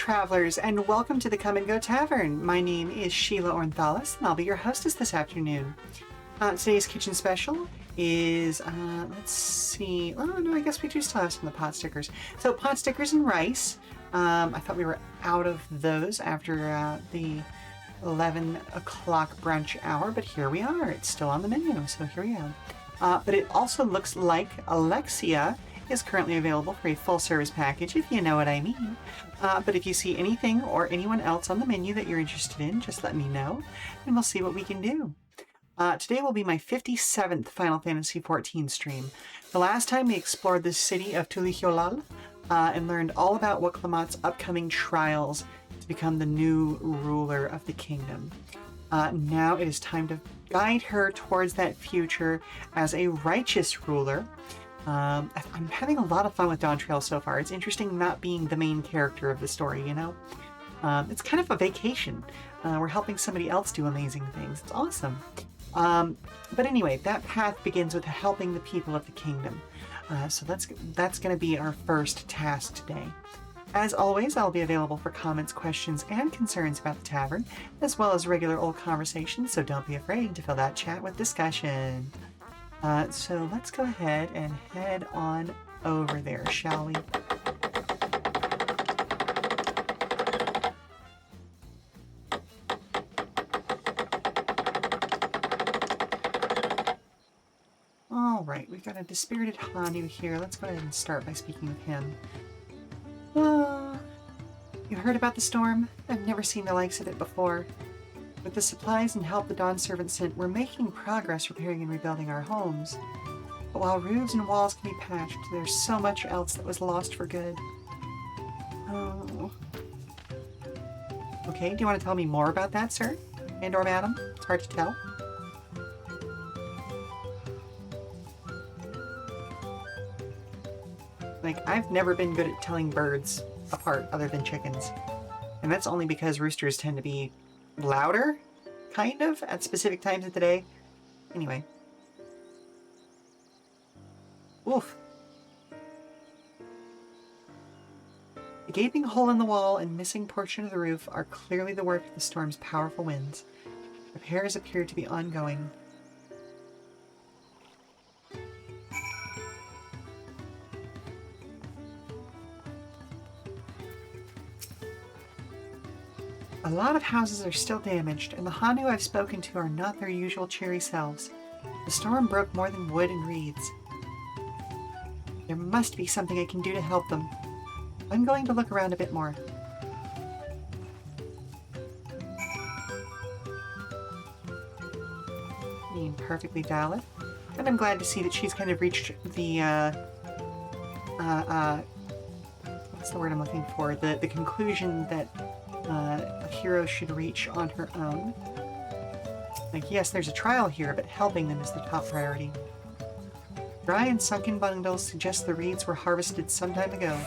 travelers, and welcome to the Come and Go Tavern. My name is Sheela Ornthalis, and I'll be your hostess this afternoon. Today's kitchen special is, let's see, oh no, I guess we do still have some of the pot stickers. So pot stickers and rice. I thought we were out of those after the 11 o'clock brunch hour, but here we are. It's still on the menu, so here we are. But it also looks like Alexia is currently available for a full service package, if you know what I mean. But if you see anything or anyone else on the menu that you're interested in, just let me know, and we'll see what we can do. Today will be my 57th Final Fantasy XIV stream. The last time we explored the city of Tural and learned all about Wuk Lamat's upcoming trials to become the new ruler of the kingdom. Now it is time to guide her towards that future as a righteous ruler. I'm having a lot of fun with Dawntrail so far. It's interesting not being the main character of the story, you know? It's kind of a vacation. We're helping somebody else do amazing things. It's awesome. But anyway, that path begins with helping the people of the kingdom. So that's going to be our first task today. As always, I'll be available for comments, questions, and concerns about the tavern, as well as regular old conversations, so don't be afraid to fill that chat with discussion. So let's go ahead and head on over there, shall we? Alright, we've got a dispirited Hanu here. Let's go ahead and start by speaking with him. You heard about the storm? I've never seen the likes of it before. With the supplies and help the Dawn servant sent, we're making progress repairing and rebuilding our homes. But while roofs and walls can be patched, there's so much else that was lost for good. Oh. Okay, do you want to tell me more about that, sir? And or madam? It's hard to tell. Like, I've never been good at telling birds apart other than chickens. And that's only because roosters tend to be louder, kind of, at specific times of the day. Anyway. Oof. The gaping hole in the wall and missing portion of the roof are clearly the work of the storm's powerful winds. Repairs appear to be ongoing. A lot of houses are still damaged, and the Hanu I've spoken to are not their usual cheery selves. The storm broke more than wood and reeds. There must be something I can do to help them. I'm going to look around a bit more. Being perfectly valid. And I'm glad to see that she's kind of reached the, what's the word I'm looking for? The conclusion that a hero should reach on her own. Like, yes, there's a trial here, but helping them is the top priority. Dry and sunken bundles suggest the reeds were harvested some time ago.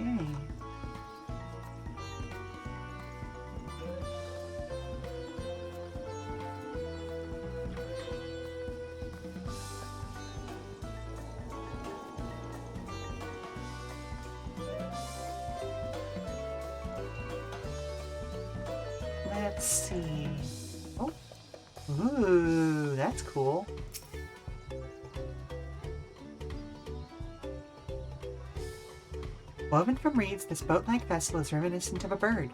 Yay. Let's see. Oh. Ooh, that's cool. Woven from reeds, this boat-like vessel is reminiscent of a bird.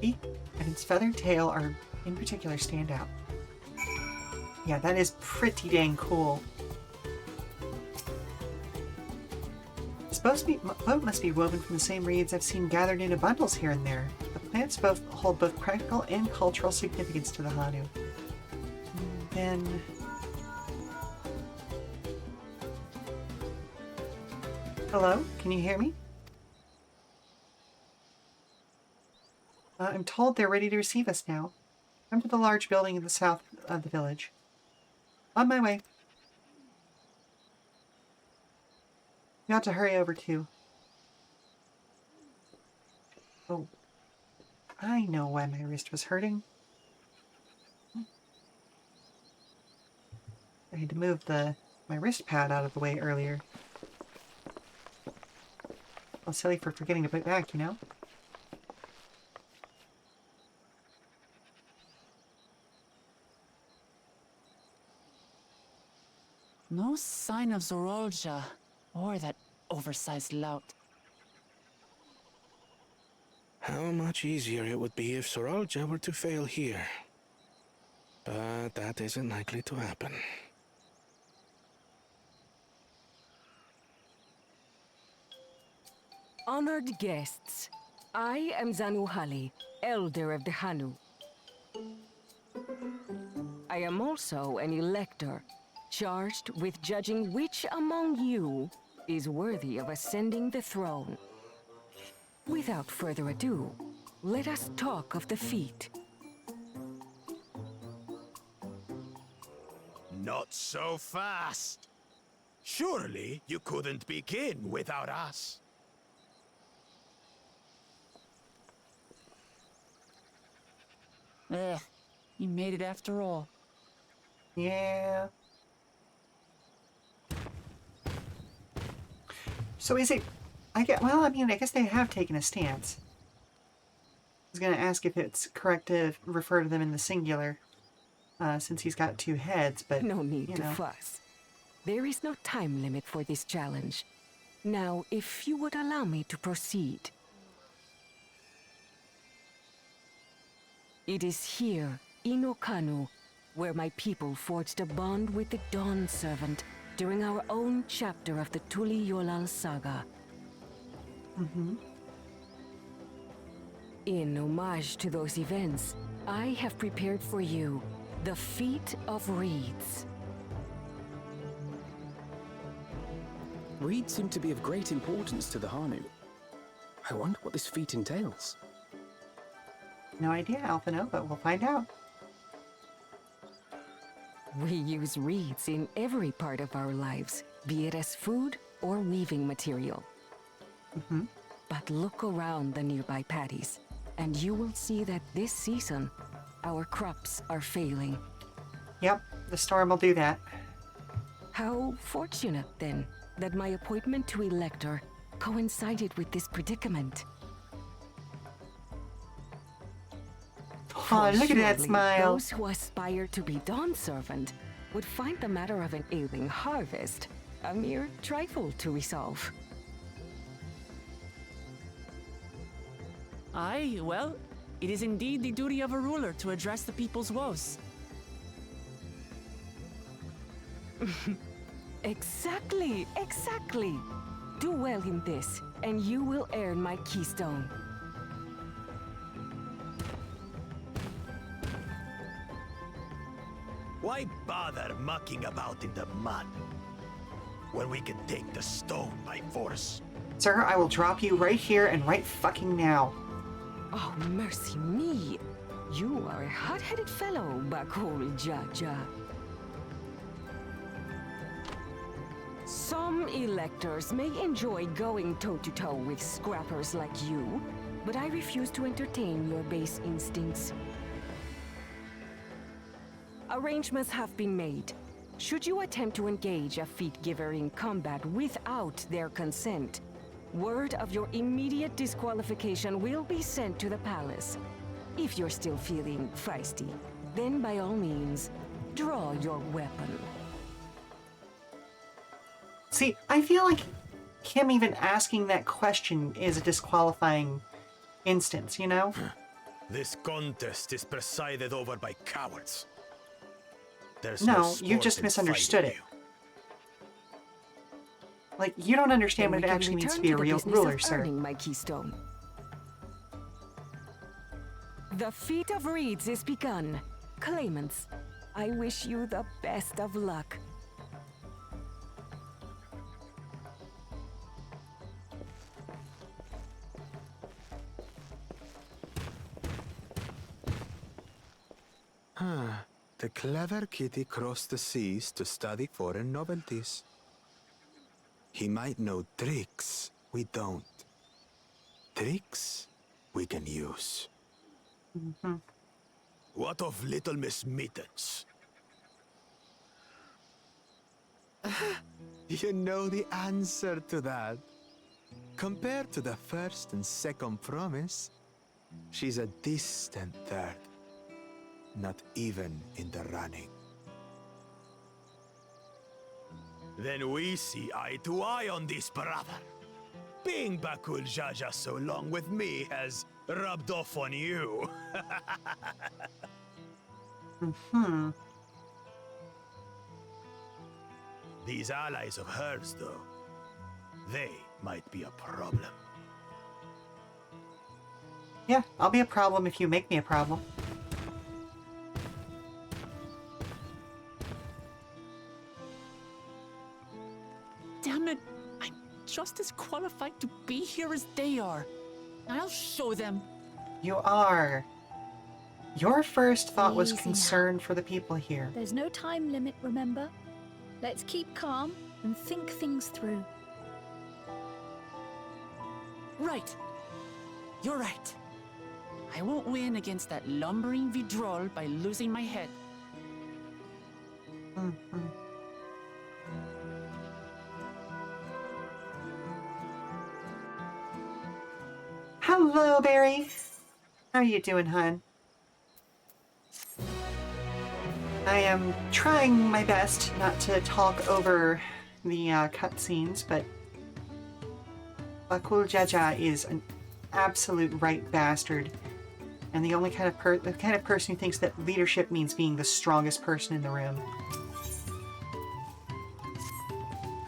Beak and its feathered tail are, in particular, stand out. Yeah, that is pretty dang cool. This boat must be woven from the same reeds I've seen gathered into bundles here and there. The plants hold both practical and cultural significance to the Hanu. Then... Hello? Can you hear me? I'm told they're ready to receive us now. Come to the large building in the south of the village. On my way. You ought to hurry over too. Oh. I know why my wrist was hurting. I had to move my wrist pad out of the way earlier. feel silly for forgetting to put it back, you know? No sign of Zorolja or that oversized lout. How much easier it would be if Soralja were to fail here. But that isn't likely to happen. Honored guests, I am Zanuhali, Elder of the Hanu. I am also an elector, charged with judging which among you is worthy of ascending the throne. Without further ado, let us talk of the feat. Not so fast. Surely you couldn't begin without us. You made it after all. Yeah. So is it... I guess they have taken a stance. I was going to ask if it's correct to refer to them in the singular, since he's got two heads, but, No need to fuss. There is no time limit for this challenge. Now, if you would allow me to proceed. It is here, in Okanu, where my people forged a bond with the Dawn Servant during our own chapter of the Tuli Yolal saga. In homage to those events, I have prepared for you the Feat of Reeds. Reeds seem to be of great importance to the Hanu. I wonder what this feat entails. no idea, Alphino, but we'll find out. We use reeds in every part of our lives, be it as food or weaving material. But look around the nearby paddies, and you will see that this season, our crops are failing. Yep, the storm will do that. How fortunate, then, that my appointment to Elector coincided with this predicament. Oh, look at that Surely smile. Those who aspire to be Dawn Servant would find the matter of an ailing harvest a mere trifle to resolve. Aye, well, it is indeed the duty of a ruler to address the people's woes. Exactly, exactly. Do well in this, and you will earn my keystone. Why bother mucking about in the mud when we can take the stone by force? Sir, I will drop you right here and right fucking now. Oh, mercy me. You are a hot-headed fellow, Bakul Jaja. Some electors may enjoy going toe-to-toe with scrappers like you, but I refuse to entertain your base instincts. Arrangements have been made. Should you attempt to engage a feat giver in combat without their consent, word of your immediate disqualification will be sent to the palace. If you're still feeling feisty, then by all means, draw your weapon. See, I feel like him even asking that question is a disqualifying instance, you know? This contest is presided over by cowards. There's No, you sport just in misunderstood fighting it. Like, you don't understand Then what it we can actually means to return be a the real business ruler, of sir. earning my keystone. The Feat of Reeds is begun. Claimants, I wish you the best of luck. The clever kitty crossed the seas to study foreign novelties. He might know tricks we don't. Tricks we can use. What of Little Miss Mittens? You know the answer to that. compared to the first and second promise, she's a distant third. Not even in the running. Then we see eye to eye on this, brother. Being Bakul Jaja so long with me has rubbed off on you. These allies of hers, though, they might be a problem. Yeah, I'll be a problem if you make me a problem. Damn it! I'm just as qualified to be here as they are. I'll show them. You are. Your first thought was Easy now. concern for the people here. There's no time limit, remember? Let's keep calm and think things through. Right. You're right. I won't win against that lumbering Vidrol by losing my head. Hello, Barry. How are you doing, hun? I am trying my best not to talk over the cutscenes, but Bakul Jaja is an absolute right bastard, and the only kind of person who thinks that leadership means being the strongest person in the room,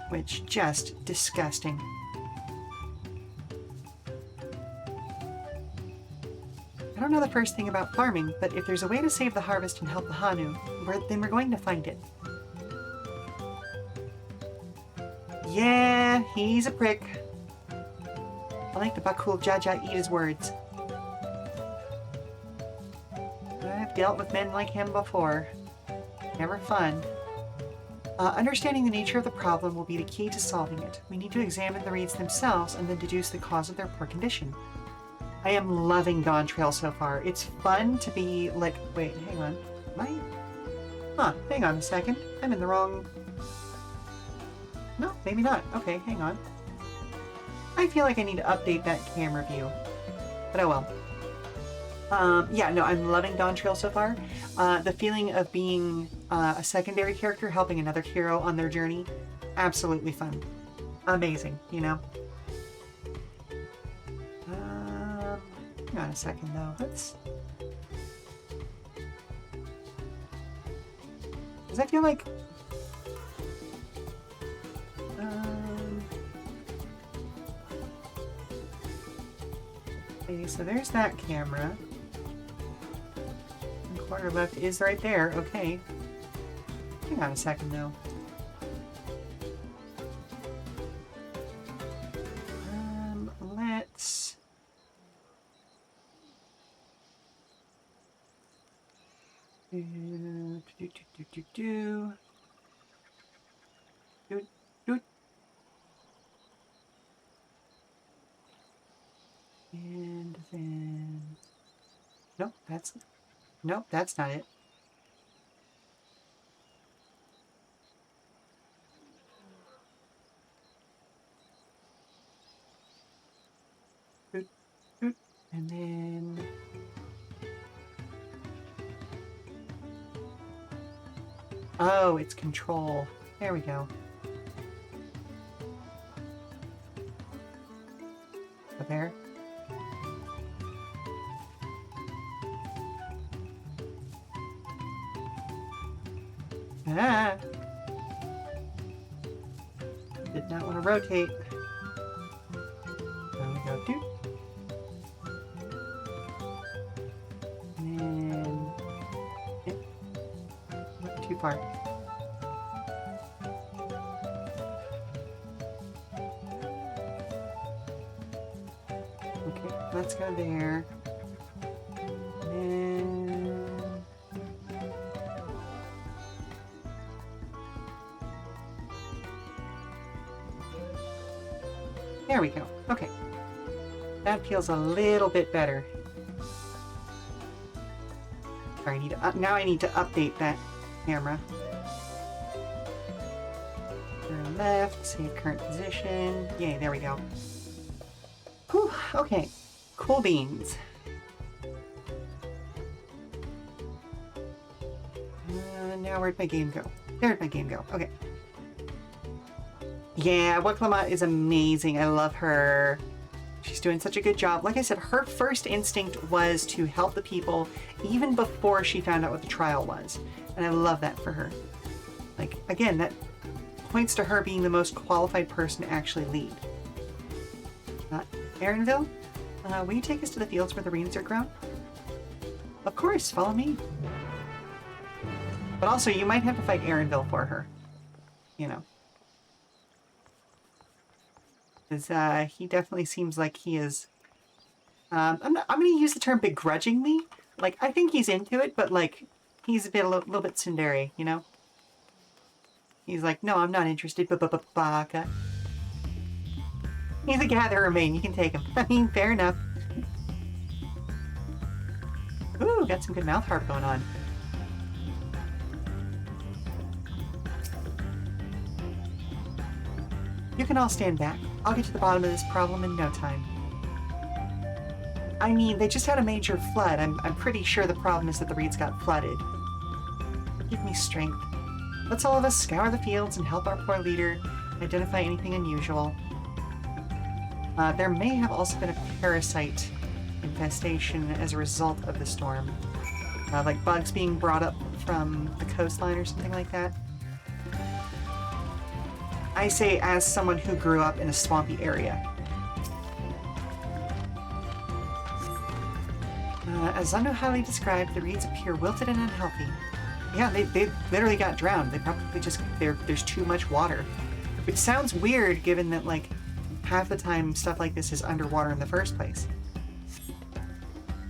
which just disgusting. I don't know the first thing about farming, but if there's a way to save the harvest and help the Hanu, then we're going to find it. Yeah, he's a prick. I like the Bakul Jaja eat his words. I've dealt with men like him before. Never fun. Understanding the nature of the problem will be the key to solving it. We need to examine the reeds themselves and then deduce the cause of their poor condition. I am loving Dawntrail so far. It's fun to be like... Wait, hang on. Am I... Huh, hang on a second. I'm in the wrong... No, maybe not. Okay, hang on. I feel like I need to update that camera view. But oh well. Yeah, no, I'm loving Dawntrail so far. The feeling of being a secondary character helping another hero on their journey, absolutely fun. Amazing, you know? Hang on a second, though. Let's... Does that feel like... Okay, so there's that camera. And corner left is right there. Okay. Hang on a second, though. Let's... And then... Nope, that's not it. And then... Oh, it's control. There we go. So there. Ah! Did not want to rotate. There we go. Doot. And then... Not too far. Okay, let's go there. And... There we go. Okay. That feels a little bit better. Sorry, I need to now I need to update that camera. Turn left, save current position. Yay, there we go. Okay. Cool beans. Now where'd my game go? There'd my game go. Okay. Yeah, Wuk Lamat is amazing. I love her. She's doing such a good job. Like I said, her first instinct was to help the people even before she found out what the trial was. And I love that for her. Like, again, that points to her being the most qualified person to actually lead. Aaronville, will you take us to the fields where the reeds are grown? Of course, follow me. But also, you might have to fight Aaronville for her. You know. Because he definitely seems like he is... I'm going to use the term begrudgingly. Like, I think he's into it, but, like, he's a little bit tsundere, you know? He's like, no, I'm not interested, baka. He's a gatherer main, you can take him. I mean, fair enough. Ooh, got some good mouth harp going on. You can all stand back. I'll get to the bottom of this problem in no time. I mean, they just had a major flood. I'm pretty sure the problem is that the reeds got flooded. Give me strength. Let's all of us scour the fields and help our poor leader identify anything unusual. There may have also been a parasite infestation as a result of the storm. Like bugs being brought up from the coastline or something like that. I say as someone who grew up in a swampy area. As Zanu highly described, the reeds appear wilted and unhealthy. Yeah, they literally got drowned. They probably just, there's too much water. Which sounds weird given that, like, half the time stuff like this is underwater in the first place.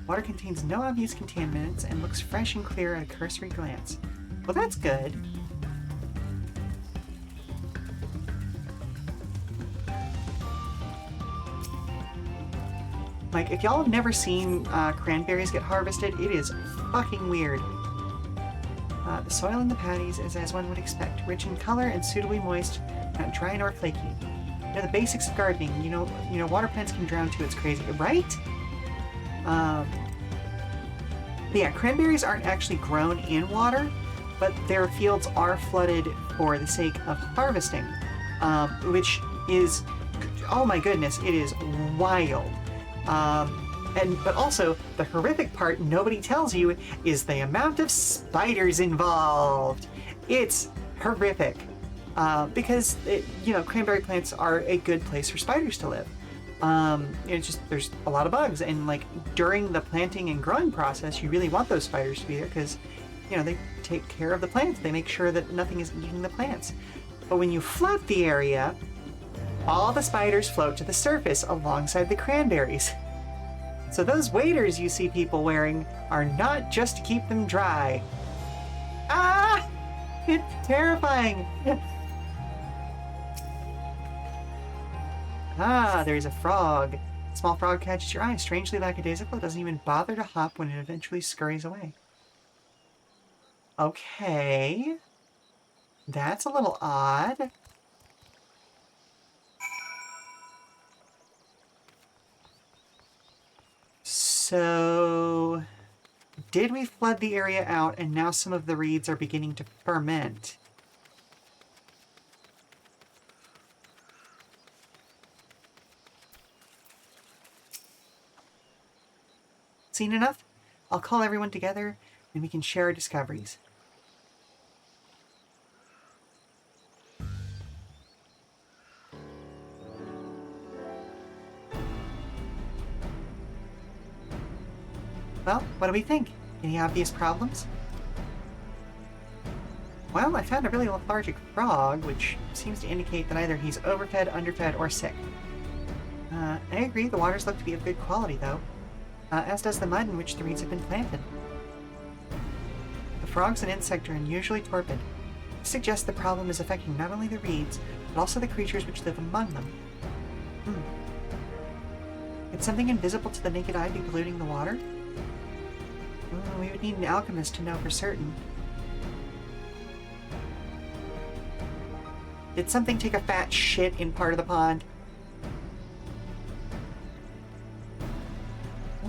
Water contains no obvious contaminants and looks fresh and clear at a cursory glance. Well, that's good. Like, if y'all have never seen cranberries get harvested, it is fucking weird. The soil in the paddies is as one would expect, rich in color and suitably moist, not dry nor flaky. You know, the basics of gardening. You know, water plants can drown too. It's crazy, right? But yeah, cranberries aren't actually grown in water, but their fields are flooded for the sake of harvesting, which is, oh my goodness, it is wild. But also, the horrific part nobody tells you is the amount of spiders involved. It's horrific. Because, cranberry plants are a good place for spiders to live. It's just, there's a lot of bugs, and, like, during the planting and growing process, you really want those spiders to be there, because, they take care of the plants. They make sure that nothing is eating the plants. But when you flood the area, all the spiders float to the surface alongside the cranberries. So those waders you see people wearing are not just to keep them dry. Ah! It's terrifying! Ah, there's a frog. Small frog catches your eye, strangely lackadaisical. It doesn't even bother to hop when it eventually scurries away. Okay. That's a little odd. So, did we flood the area out and now some of the reeds are beginning to ferment? Seen enough? I'll call everyone together and we can share our discoveries. Well, what do we think? Any obvious problems? Well, I found a really lethargic frog, which seems to indicate that either he's overfed, underfed, or sick. I agree, the waters look to be of good quality, though. As does the mud in which the reeds have been planted. The frogs and insects are unusually torpid. This suggests the problem is affecting not only the reeds, but also the creatures which live among them. Could something invisible to the naked eye be polluting the water? We would need an alchemist to know for certain. Did something take a fat shit in part of the pond?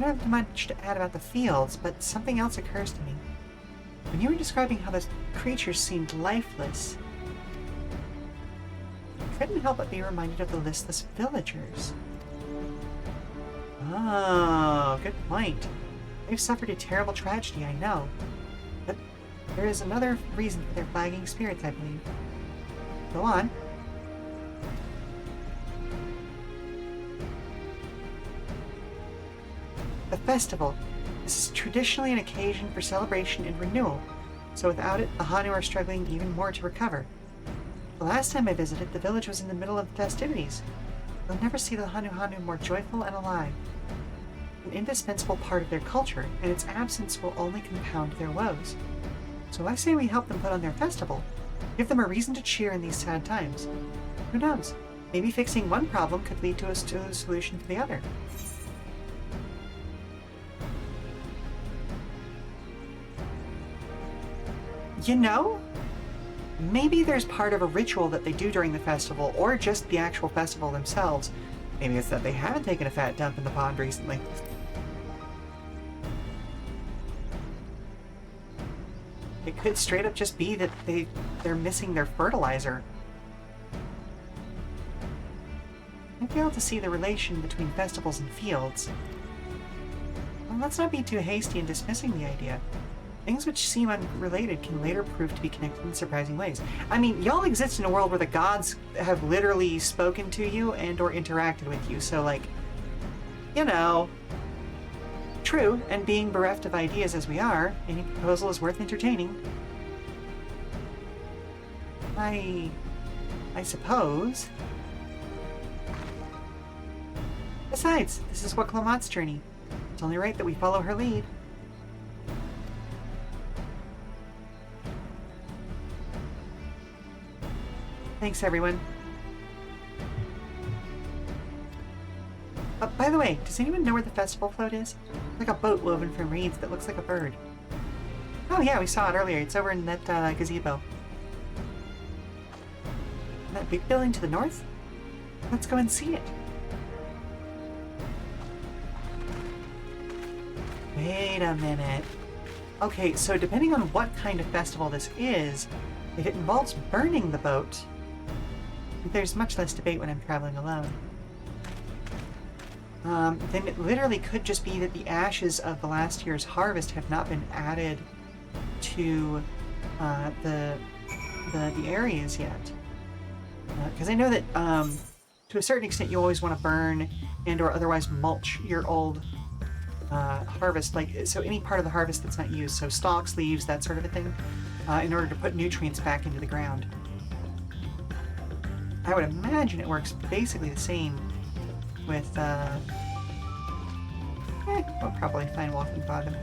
don't have much to add about the fields, but something else occurs to me. When you were describing how those creatures seemed lifeless, I couldn't help but be reminded of the listless villagers. Oh, good point. They've suffered a terrible tragedy, I know. But there is another reason for their flagging spirits, I believe. Go on. The festival. This is traditionally an occasion for celebration and renewal, so without it, the Hanu are struggling even more to recover. The last time I visited, the village was in the middle of the festivities. You'll never see the Hanu more joyful and alive. An indispensable part of their culture, and its absence will only compound their woes. So I say we help them put on their festival. Give them a reason to cheer in these sad times. Who knows? Maybe fixing one problem could lead to a solution to the other. You know, maybe there's part of a ritual that they do during the festival, or just the actual festival themselves. Maybe it's that they haven't taken a fat dump in the pond recently. It could straight up just be that they're missing their fertilizer. I fail to see the relation between festivals and fields. Well, let's not be too hasty in dismissing the idea. Things which seem unrelated can later prove to be connected in surprising ways. I mean, y'all exist in a world where the gods have literally spoken to you and or interacted with you, so like, you know, true, and being bereft of ideas as we are, any proposal is worth entertaining. I suppose. Besides, this is Wuk Lamat's journey. It's only right that we follow her lead. Thanks, everyone. By the way, does anyone know where the festival float is? Like a boat woven from reeds that looks like a bird. Oh yeah, we saw it earlier. It's over in that gazebo. And that big building to the north? Let's go and see it. Wait a minute. Okay, so depending on what kind of festival this is, if it involves burning the boat, there's much less debate when I'm traveling alone. Then it literally could just be that the ashes of the last year's harvest have not been added to the areas yet. Because I know that to a certain extent you always want to burn and or otherwise mulch your old harvest, like so any part of the harvest that's not used, so stalks, leaves, that sort of a thing, in order to put nutrients back into the ground. I would imagine it works basically the same with, we'll probably find walking by them.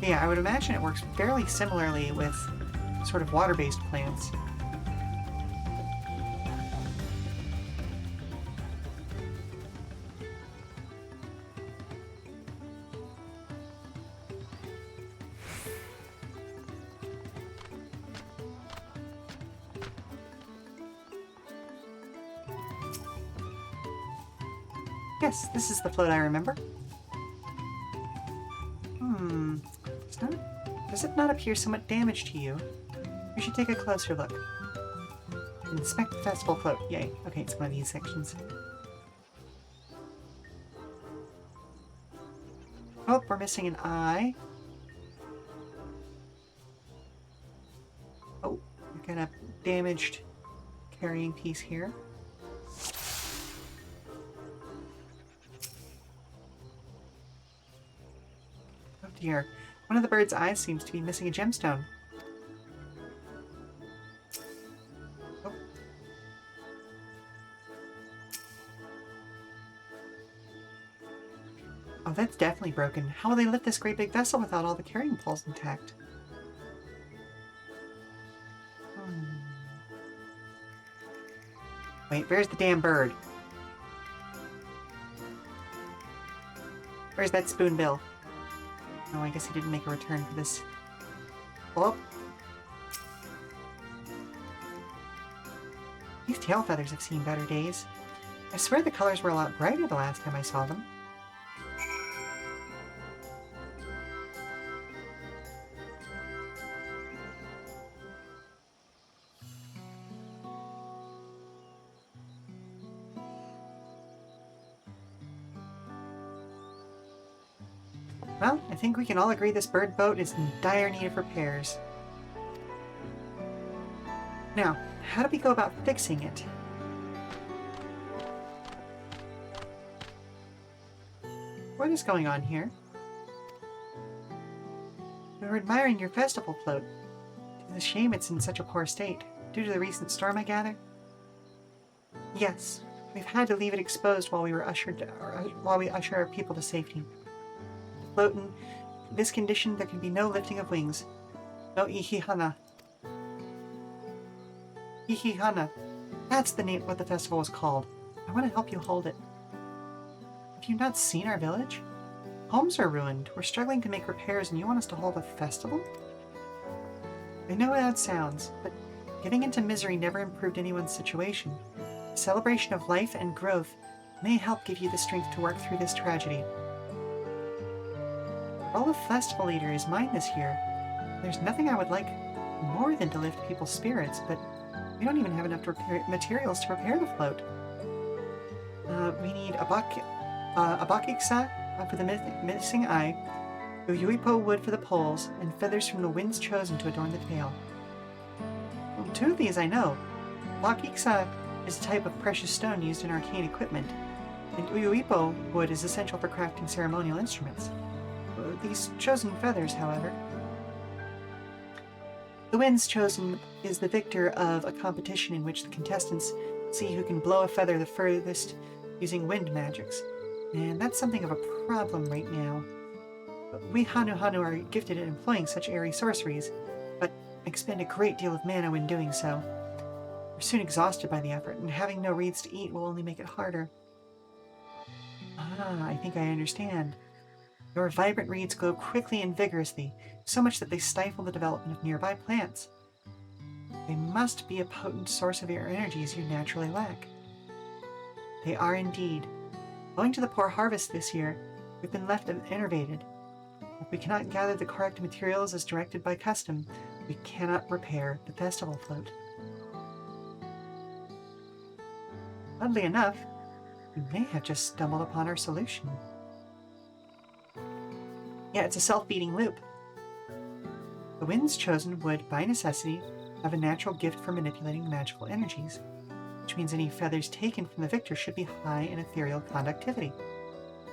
Yeah, I would imagine it works fairly similarly with sort of water-based plants. Yes, this is the float I remember. Does it not appear somewhat damaged to you? You should take a closer look. Inspect the festival float. Yay. Okay, it's one of these sections. Oh, we're missing an eye. Oh, we've got a damaged carrying piece here. Oh dear. One of the bird's eyes seems to be missing a gemstone. Oh. Oh, that's definitely broken. How will they lift this great big vessel without all the carrying poles intact? Wait, where's the damn bird? Where's that spoonbill? Oh, I guess he didn't make a return for this. Oh. These tail feathers have seen better days. I swear the colors were a lot brighter the last time I saw them. Well, I think we can all agree this bird boat is in dire need of repairs. Now, how do we go about fixing it? What is going on here? We were admiring your festival float. It's a shame it's in such a poor state, due to the recent storm, I gather? Yes, we've had to leave it exposed while we usher our people to safety. The float in this condition, there can be no lifting of wings. No ihihana. Ihihana. That's the name what the festival was called. I want to help you hold it. Have you not seen our village? Homes are ruined. We're struggling to make repairs and you want us to hold a festival? I know how that sounds, but getting into misery never improved anyone's situation. A celebration of life and growth may help give you the strength to work through this tragedy. The role of festival leader is mine this year. There's nothing I would like more than to lift people's spirits, but we don't even have enough materials to repair the float. We need a bakiksa for the missing eye, uyuipo wood for the poles, and feathers from the winds chosen to adorn the tail. Well, 2 of these I know. Bakiksa is a type of precious stone used in arcane equipment, and uyuipo wood is essential for crafting ceremonial instruments. These chosen feathers, however. The winds chosen is the victor of a competition in which the contestants see who can blow a feather the furthest using wind magics. And that's something of a problem right now. We Hanu are gifted at employing such airy sorceries, but expend a great deal of mana when doing so. We're soon exhausted by the effort, and having no reeds to eat will only make it harder. Ah, I think I understand. Your vibrant reeds glow quickly and vigorously, so much that they stifle the development of nearby plants. They must be a potent source of your energies you naturally lack. They are indeed. Owing to the poor harvest this year, we've been left enervated. If we cannot gather the correct materials as directed by custom, we cannot repair the festival float. Oddly enough, we may have just stumbled upon our solution. Yeah, it's a self-feeding loop. The winds chosen would, by necessity, have a natural gift for manipulating magical energies, which means any feathers taken from the victor should be high in ethereal conductivity.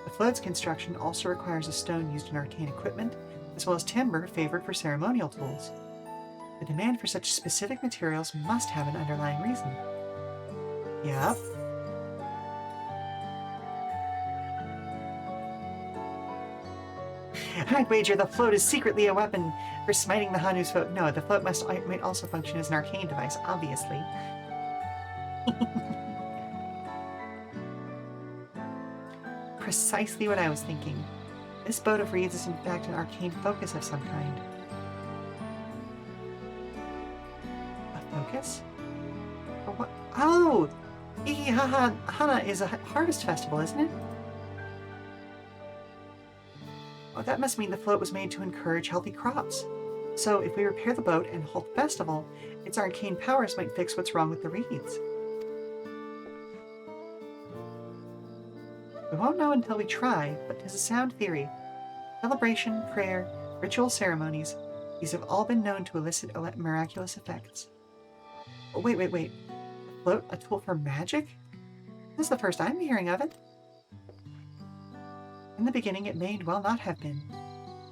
The float's construction also requires a stone used in arcane equipment, as well as timber favored for ceremonial tools. The demand for such specific materials must have an underlying reason. Yep. I'd wager the float is secretly a weapon for smiting the Hanu's foe. No, the float might also function as an arcane device, obviously. Precisely what I was thinking. This boat of reeds is in fact an arcane focus of some kind. A focus? Or what? Oh! Ihihana is a harvest festival, isn't it? Oh, that must mean the float was made to encourage healthy crops. So if we repair the boat and hold the festival, its arcane powers might fix what's wrong with the reeds. We won't know until we try, but it is a sound theory. Celebration, prayer, ritual ceremonies, these have all been known to elicit miraculous effects. Oh, wait. A float, a tool for magic? This is the first I'm hearing of it. In the beginning, it may well not have been.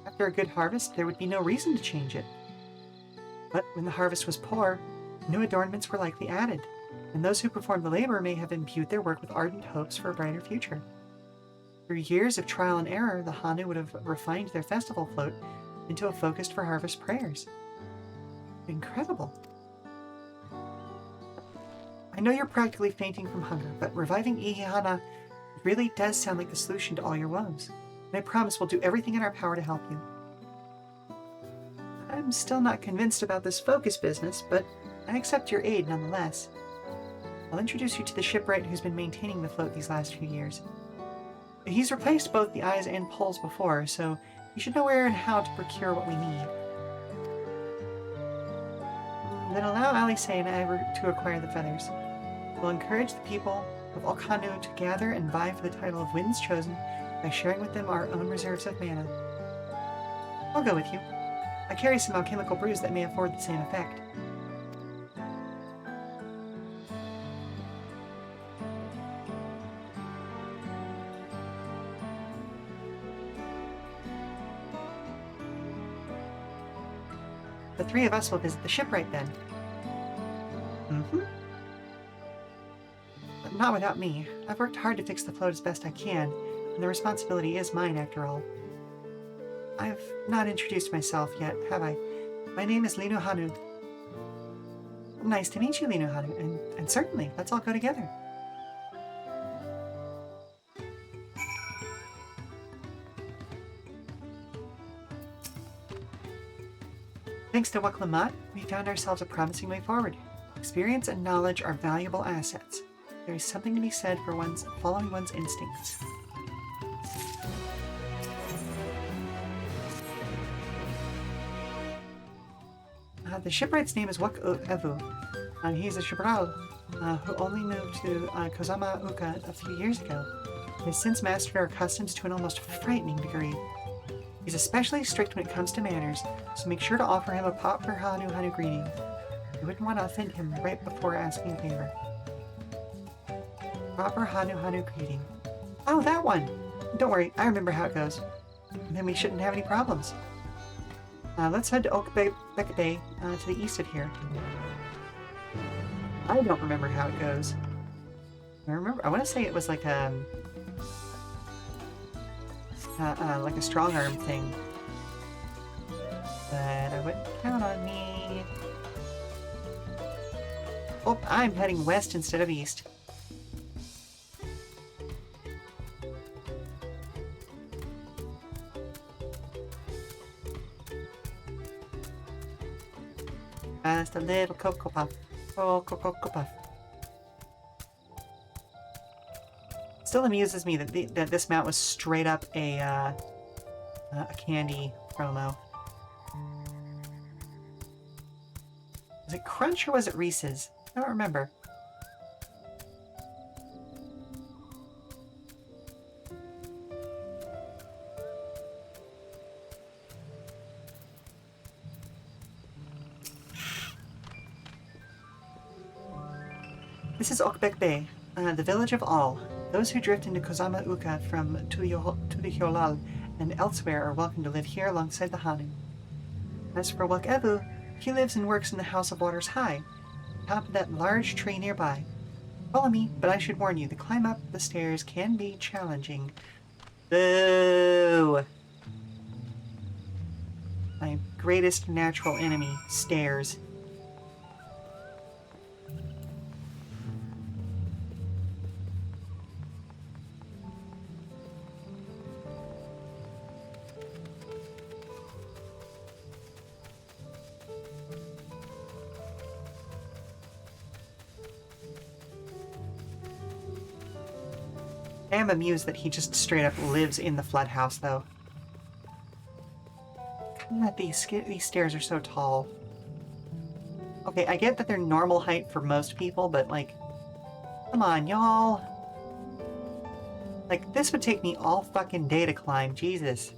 After a good harvest, there would be no reason to change it. But when the harvest was poor, new adornments were likely added, and those who performed the labor may have imbued their work with ardent hopes for a brighter future. Through years of trial and error, the Hanu would have refined their festival float into a focus for harvest prayers. Incredible. I know you're practically fainting from hunger, but reviving Ihihana really does sound like the solution to all your woes, and I promise we'll do everything in our power to help you. I'm still not convinced about this focus business, but I accept your aid nonetheless. I'll introduce you to the shipwright who's been maintaining the float these last few years. He's replaced both the eyes and poles before, so you should know where and how to procure what we need. Then allow Alice and I to acquire the feathers. We'll encourage the people of Okhanu to gather and vie for the title of Winds Chosen by sharing with them our own reserves of mana. I'll go with you. I carry some alchemical brews that may afford the same effect. The three of us will visit the shipwright then. Mm-hmm. But not without me. I've worked hard to fix the float as best I can, and the responsibility is mine after all. I've not introduced myself yet, have I? My name is Lino Hanu. Nice to meet you, Lino Hanu, and certainly, let's all go together. Thanks to Wuk Lamat, we found ourselves a promising way forward. Experience and knowledge are valuable assets. There is something to be said for following one's instincts. The shipwright's name is Wuk Evu, and he's a Tural who only moved to Kozama Uka a few years ago. He has since mastered our customs to an almost frightening degree. He's especially strict when it comes to manners, so make sure to offer him a proper Hanu greeting. You wouldn't want to offend him right before asking a favor. Proper Hanu greeting. Oh, that one! Don't worry, I remember how it goes. And then we shouldn't have any problems. Let's head to Okbek Bay to the east of here. I don't remember how it goes. I want to say it was like a strong arm thing. But I wouldn't count on me. Oh, I'm heading west instead of east. Just a little Cocoa Puff. Oh, Cocoa Puff. Still amuses me that this mount was straight up a candy promo. Was it Crunch or was it Reese's? I don't remember. This is Okbek Bay, the village of All. Those who drift into Kozama Uka from Tulihyolal and elsewhere are welcome to live here alongside the Hanu. As for Wuk Evu, he lives and works in the House of Waters High, top of that large tree nearby. Follow me, but I should warn you, the climb up the stairs can be challenging. Boo! My greatest natural enemy, stairs. I am amused that he just straight up lives in the flood house, though. God, these stairs are so tall. Okay, I get that they're normal height for most people, but like, come on, y'all. Like, this would take me all fucking day to climb, Jesus.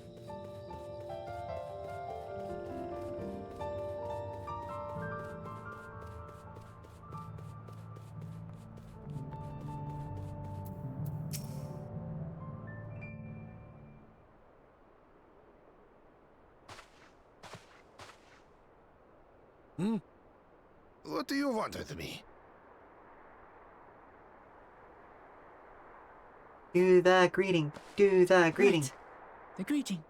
What do you want with me? Do the greeting. Do the greeting. Right. The greeting.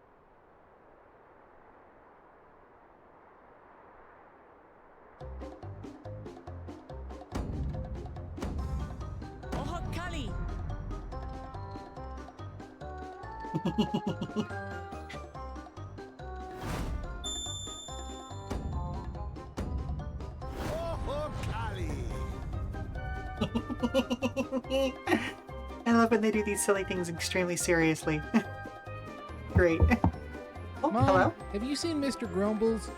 Ohok Kali. Oh, Kali! I love when they do these silly things extremely seriously. Great. Oh, Mom, hello? have you seen Mr. Grumbles?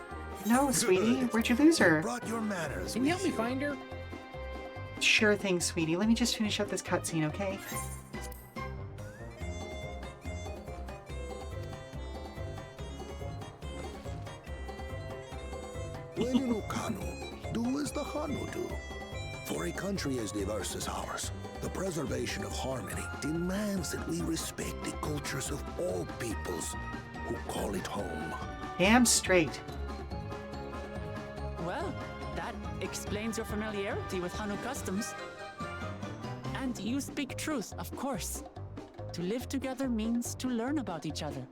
No, sweetie. Where'd you lose her? Brought your manners Can you with help me find her? Sure thing, sweetie. Let me just finish up this cutscene, okay? When you know Kanu, do as the Hanu do. For a country as diverse as ours, the preservation of harmony demands that we respect the cultures of all peoples who call it home. Damn straight. Well, that explains your familiarity with Hanu customs. And you speak truth, of course. To live together means to learn about each other.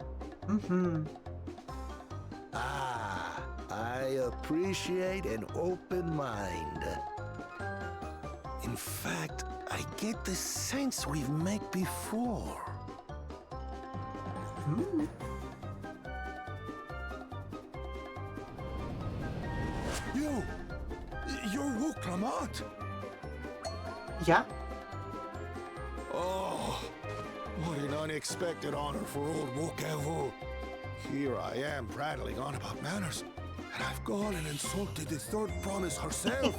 Mm-hmm. Ah, I appreciate an open mind. In fact, I get the sense we've met before. Hmm. You're Wuk Lamat. Yeah. Oh, what an unexpected honor for old Wuk. Here I am prattling on about manners, and I've gone and insulted the third promise herself.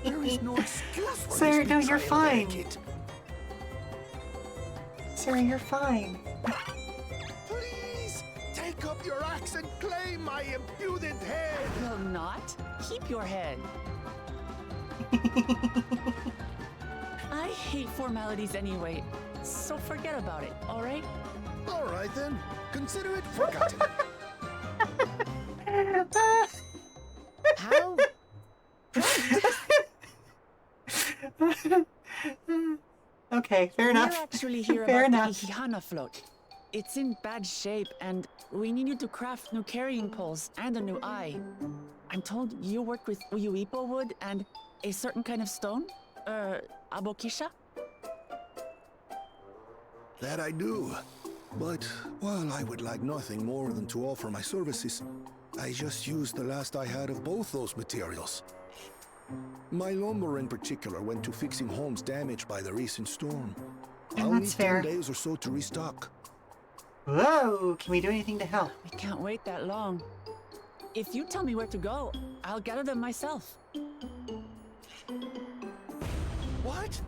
There is no excuse for Sir, this no, you're betrayal of fine. etiquette. Sarah, you're fine. Please, take up your axe and claim my impudent head. Will not. Keep your head. I hate formalities anyway, so forget about it, all right? All right then, consider it forgotten. How? Okay, fair We're enough. actually here Fair about enough. the Ihana float. It's in bad shape, and we need you to craft new carrying poles and a new eye. I'm told you work with Uyuipo wood and a certain kind of stone? Abokisha? That I do. But while I would like nothing more than to offer my services, I just used the last I had of both those materials. My lumber in particular went to fixing homes damaged by the recent storm. And I'll that's need fair. 10 days or so to restock. Whoa, can we do anything to help? We can't wait that long. If you tell me where to go, I'll gather them myself. What?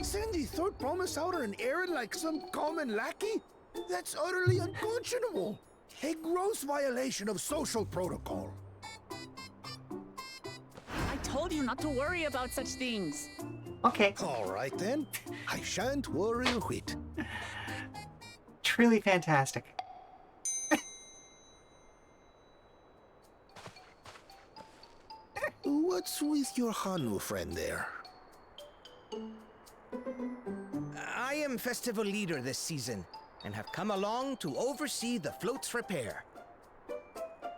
Send the third promise out on an errand like some common lackey? That's utterly unconscionable. A gross violation of social protocol. I told you not to worry about such things. Okay, All right then. I shan't worry a whit. truly fantastic. What's with your Hanu friend there? I am festival leader this season, and have come along to oversee the float's repair.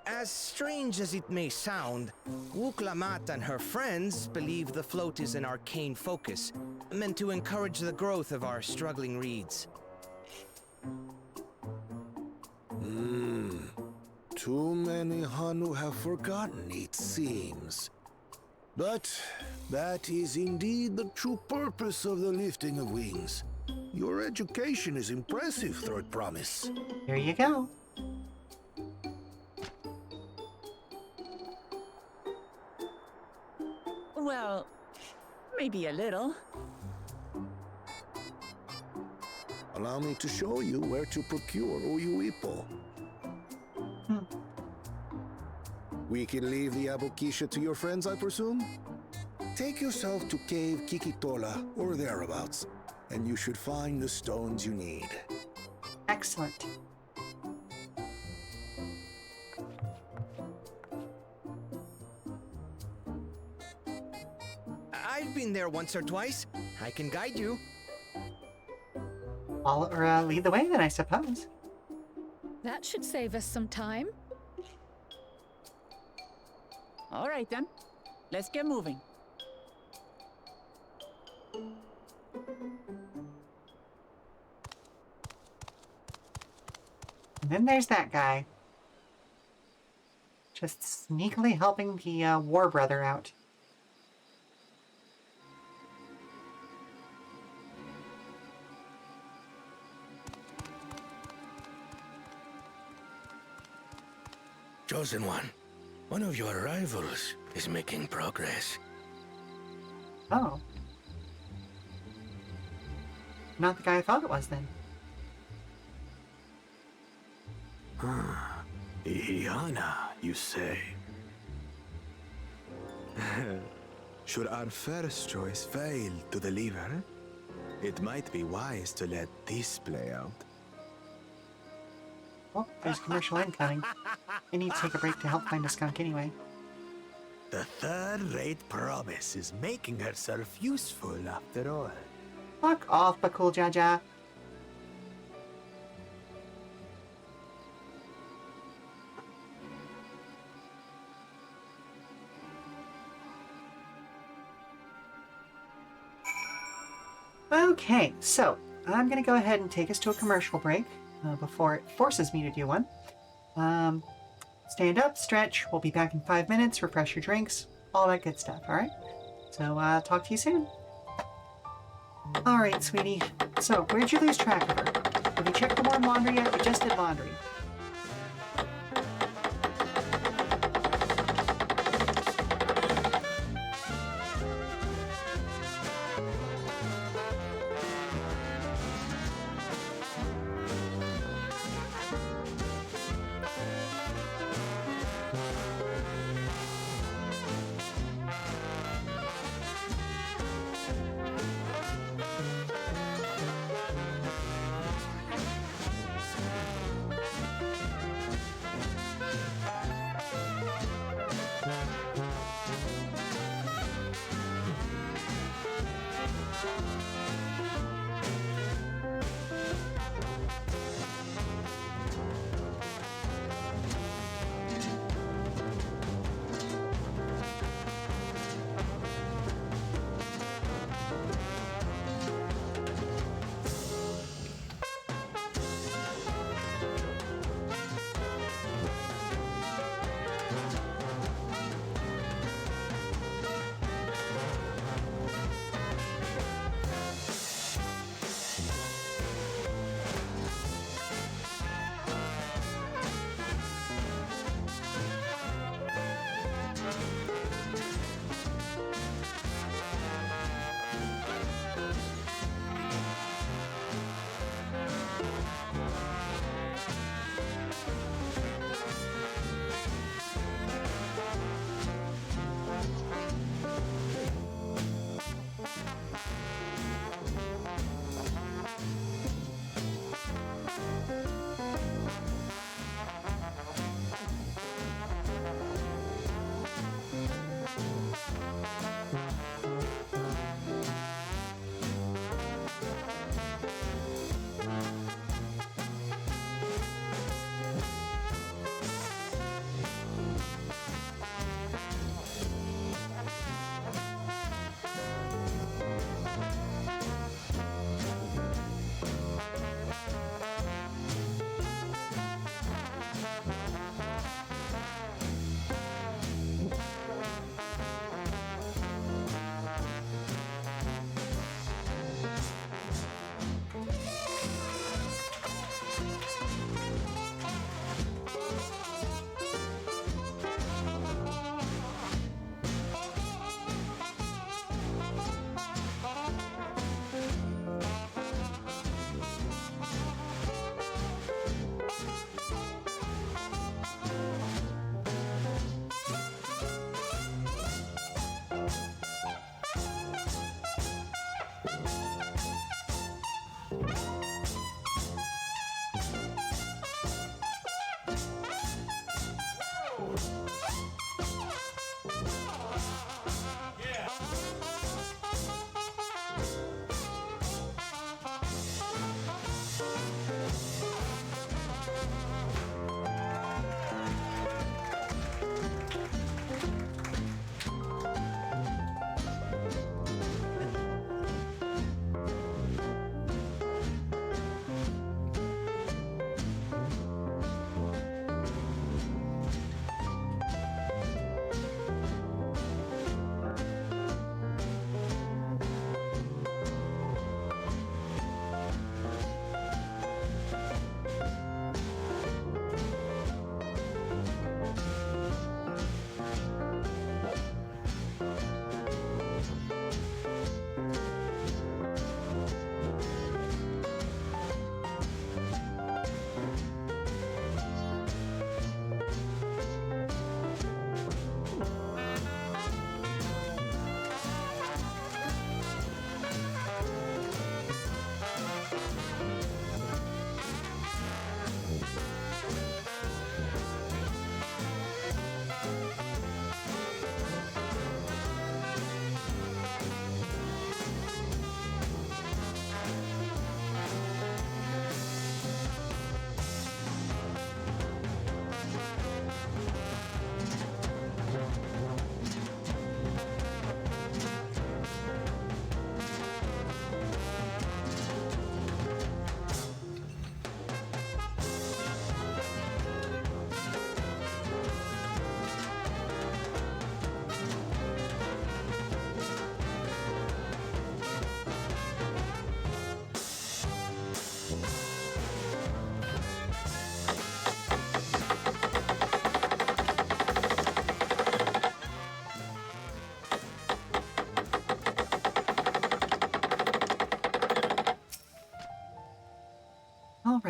As strange as it may sound, Wuk Lamat and her friends believe the float is an arcane focus, meant to encourage the growth of our struggling reeds. Too many Hanu have forgotten, it seems. But that is indeed the true purpose of the lifting of wings. Your education is impressive, Third Promise. There you go. Well, maybe a little. Allow me to show you where to procure Uyuipo. We can leave the Abokisha to your friends, I presume? Take yourself to Cave Kikitola or thereabouts, and you should find the stones you need. Excellent. I've been there once or twice. I can guide you. Lead the way then, I suppose. That should save us some time. All right then, let's get moving. And then there's that guy. Just sneakily helping the war brother out. Chosen one of your rivals is making progress. Oh. Not the guy I thought it was, then. Iana, you say? Should our first choice fail to deliver, it might be wise to let this play out. Well, there's commercial incoming. I need to take a break to help find a skunk anyway. The third-rate promise is making herself useful after all. Fuck off, Bakul Jaja. Okay, so I'm going to go ahead and take us to a commercial break before it forces me to do one. Stand up, stretch. We'll be back in 5 minutes. Refresh your drinks. All that good stuff, all right? So talk to you soon. All right, sweetie. So where'd you lose track of her? Have you checked the warm laundry yet? You just did laundry.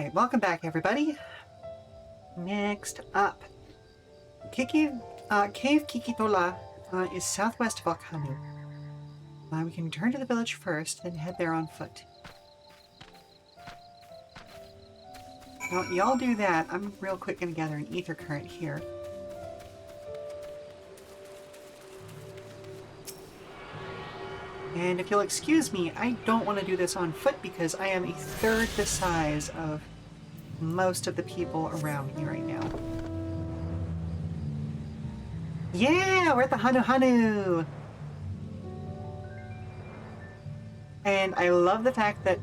Alright, welcome back everybody. Next up, Cave Kikitola is southwest of Alkanu. We can return to the village first, then head there on foot. Now, y'all do that. I'm real quick going to gather an ether current here. And if you'll excuse me, I don't want to do this on foot because I am a third the size of most of the people around me right now. Yeah, we're at the Hanu Hanu! And I love the fact that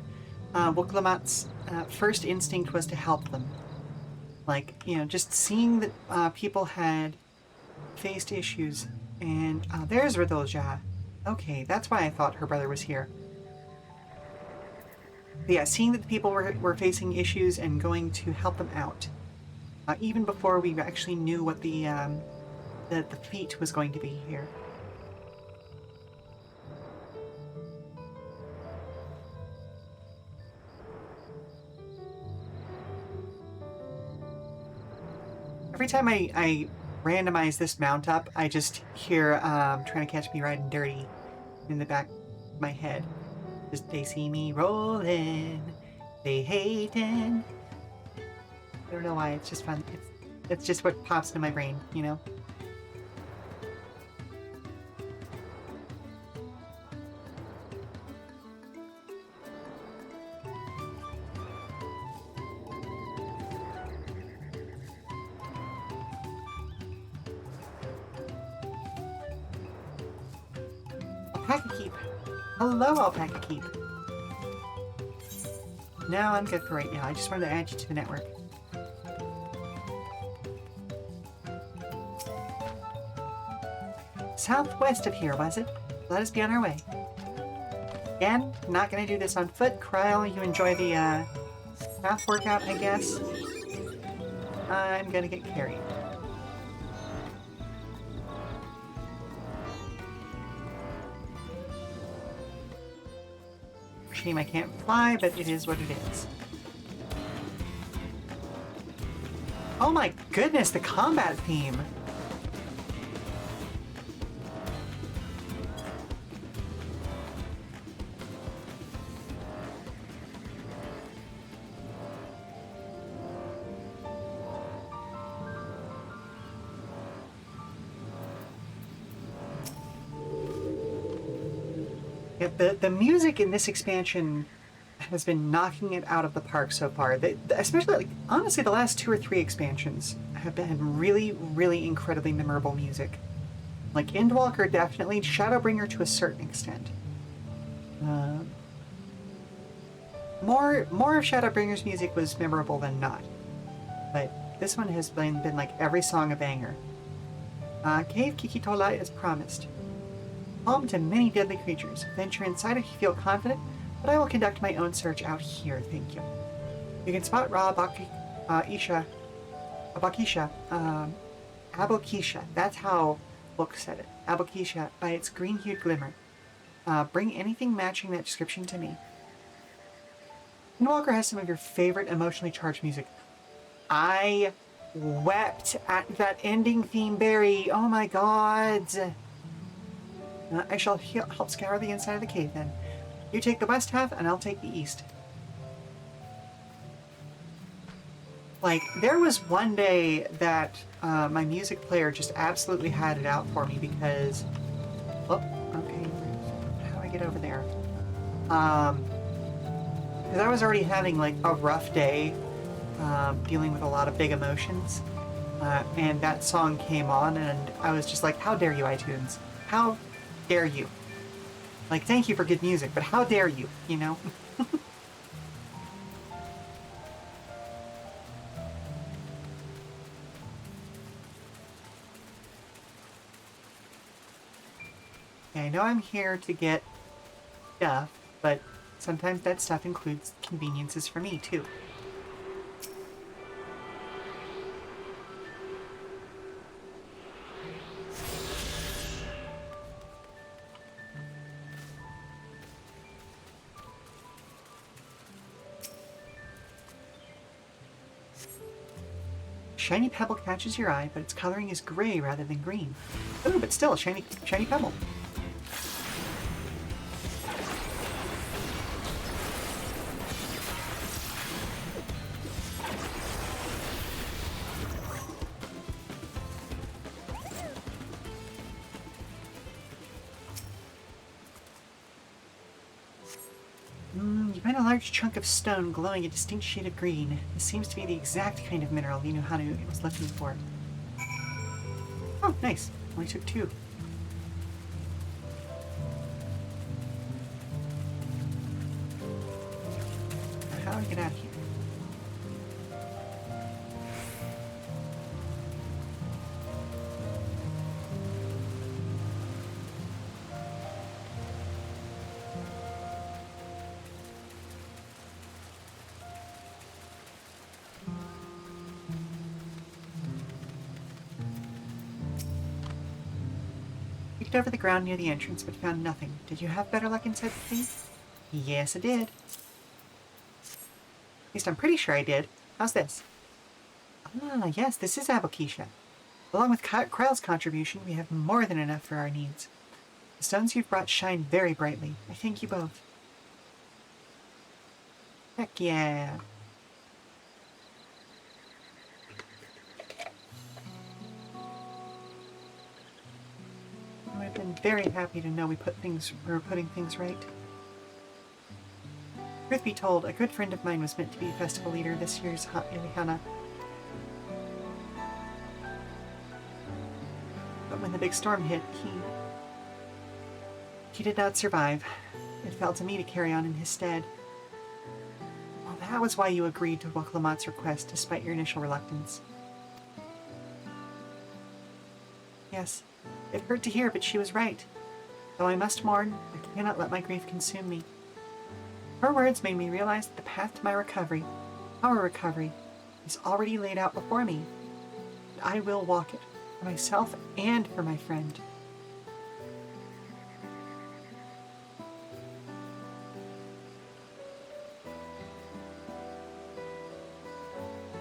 Wuk Lamat's first instinct was to help them. Like, you know, just seeing that people had faced issues. And there's Radolja. Okay, that's why I thought her brother was here. But yeah, seeing that the people were facing issues and going to help them out. Even before we actually knew what the fleet was going to be here. Every time I randomize this mount up, I just hear Trying to Catch Me Riding Dirty in the back of my head. Just, they see me rolling, they hating. I don't know why, it's just fun. It's just what pops into my brain, you know? Alpaca Keep. Hello, Alpaca Keep. No, I'm good for right now. I just wanted to add you to the network. Southwest of here, was it? Let us be on our way. Again, not gonna do this on foot. Kryl, you enjoy the math workout, I guess. I'm gonna get carried. Shame I can't fly, but it is what it is. Oh my goodness, the combat theme! The music in this expansion has been knocking it out of the park so far. Especially, like, honestly, the last 2 or 3 expansions have been really, really incredibly memorable music. Like, Endwalker definitely, Shadowbringer to a certain extent. More of Shadowbringer's music was memorable than not. But this one has been like every song a banger. Cave Kikitola as promised. Home to many deadly creatures. Venture inside if you feel confident, but I will conduct my own search out here, thank you. You can spot Abakisha, that's how Book said it. Abakisha, by its green-hued glimmer. Bring anything matching that description to me. Walker has some of your favorite emotionally charged music. I wept at that ending theme, Barry. Oh my god. I shall help scour the inside of the cave then. You take the west half and I'll take the east. Like, there was one day that my music player just absolutely had it out for me because... Oh, okay. How do I get over there? Because I was already having, like, a rough day dealing with a lot of big emotions. And that song came on and I was just like, how dare you, iTunes? How dare you? Like, thank you for good music, but how dare you, you know? I know I'm here to get stuff, but sometimes that stuff includes conveniences for me, too. Shiny pebble catches your eye, but its coloring is gray rather than green. Ooh, but still a shiny pebble. You find a large chunk of stone glowing a distinct shade of green. This seems to be the exact kind of mineral Hanu was looking for. Oh, nice. Only took 2. How do I get out of here? Peeked over the ground near the entrance, but found nothing. Did you have better luck inside the thief? Yes, I did. At least I'm pretty sure I did. How's this? Ah, yes, this is Abokisha. Along with Krell's contribution, we have more than enough for our needs. The stones you've brought shine very brightly. I thank you both. Heck yeah. I've been very happy to know we're putting things right. Truth be told, a good friend of mine was meant to be festival leader this year's Ilihana. But when the big storm hit, he did not survive. It fell to me to carry on in his stead. Well, that was why you agreed to Wuk Lamat's request, despite your initial reluctance. Yes, it hurt to hear, but she was right. Though I must mourn, I cannot let my grief consume me. Her words made me realize that the path to my recovery, our recovery, is already laid out before me. And I will walk it, for myself and for my friend.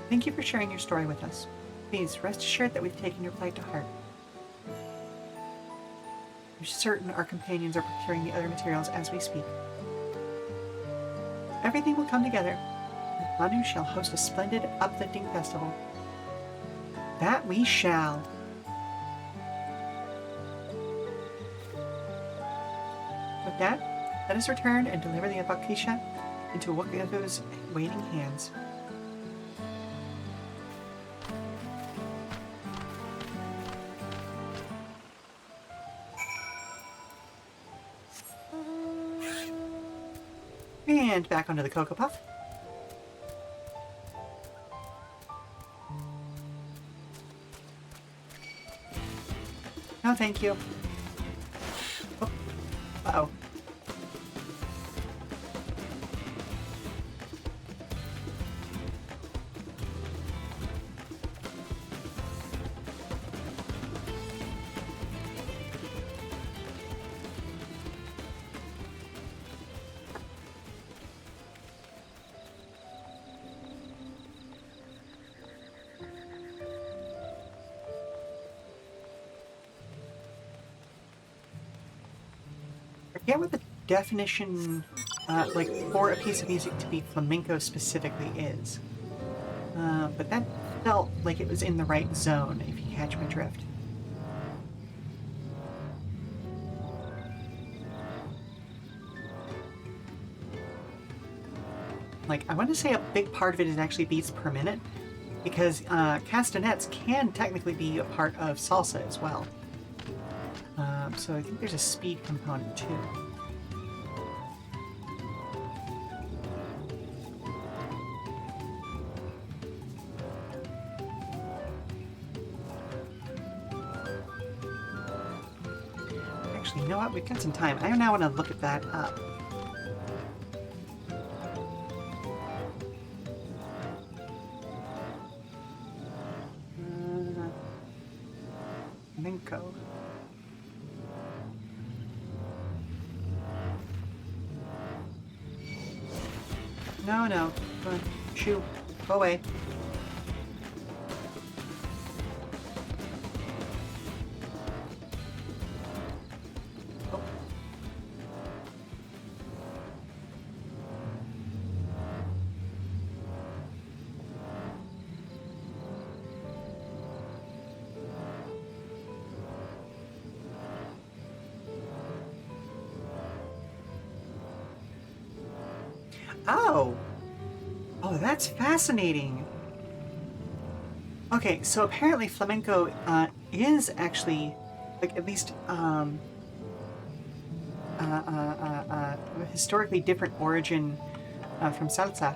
Thank you for sharing your story with us. Please rest assured that we've taken your plight to heart. We're certain our companions are procuring the other materials as we speak. Everything will come together, and Hanu shall host a splendid, uplifting festival. That we shall. With that, let us return and deliver the Abokisha into Wukavu's waiting hands. And back onto the Cocoa Puff. No, thank you. Oh. Uh-oh. I forget what the definition, for a piece of music to be flamenco specifically is. But that felt like it was in the right zone, if you catch my drift. Like, I want to say a big part of it is actually beats per minute, because castanets can technically be a part of salsa as well. So I think there's a speed component too. Actually, you know what? We've got some time. I now want to look at that up. Minko. No. Go on. Shoo. Go away. Oh! Oh, that's fascinating. Okay, so apparently flamenco is actually, like, at least historically different origin from salsa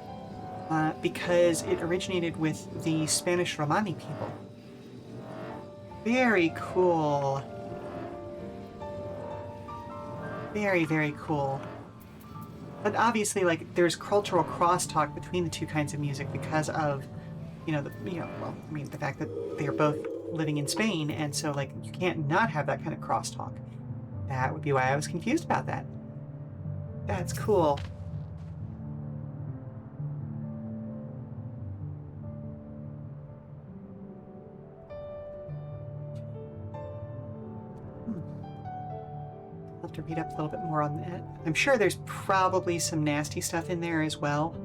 because it originated with the Spanish Romani people. Very cool. Very, very cool. But obviously, like, there's cultural crosstalk between the two kinds of music because of, the fact that they are both living in Spain, and so, like, you can't not have that kind of crosstalk. That would be why I was confused about that. That's cool. I'll have to read up a little bit more on that. I'm sure there's probably some nasty stuff in there as well,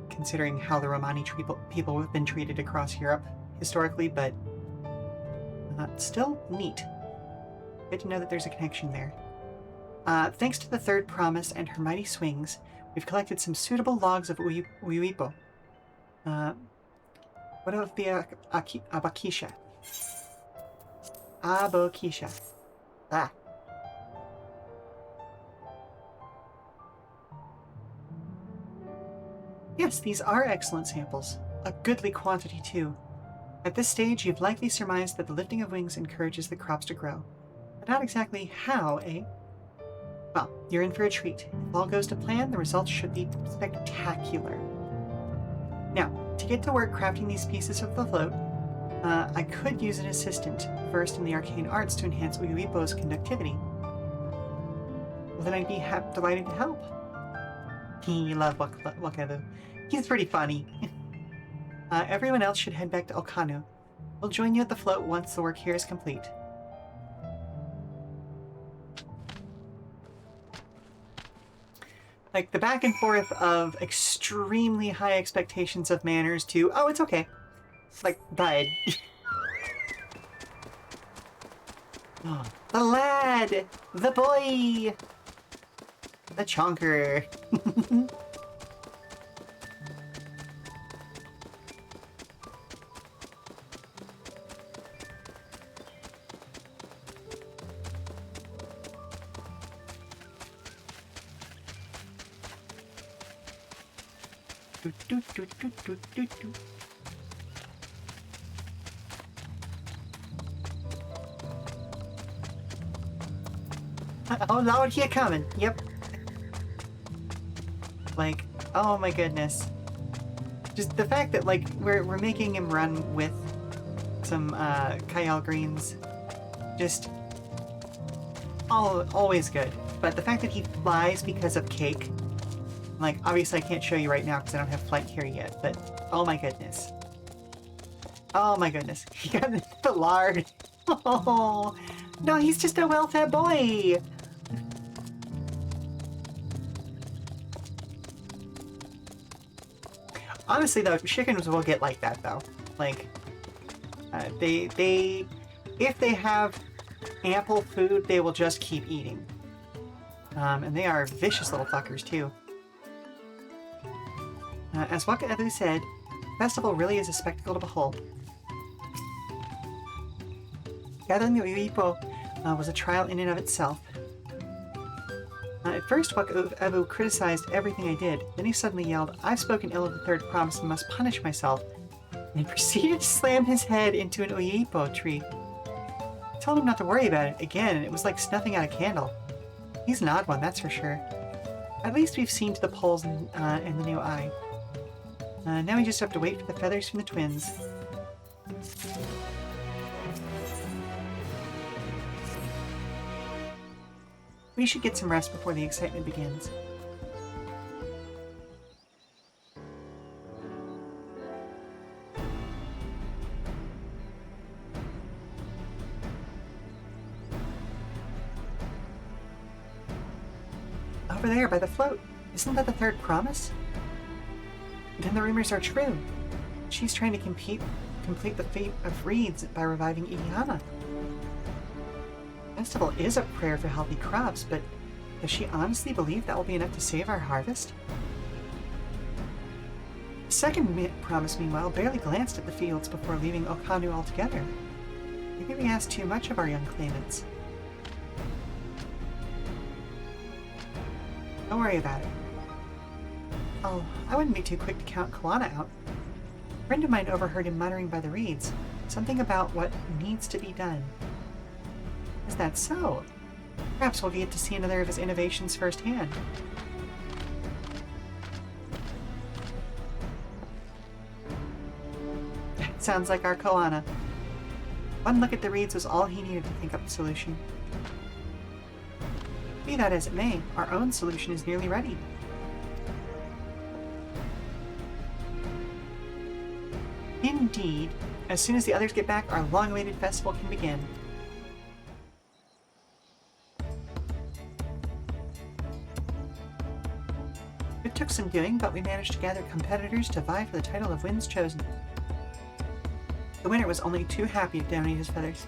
considering how the Romani people have been treated across Europe historically, but still neat. Good to know that there's a connection there. Thanks to the third promise and her mighty swings, we've collected some suitable logs of Uyuipo. What of the Abakisha? Abokisha. Ah. Yes, these are excellent samples. A goodly quantity, too. At this stage, you've likely surmised that the lifting of wings encourages the crops to grow. But not exactly how, eh? Well, you're in for a treat. If all goes to plan, the results should be spectacular. Now, to get to work crafting these pieces of the float, I could use an assistant, versed in the arcane arts to enhance Uyuipo's conductivity. Well, then I'd be delighted to help. You love Wakabu. He's pretty funny. Everyone else should head back to Okanu. We'll join you at the float once the work here is complete. Like, the back and forth of extremely high expectations of manners to, oh, it's okay. Like, bud. Oh, the lad! The boy! The chonker. Oh Lord, here coming. Yep. Like, oh my goodness. Just the fact that, like, we're making him run with some Kyle greens, just always good. But the fact that he flies because of cake, like, obviously I can't show you right now because I don't have flight here yet, but oh my goodness. Oh my goodness. He got the lard. Oh, no, he's just a well-fed boy. Honestly, though, chickens will get like that, though. Like, if they have ample food, they will just keep eating. And they are vicious little fuckers, too. As Wakabu said, the festival really is a spectacle to behold. Gathering the Uyuipo was a trial in and of itself. At first, Wakabu criticized everything I did. Then he suddenly yelled, "I've spoken ill of the third promise and must punish myself," and proceeded to slam his head into an Uyuipo tree. I told him not to worry about it again, and it was like snuffing out a candle. He's an odd one, that's for sure. At least we've seen to the poles and the new eye. Now we just have to wait for the feathers from the twins. We should get some rest before the excitement begins. Over there, by the float. Isn't that the third promise? Then the rumors are true. She's trying to complete the fate of reeds by reviving Ihana. Festival is a prayer for healthy crops, but Does she honestly believe that will be enough to save our harvest? The second promise, meanwhile, barely glanced at the fields before leaving Okanu altogether. Maybe we asked too much of our young claimants. Don't worry about it. Oh, I wouldn't be too quick to count Kalana out. A friend of mine overheard him muttering by the reeds, something about what needs to be done. Is that so? Perhaps we'll get to see another of his innovations firsthand. Sounds like our Kalana. One look at the reeds was all he needed to think up a solution. Be that as it may, our own solution is nearly ready. Indeed. As soon as the others get back, our long-awaited festival can begin. It took some doing, but we managed to gather competitors to vie for the title of Winds Chosen. The winner was only too happy to donate his feathers.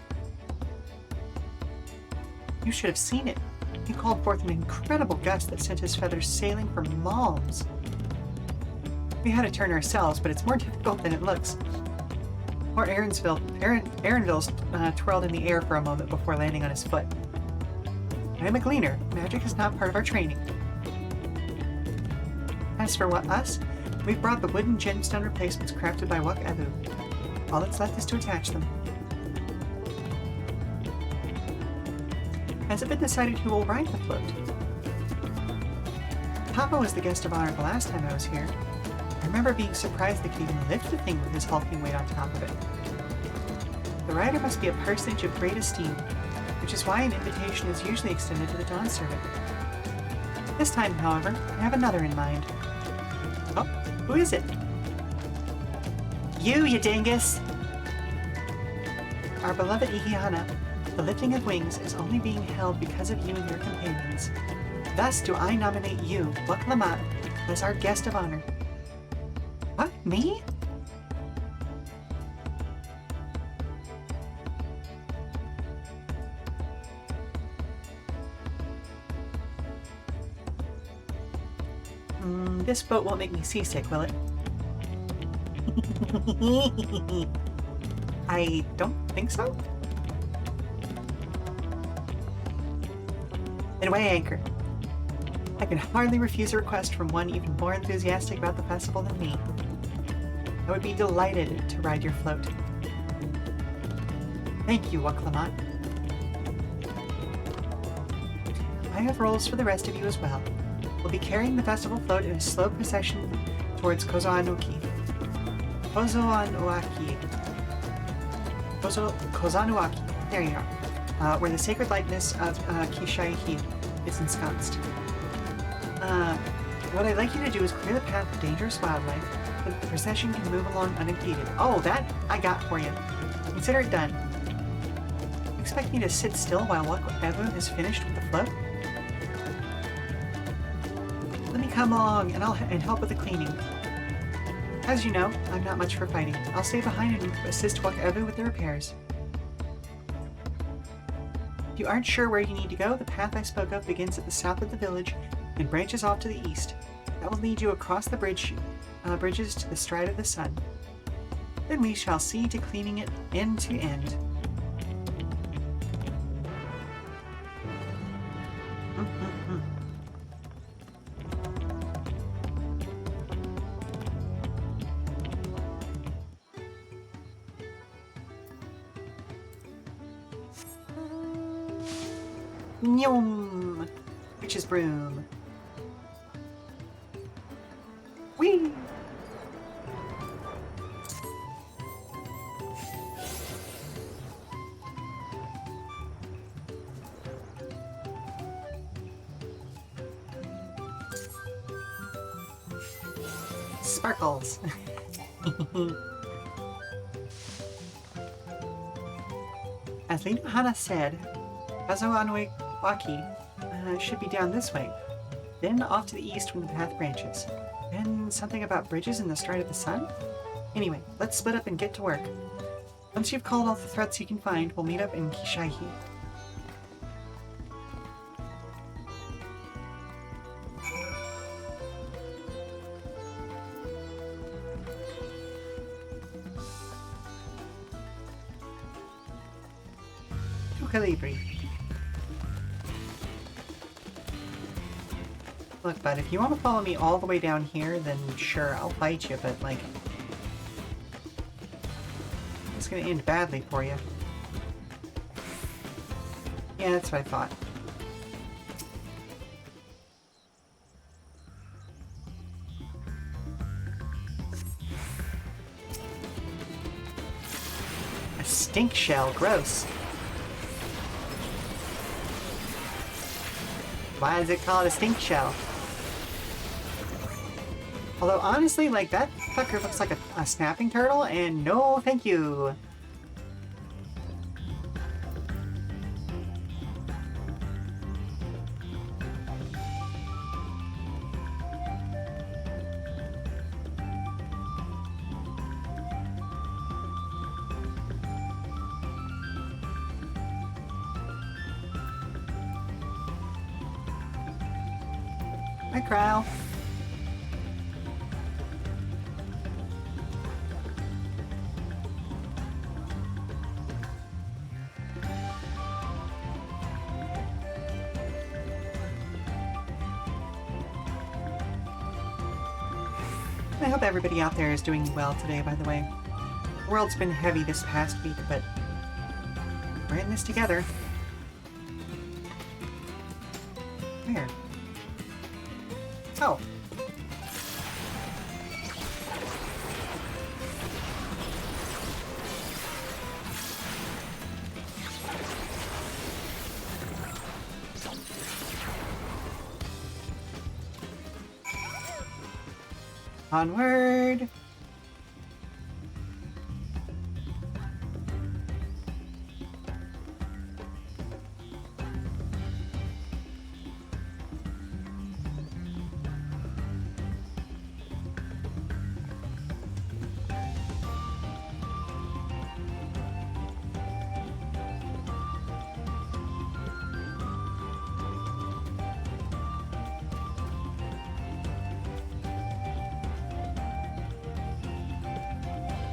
You should have seen it. He called forth an incredible gust that sent his feathers sailing for miles. We had to turn ourselves, but it's more difficult than it looks. Poor Aaronville's twirled in the air for a moment before landing on his foot. I'm a gleaner. Magic is not part of our training. As for us, we've brought the wooden gemstone replacements crafted by Wuk Lamat. All that's left is to attach them. Has it been decided who will ride the float? Papa was the guest of honor the last time I was here. I remember being surprised they could even lift the thing with his hulking weight on top of it. The rider must be a personage of great esteem, which is why an invitation is usually extended to the Dawn Servant. This time, however, I have another in mind. Oh, who is it? You dingus! Our beloved Ihihana, the lifting of wings is only being held because of you and your companions. Thus do I nominate you, Wuk Lamat, as our guest of honor. What? Me? This boat won't make me seasick, will it? I don't think so. Then away, anchor. I can hardly refuse a request from one even more enthusiastic about the festival than me. I would be delighted to ride your float. Thank you, Wuk Lamat. I have roles for the rest of you as well. We'll be carrying the festival float in a slow procession towards Kozanuaki. There you are. Where the sacred likeness of Kishaihi is ensconced. What I'd like you to do is clear the path of dangerous wildlife so that the procession can move along unimpeded. Oh, that I got for you. Consider it done. You expect me to sit still while Wuk Lamat is finished with the float? Let me come along and help with the cleaning. As you know, I'm not much for fighting. I'll stay behind and assist Wuk Lamat with the repairs. If you aren't sure where you need to go, the path I spoke of begins at the south of the village and branches off to the east. That will lead you across the bridges to the Stride of the Sun. Then we shall see to cleaning it end to end. Nyom! Witch's broom. Whee! Sparkles. As Lena Hana said, Kazoanui Waki should be down this way, then off to the east when the path branches. And something about bridges in the Stride of the Sun? Anyway, let's split up and get to work. Once you've called all the threats you can find, we'll meet up in Kishaihi. Calibri. Look, bud, if you want to follow me all the way down here, then sure, I'll fight you, but, like... it's gonna end badly for you. Yeah, that's what I thought. A stink shell, gross. Why is it called a stink shell? Although, honestly, like, that fucker looks like a snapping turtle, and no thank you. Hi, Crow. I hope everybody out there is doing well today, by the way. The world's been heavy this past week, but we're in this together. Where? Oh. Onward!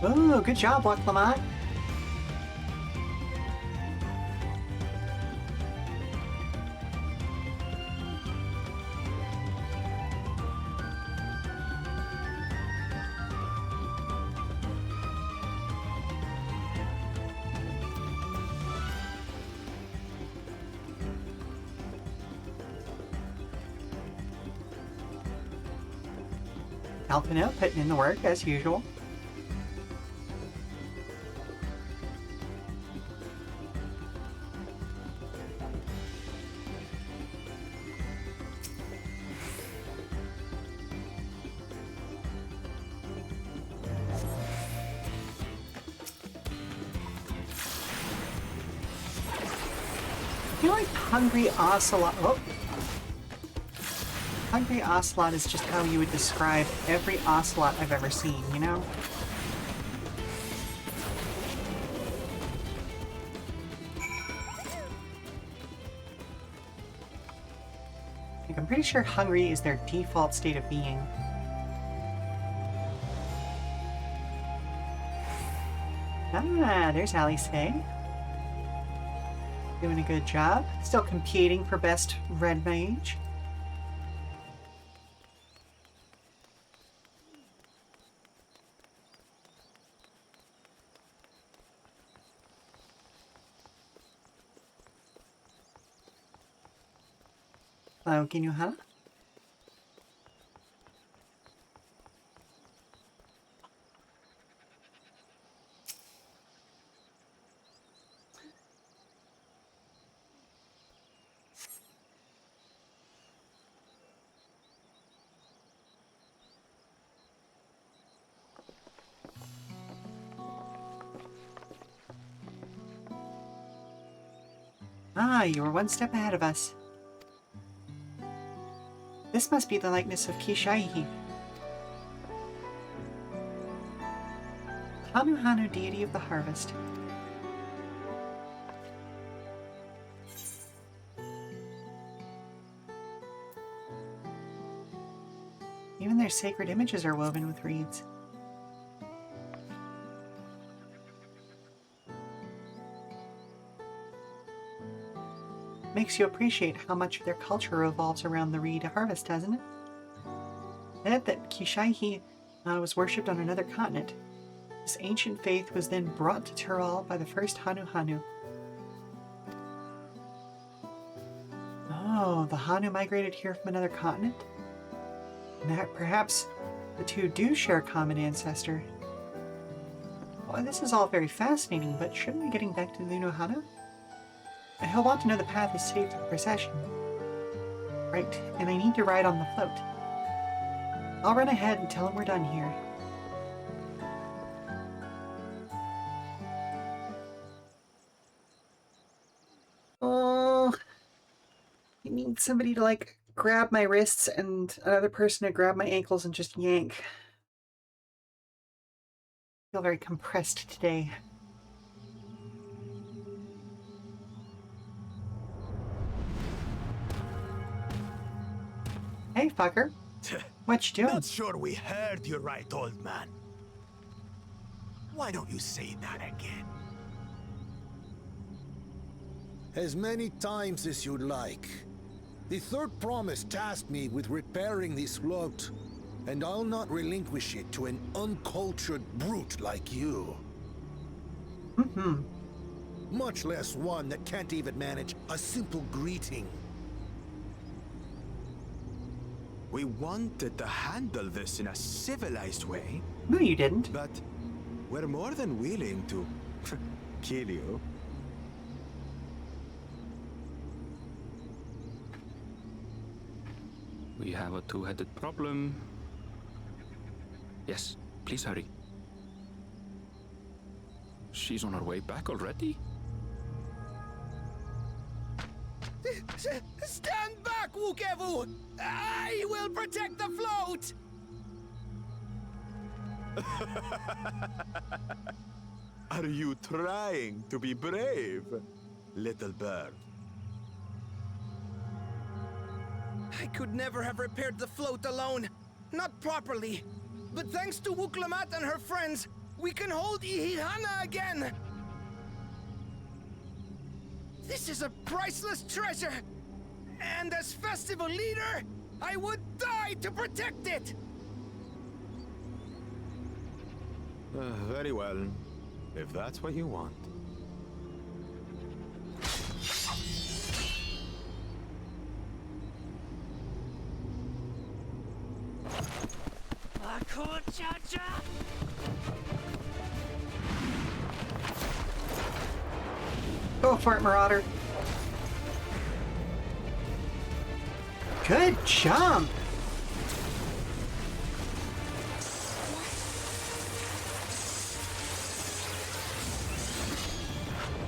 Ooh, good job, Wuk Lamat. Alpino putting in the work as usual. I feel like Hungry Ocelot. Oh. Hungry Ocelot is just how you would describe every ocelot I've ever seen, you know? Like, I'm pretty sure hungry is their default state of being. Ah, there's Alice Hay. Doing a good job. Still competing for best red mage. Hello, Ginuhala. Ah, you were one step ahead of us. This must be the likeness of Kishaihi. Hanu Hanu, deity of the harvest. Even their sacred images are woven with reeds. Makes you appreciate how much their culture revolves around the reed harvest, doesn't it? That Kishaihi was worshipped on another continent. This ancient faith was then brought to Tural by the first Hanu. Oh, the Hanu migrated here from another continent? Perhaps the two do share a common ancestor. Well, this is all very fascinating, but shouldn't we be getting back to the new Hanu? And he'll want to know the path is safe to the procession. Right, and I need to ride on the float. I'll run ahead and tell him we're done here. Oh, I need somebody to, like, grab my wrists and another person to grab my ankles and just yank. I feel very compressed today. Hey, fucker. What you doing? Not sure we heard you right, old man. Why don't you say that again? As many times as you'd like. The third promise tasked me with repairing this float, and I'll not relinquish it to an uncultured brute like you. Mm-hmm. Much less one that can't even manage a simple greeting. We wanted to handle this in a civilized way. No, you didn't. But we're more than willing to kill you. We have a two-headed problem. Yes, please hurry. She's on her way back already? Stand back, Wukevu! I will protect the float! Are you trying to be brave, little bird? I could never have repaired the float alone. Not properly. But thanks to Wuk Lamat and her friends, we can hold Ihihana again! This is a priceless treasure! And as festival leader, I would die to protect it! Very well, if that's what you want. Go for it, Marauder. Good jump!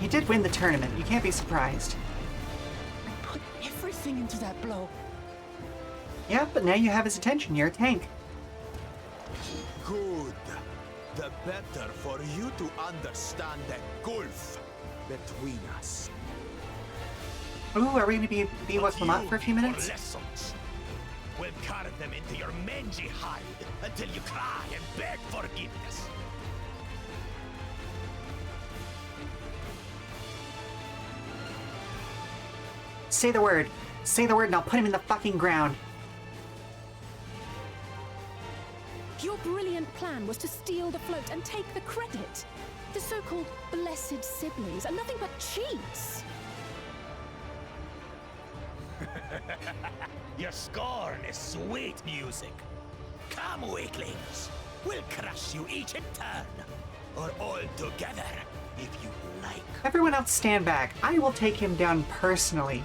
He did win the tournament. You can't be surprised. I put everything into that blow. Yeah, but now you have his attention. You're a tank. Good. The better for you to understand the gulf between us. Ooh, are we going to be Wuk Lamat for a few minutes? Lessons. We'll carve them into your mangy hide until you cry and beg forgiveness. Say the word. Say the word and I'll put him in the fucking ground. Your brilliant plan was to steal the float and take the credit. The so-called blessed siblings are nothing but cheats. Your scorn is sweet music. Come, weaklings. We'll crush you each in turn. Or all together, if you like. Everyone else stand back. I will take him down personally.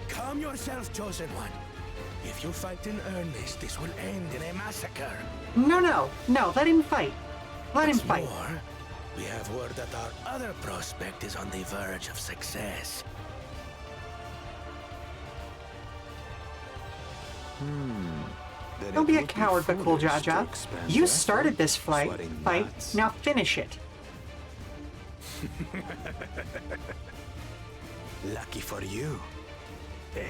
Calm yourself, Chosen One. If you fight in earnest, this will end in a massacre. No. Let him fight. Let him fight. More, we have word that our other prospect is on the verge of success. Don't be a coward, but cool, Jaja. You started this fight. Now finish it. Lucky for you. Eh.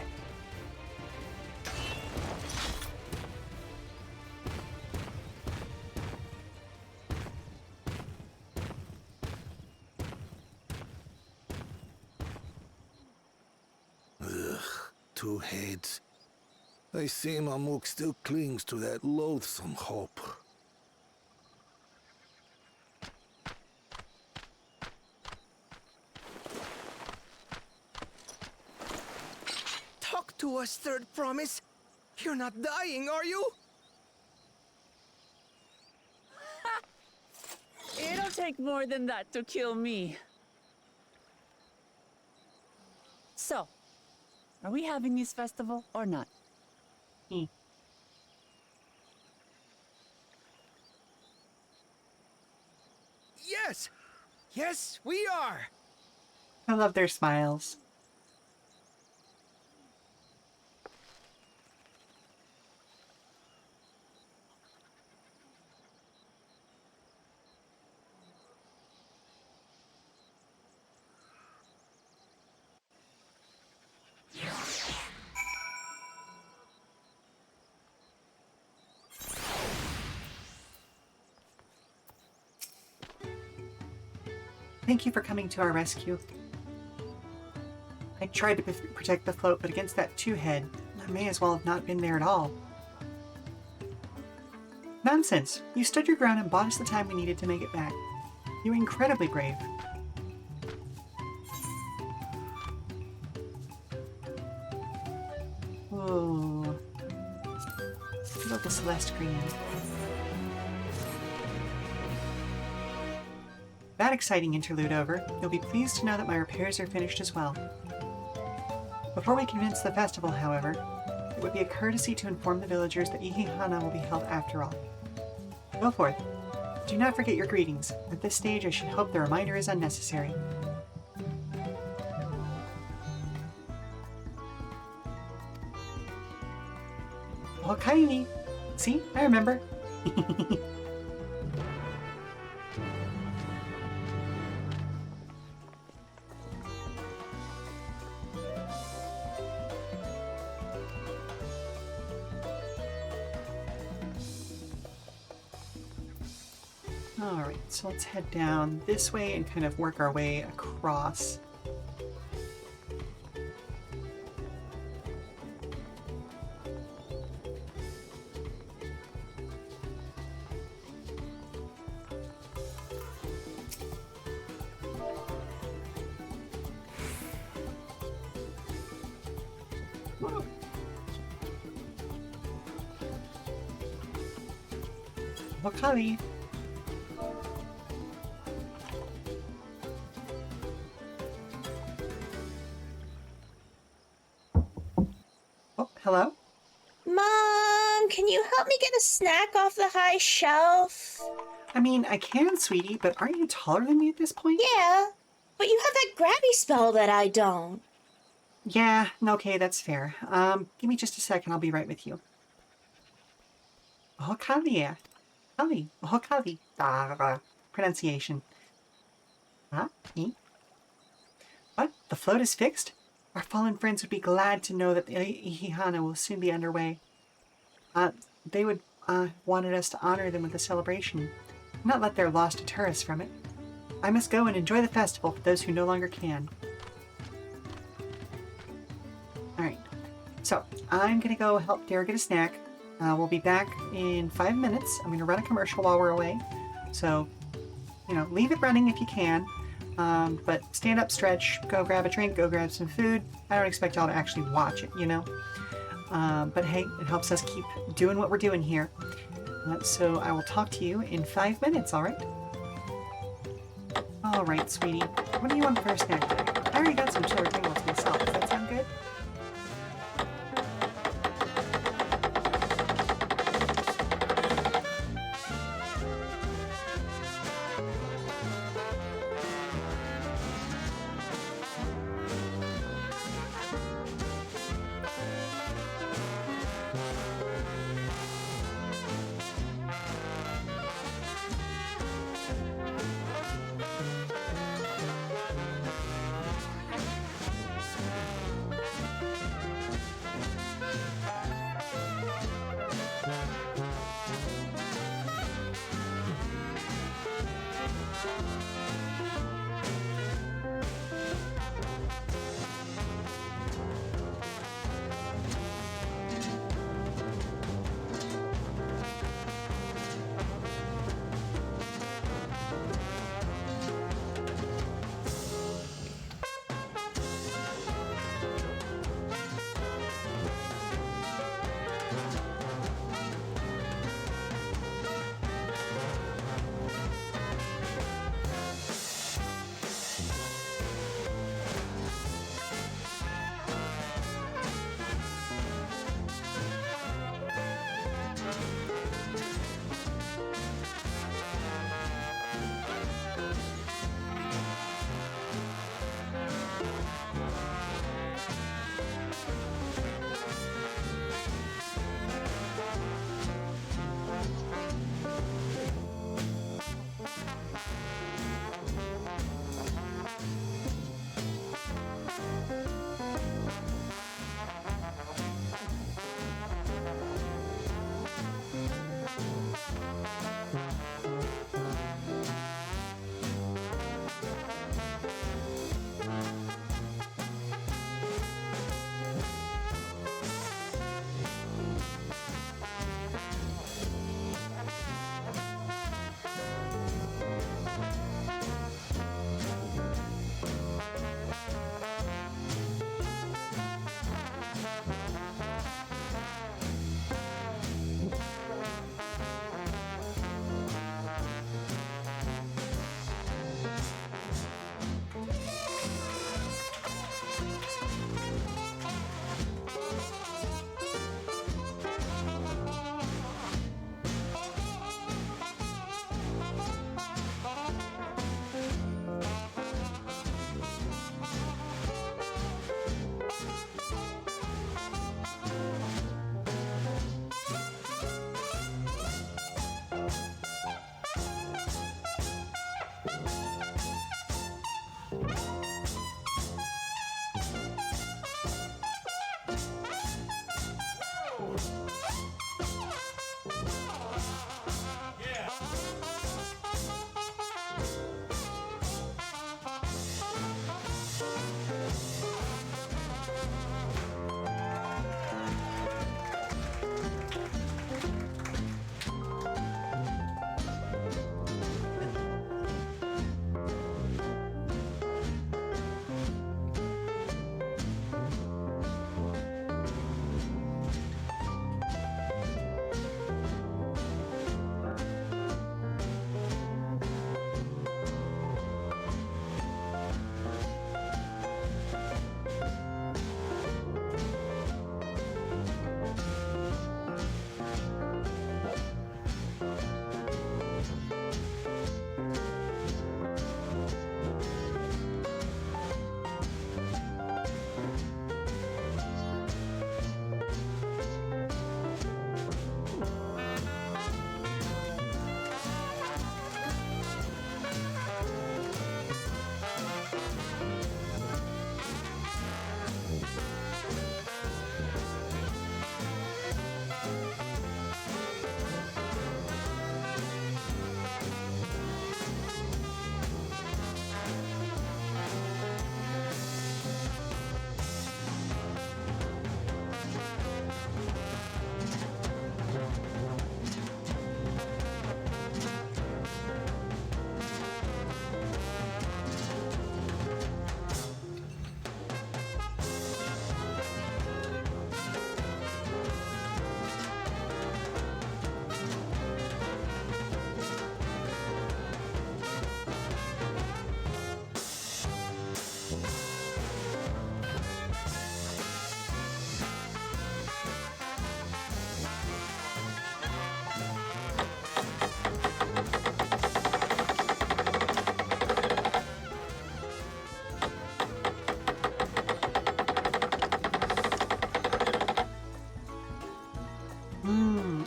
two heads. I see Mamuk still clings to that loathsome hope. Talk to us, Third Promise. You're not dying, are you? It'll take more than that to kill me. So, are we having this festival or not? Yes! Yes, we are! I love their smiles. Thank you for coming to our rescue. I tried to protect the float, but against that two-head, I may as well have not been there at all. Nonsense! You stood your ground and bought us the time we needed to make it back. You were incredibly brave. Ooh. What about the Celeste Green? That exciting interlude over, you'll be pleased to know that my repairs are finished as well. Before we commence the festival, however, it would be a courtesy to inform the villagers that Ihihana will be held after all. Go forth. Do not forget your greetings. At this stage, I should hope the reminder is unnecessary. Okaini! See? I remember. Alright, so let's head down this way and kind of work our way across. Wakali! Oh, hello? Mom, can you help me get a snack off the high shelf? I mean, I can, sweetie, but aren't you taller than me at this point? Yeah, but you have that grabby spell that I don't. Yeah, okay, that's fair. Give me just a second, I'll be right with you. Ohokali. Kali. Ohokali. Pronunciation. Huh? What? The float is fixed? Our fallen friends would be glad to know that the Ihihana will soon be underway. They would wanted us to honor them with a celebration, not let their loss deter us from it. I must go and enjoy the festival for those who no longer can. Alright, so I'm gonna go help Dara get a snack. We'll be back in 5 minutes. I'm gonna run a commercial while we're away. So, you know, leave it running if you can. But stand up, stretch, go grab a drink, go grab some food. I don't expect y'all to actually watch it, you know? But hey, it helps us keep doing what we're doing here. So I will talk to you in 5 minutes, alright? Alright, sweetie. What do you want for a snack today? I already got some chili Pringles myself. Does that sound good?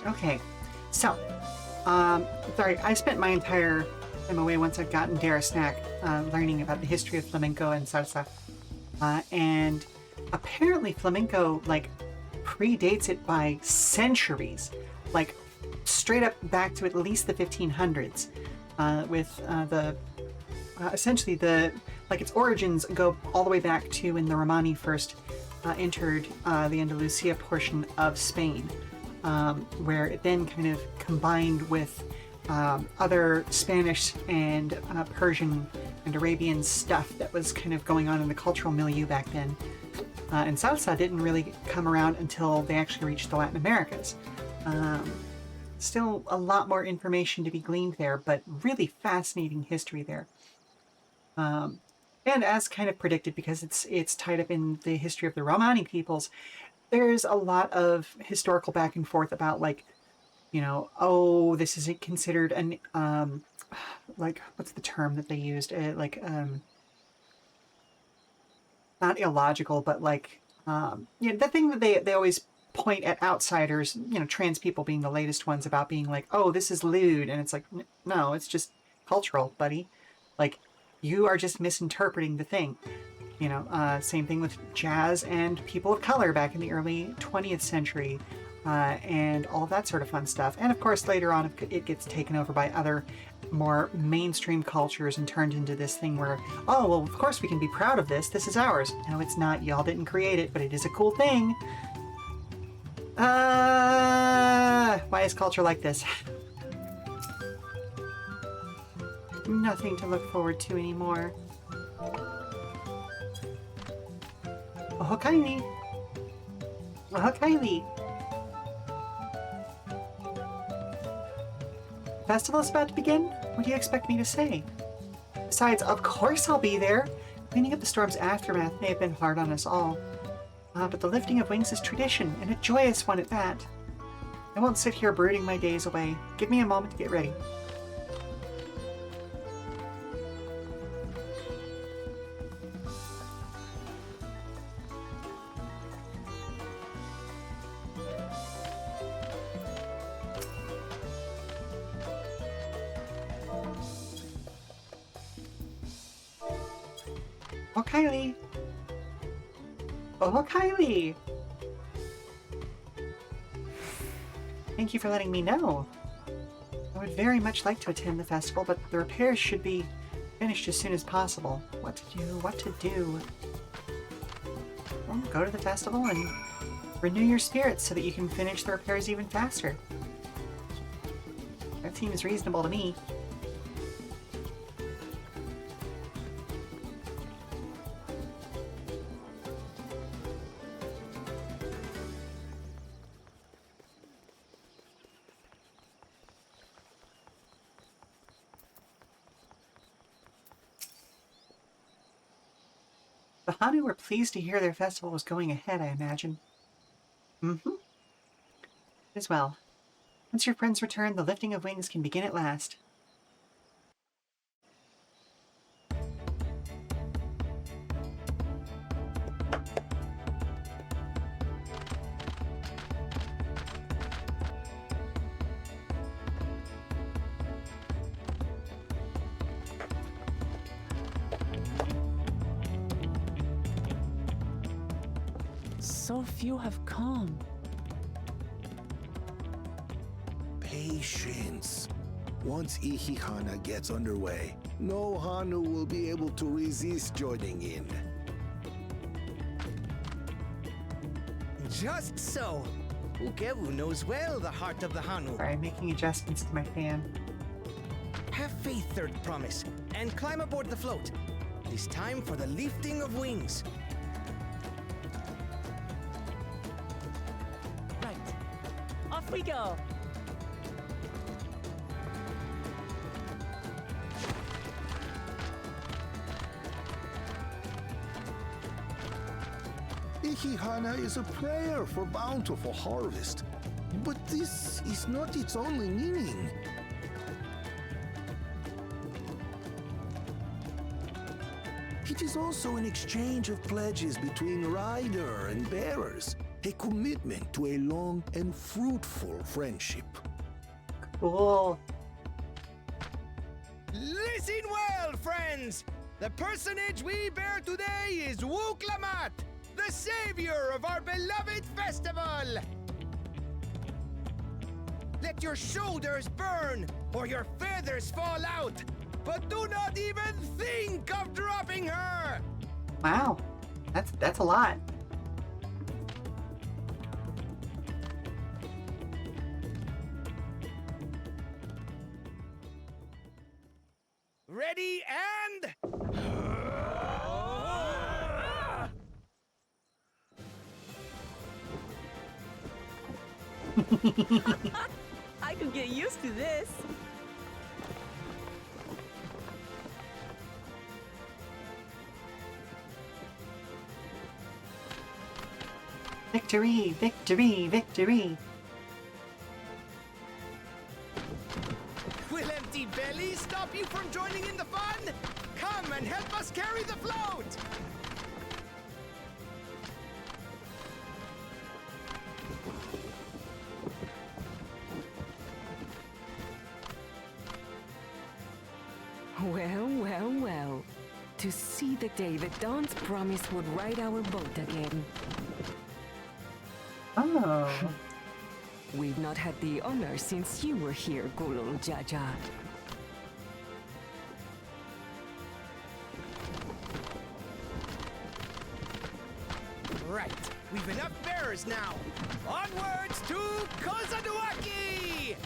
Okay, so, sorry, I spent my entire time away once I'd gotten Dare a snack, learning about the history of flamenco and salsa. And apparently flamenco, like, predates it by centuries. Like, straight up back to at least the 1500s, with essentially like its origins go all the way back to when the Romani first entered the Andalusia portion of Spain, where it then kind of combined with other Spanish and Persian and Arabian stuff that was kind of going on in the cultural milieu back then. And salsa didn't really come around until they actually reached the Latin Americas. Still a lot more information to be gleaned there, but really fascinating history there. And as kind of predicted, because it's tied up in the history of the Romani peoples, there's a lot of historical back and forth about, like, you know, oh, this isn't considered an, like, what's the term that they used? Not illogical, but like, you know, the thing that they always point at outsiders, you know, trans people being the latest ones, about being like, oh, this is lewd. And it's like, no, it's just cultural, buddy. Like, you are just misinterpreting the thing. You know, same thing with jazz and people of color back in the early 20th century, and all that sort of fun stuff. And of course, later on, it gets taken over by other more mainstream cultures and turned into this thing where, oh, well, of course we can be proud of this. This is ours. No, it's not. Y'all didn't create it, but it is a cool thing. Why is culture like this? Nothing to look forward to anymore. Oh, Kylie. Oh, Kylie. Festival is about to begin? What do you expect me to say? Besides, of course I'll be there. Cleaning up the storm's aftermath may have been hard on us all. But the lifting of wings is tradition, and a joyous one at that. I won't sit here brooding my days away. Give me a moment to get ready. Oh, Kylie! Oh, Kylie! Thank you for letting me know. I would very much like to attend the festival, but the repairs should be finished as soon as possible. What to do? Well, go to the festival and renew your spirits so that you can finish the repairs even faster. That seems reasonable to me. The Hanu were pleased to hear their festival was going ahead, I imagine. As well. Once your friends return, the lifting of wings can begin at last. So few have come. Patience. Once Ihihana gets underway, no Hanu will be able to resist joining in. Just so. Ukewu knows well the heart of the Hanu. Sorry, I'm making adjustments to my fan. Have faith, Third Promise, and climb aboard the float. It is time for the lifting of wings. Right. Off we go. Ihihana is a prayer for bountiful harvest. But this is not its only meaning. It is also an exchange of pledges between rider and bearers. a commitment to a long and fruitful friendship. Cool. Listen well, friends! The personage we bear today is Wuk Lamat, the savior of our beloved festival! Let your shoulders burn, or your feathers fall out, but do not even think of dropping her! Wow. That's a lot. Ready and... I could get used to this. Victory, victory, victory. Will empty bellies stop you from joining in the fun? Come and help us carry the float! Well, well, well. To see the day that Dawn's promised would ride our boat again. Oh. We've not had the honor since you were here, Gulul Jaja. Right, we've enough bearers now. Onwards to Kozaduaki!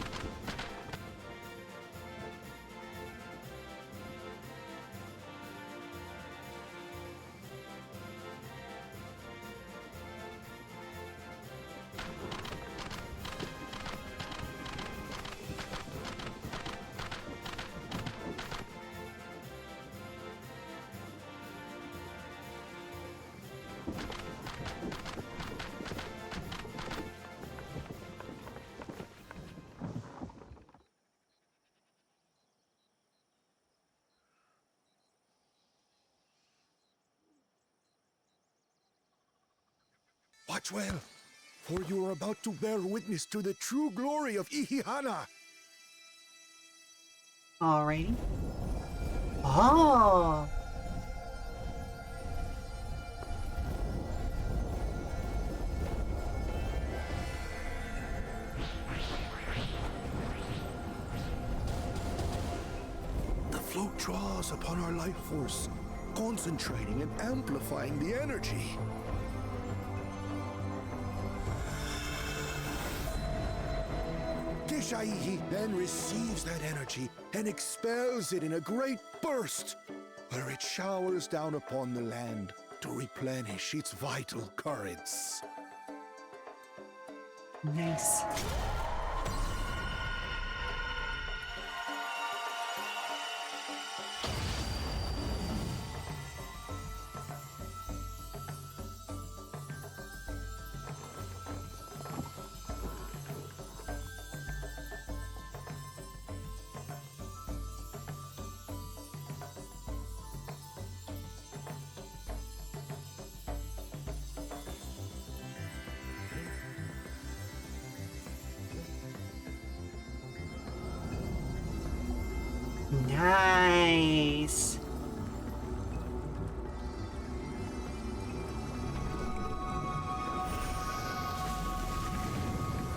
Watch well, for you are about to bear witness to the true glory of Ihihana. Alrighty. Oh. The float draws upon our life force, concentrating and amplifying the energy. Keshaihi then receives that energy and expels it in a great burst, where it showers down upon the land to replenish its vital currents. Nice. Nice.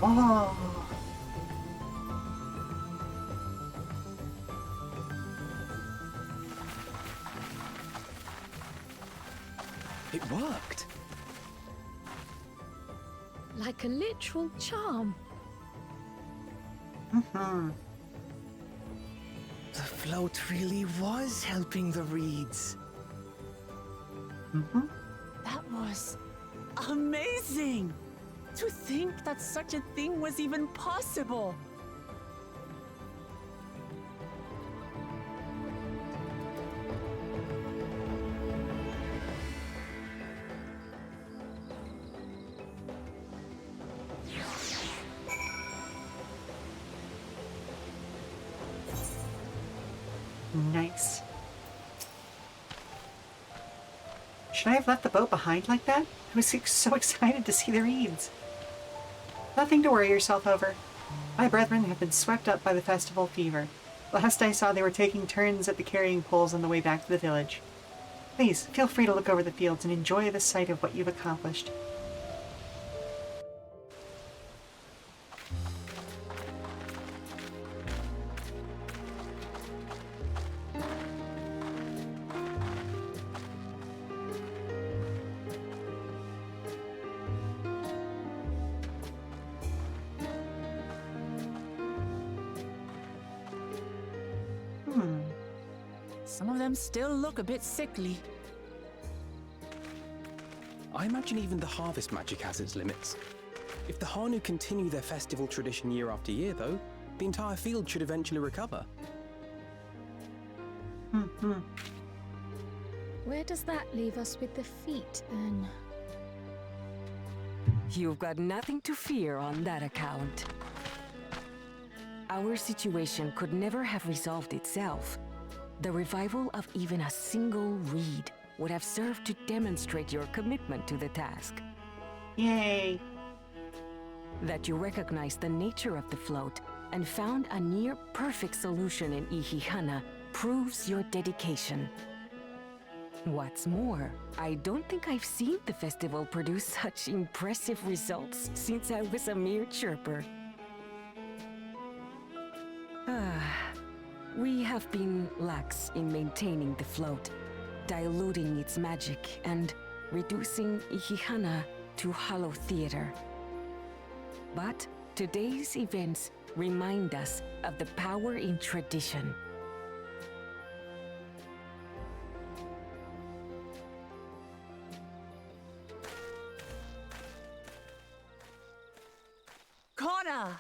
Oh. It worked. Like a literal charm. Mm-hmm. The float really was helping the reeds. Mm-hmm. That was amazing! To think that such a thing was even possible! Nice. Should I have left the boat behind like that? I was so excited to see the reeds. Nothing to worry yourself over. My brethren have been swept up by the festival fever. Last I saw, they were taking turns at the carrying poles on the way back to the village. Please, feel free to look over the fields and enjoy the sight of what you've accomplished. Some of them still look a bit sickly. I imagine even the harvest magic has its limits. If the Hanu continue their festival tradition year after year, though, the entire field should eventually recover. Where does that leave us with the feet, then? You've got nothing to fear on that account. Our situation could never have resolved itself. The revival of even a single reed would have served to demonstrate your commitment to the task. Yay! That you recognize the nature of the float and found a near-perfect solution in Ihihana proves your dedication. What's more, I don't think I've seen the festival produce such impressive results since I was a mere chirper. We have been lax in maintaining the float, diluting its magic and reducing Ihihana to hollow theater. But today's events remind us of the power in tradition. Connor!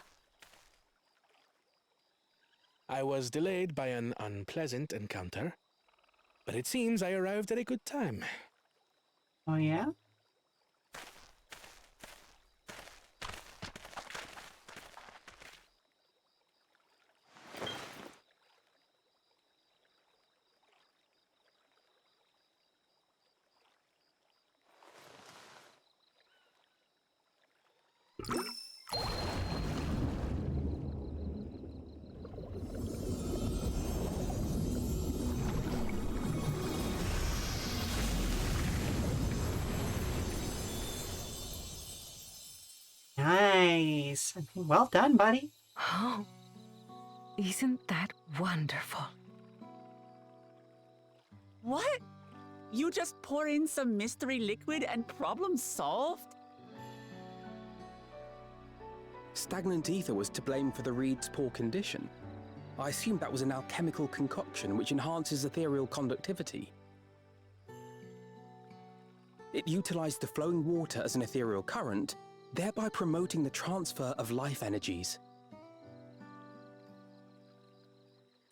I was delayed by an unpleasant encounter, but it seems I arrived at a good time. Oh yeah? Nice. Well done, buddy. Oh, isn't that wonderful? What? You just pour in some mystery liquid and problem solved? Stagnant ether was to blame for the reed's poor condition. I assumed that was an alchemical concoction which enhances ethereal conductivity. It utilized the flowing water as an ethereal current, thereby promoting the transfer of life energies.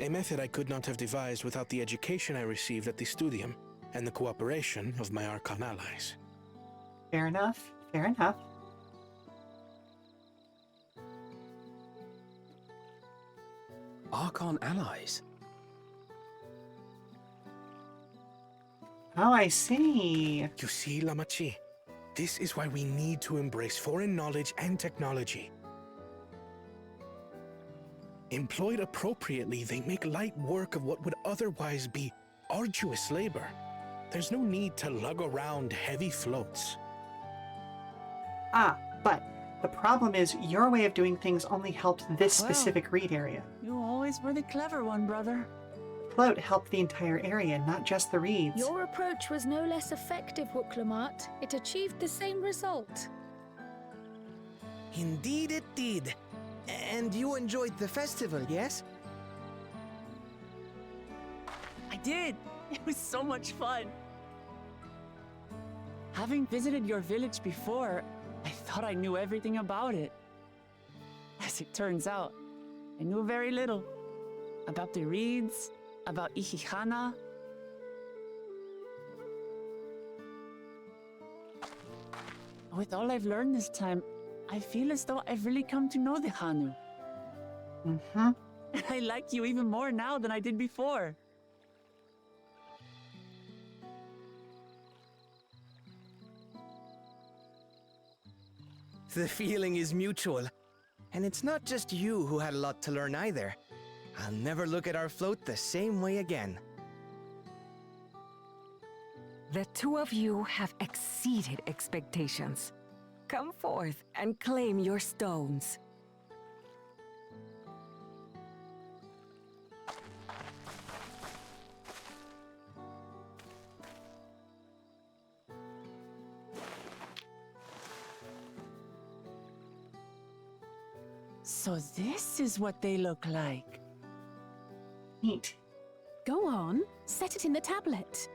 A method I could not have devised without the education I received at the studium and the cooperation of my Archon allies. Fair enough. Fair enough. Archon allies? Oh, I see. You see, Lamachi, this is why we need to embrace foreign knowledge and technology. Employed appropriately, they make light work of what would otherwise be arduous labor. There's no need to lug around heavy floats. Ah, but the problem is your way of doing things only helped this specific reed area. You always were the clever one, brother. Float helped the entire area, not just the reeds. Your approach was no less effective, Wuk Lamat. It achieved the same result. Indeed it did. And you enjoyed the festival, yes? I did. It was so much fun. Having visited your village before, I thought I knew everything about it. As it turns out, I knew very little. About the reeds, about Ihihana. With all I've learned this time, I feel as though I've really come to know the Hanu. Mm-hmm. And I like you even more now than I did before. The feeling is mutual. And it's not just you who had a lot to learn either. I'll never look at our float the same way again. The two of you have exceeded expectations. Come forth and claim your stones. So this is what they look like. Neat. Go on, set it in the tablet.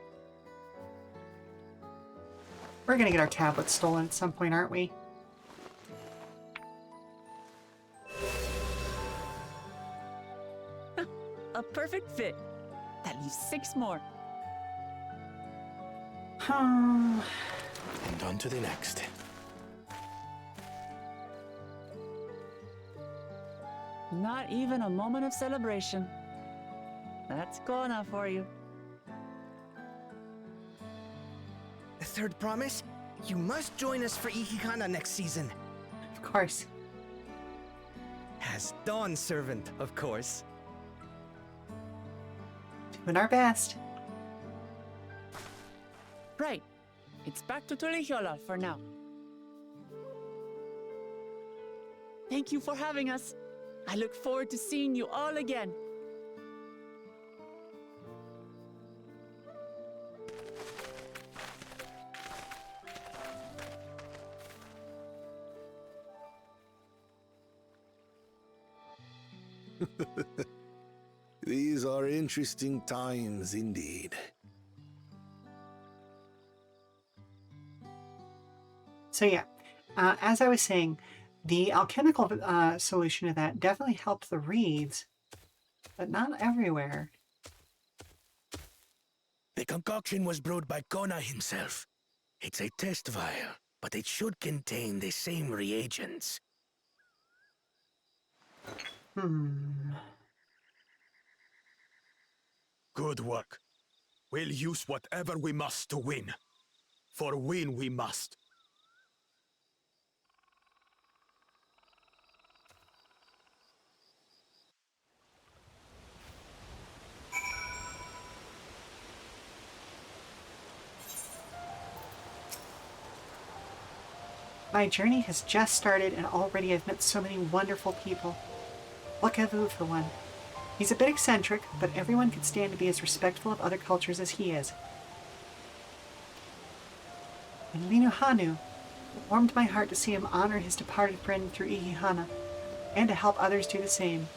We're gonna get our tablet stolen at some point, aren't we? A perfect fit. That leaves 6 more. And on to the next. Not even a moment of celebration. That's Kona for you. The third promise? You must join us for Ikikana next season. Of course. As Dawn servant, of course. Doing our best. Right. It's back to Turihiola for now. Thank you for having us. I look forward to seeing you all again. These are interesting times indeed. So yeah, as I was saying, the alchemical solution of that definitely helped the reeds, but not everywhere. The concoction was brewed by Kona himself. It's a test vial, but it should contain the same reagents. Good work. We'll use whatever we must to win. For win we must. My journey has just started and already I've met so many wonderful people. Wakavu for one. He's a bit eccentric, but everyone could stand to be as respectful of other cultures as he is. And Linu Hanu. It warmed my heart to see him honor his departed friend through Ihihana, and to help others do the same.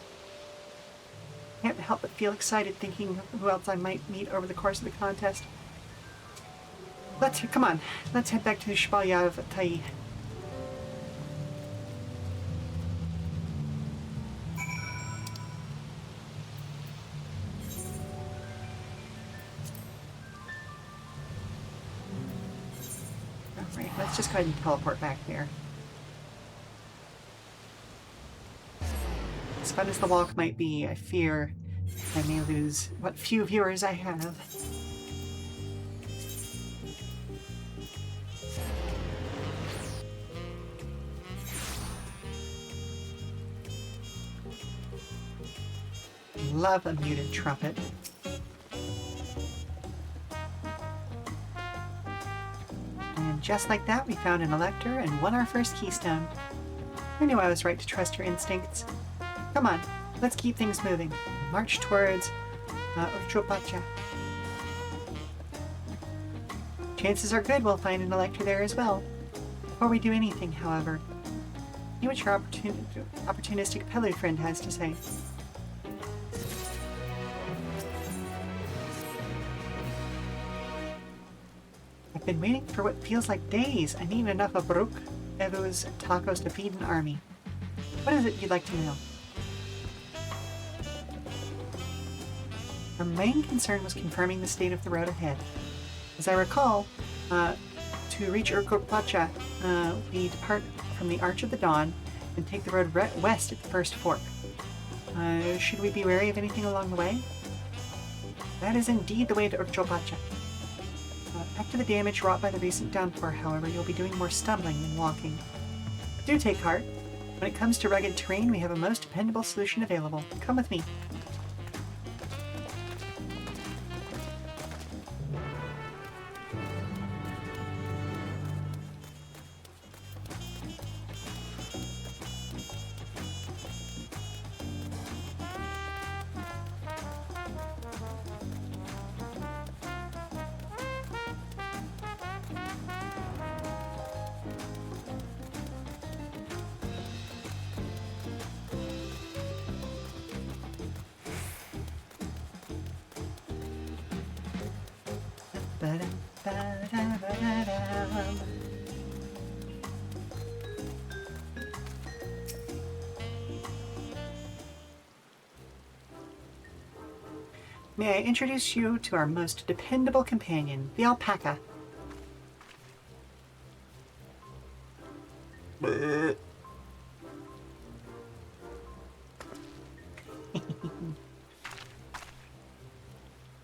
Can't help but feel excited thinking who else I might meet over the course of the contest. Come on, let's head back to the Shbalya of Tai. Alright, let's just go ahead and teleport back there. As fun as the walk might be, I fear I may lose what few viewers I have. Love a muted trumpet. And just like that, we found an elector and won our first keystone. I knew I was right to trust your instincts. Come on, let's keep things moving. March towards Utropacha. Chances are good we'll find an elector there as well. Before we do anything, however, see what your opportunistic Pelu friend has to say. I've been waiting for what feels like days. I need enough of Bruk, Evu's tacos to feed an army. What is it you'd like to know? Our main concern was confirming the state of the road ahead. As I recall, to reach Urkokpacha, we depart from the Arch of the Dawn and take the road west at the first fork. Should we be wary of anything along the way? That is indeed the way to Urkokpacha. After the damage wrought by the recent downpour, however, you'll be doing more stumbling than walking. Do take heart. When it comes to rugged terrain, we have a most dependable solution available. Come with me. Ba-da-ba-da-ba-da-dum. May I introduce you to our most dependable companion, the alpaca.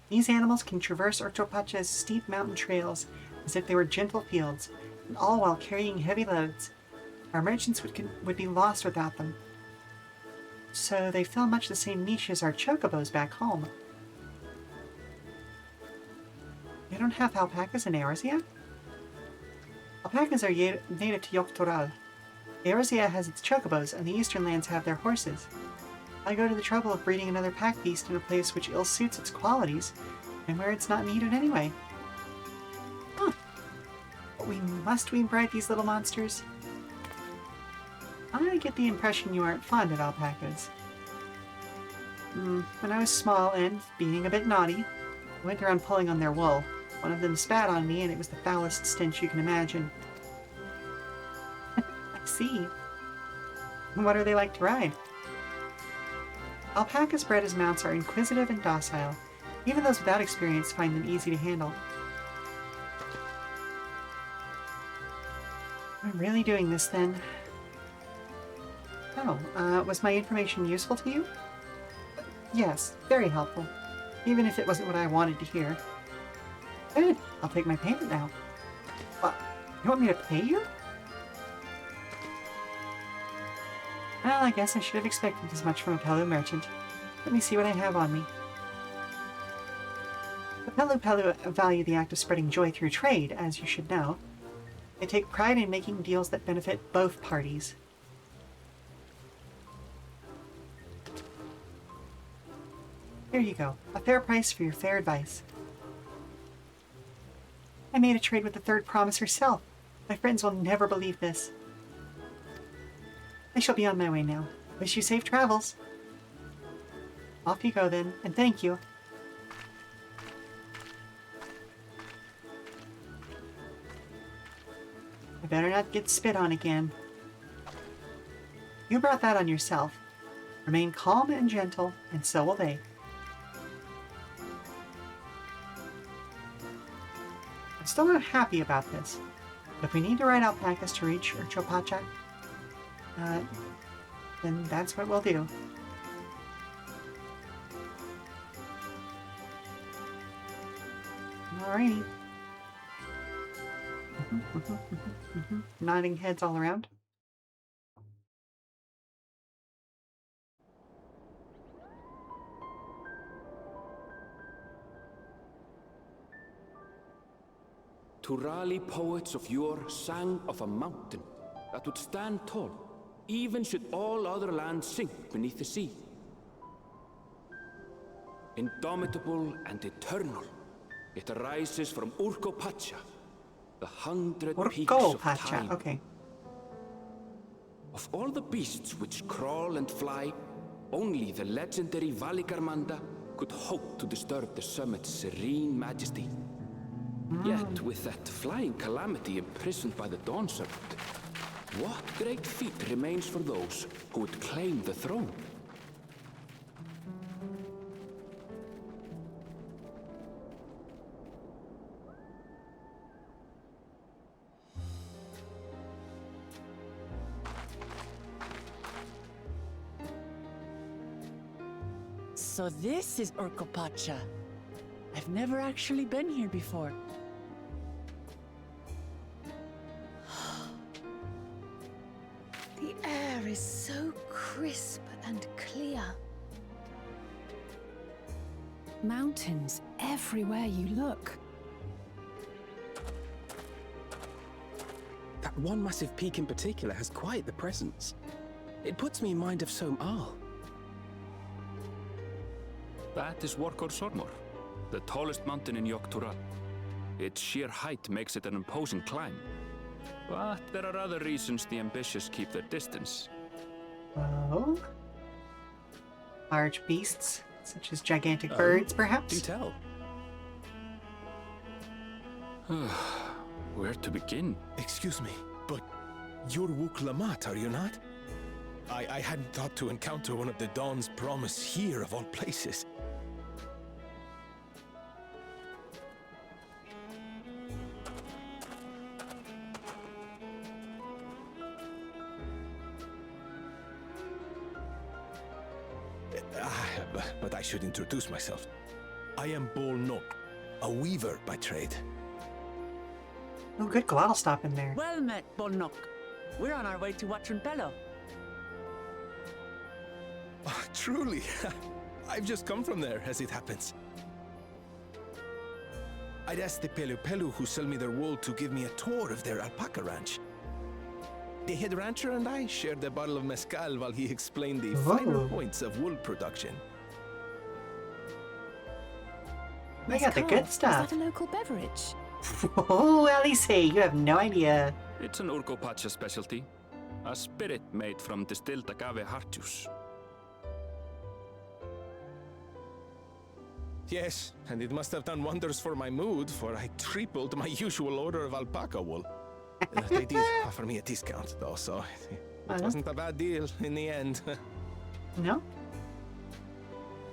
These animals can traverse Orchopacha's steep mountain trails as if they were gentle fields, and all while carrying heavy loads. Our merchants would be lost without them. So they fill much the same niche as our chocobos back home. You don't have alpacas in Eorzea? Alpacas are native to Tural. Eorzea has its chocobos, and the eastern lands have their horses. I go to the trouble of breeding another pack beast in a place which ill suits its qualities, and where it's not needed anyway. Huh. But must we bride these little monsters? I get the impression you aren't fond of alpacas. When I was small and, being a bit naughty, I went around pulling on their wool. One of them spat on me, and it was the foulest stench you can imagine. I see. What are they like to ride? Alpacas bred as mounts are inquisitive and docile. Even those without experience find them easy to handle. I'm really doing this then. Oh, was my information useful to you? Yes, very helpful. Even if it wasn't what I wanted to hear. Good, I'll take my payment now. What? You want me to pay you? Well, I guess I should have expected as much from a Pelu merchant. Let me see what I have on me. The Pelu value the act of spreading joy through trade, as you should know. They take pride in making deals that benefit both parties. Here you go. A fair price for your fair advice. I made a trade with the third promise herself. My friends will never believe this. I shall be on my way now. Wish you safe travels. Off you go then, and thank you. I better not get spit on again. You brought that on yourself. Remain calm and gentle, and so will they. I'm still not happy about this, but if we need to ride alpacas to reach Orchopacha, then that's what we'll do. Alrighty. Nodding heads all around. Turali poets of yore sang of a mountain that would stand tall, even should all other lands sink beneath the sea. Indomitable and eternal, it arises from Orchopacha, the 100 peaks of time. Okay. Of all the beasts which crawl and fly, only the legendary Valigarmanda could hope to disturb the summit's serene majesty. Yet, with that flying calamity imprisoned by the Dawn Serpent, what great feat remains for those who would claim the throne? So this is Orchopacha. I've never actually been here before. crisp and clear. Mountains everywhere you look. That one massive peak in particular has quite the presence. It puts me in mind of Som-Al. That is Workor Sormor, the tallest mountain in Tural. Its sheer height makes it an imposing climb. But there are other reasons the ambitious keep their distance. Oh? Large beasts, such as gigantic birds, perhaps? Do tell. Where to begin? Excuse me, but you're Wuk Lamat, are you not? I hadn't thought to encounter one of the Dawn's promise here, of all places. But I should introduce myself. I am Bol Nok, a weaver by trade. Oh, good glottal stop in there. Well met, Bolnok. We're on our way to Watrunpelo. Oh, truly, I've just come from there, as it happens. I'd asked the Pelu Pelu who sell me their wool to give me a tour of their alpaca ranch. The head rancher and I shared a bottle of mezcal while he explained the finer points of wool production. They got the good stuff. Is that a local beverage? Oh, Alice, you have no idea. It's an Urgopacha specialty. A spirit made from distilled agave heart juice. Yes, and it must have done wonders for my mood, for I tripled my usual order of alpaca wool. They did offer me a discount, though, so it wasn't a bad deal in the end. No?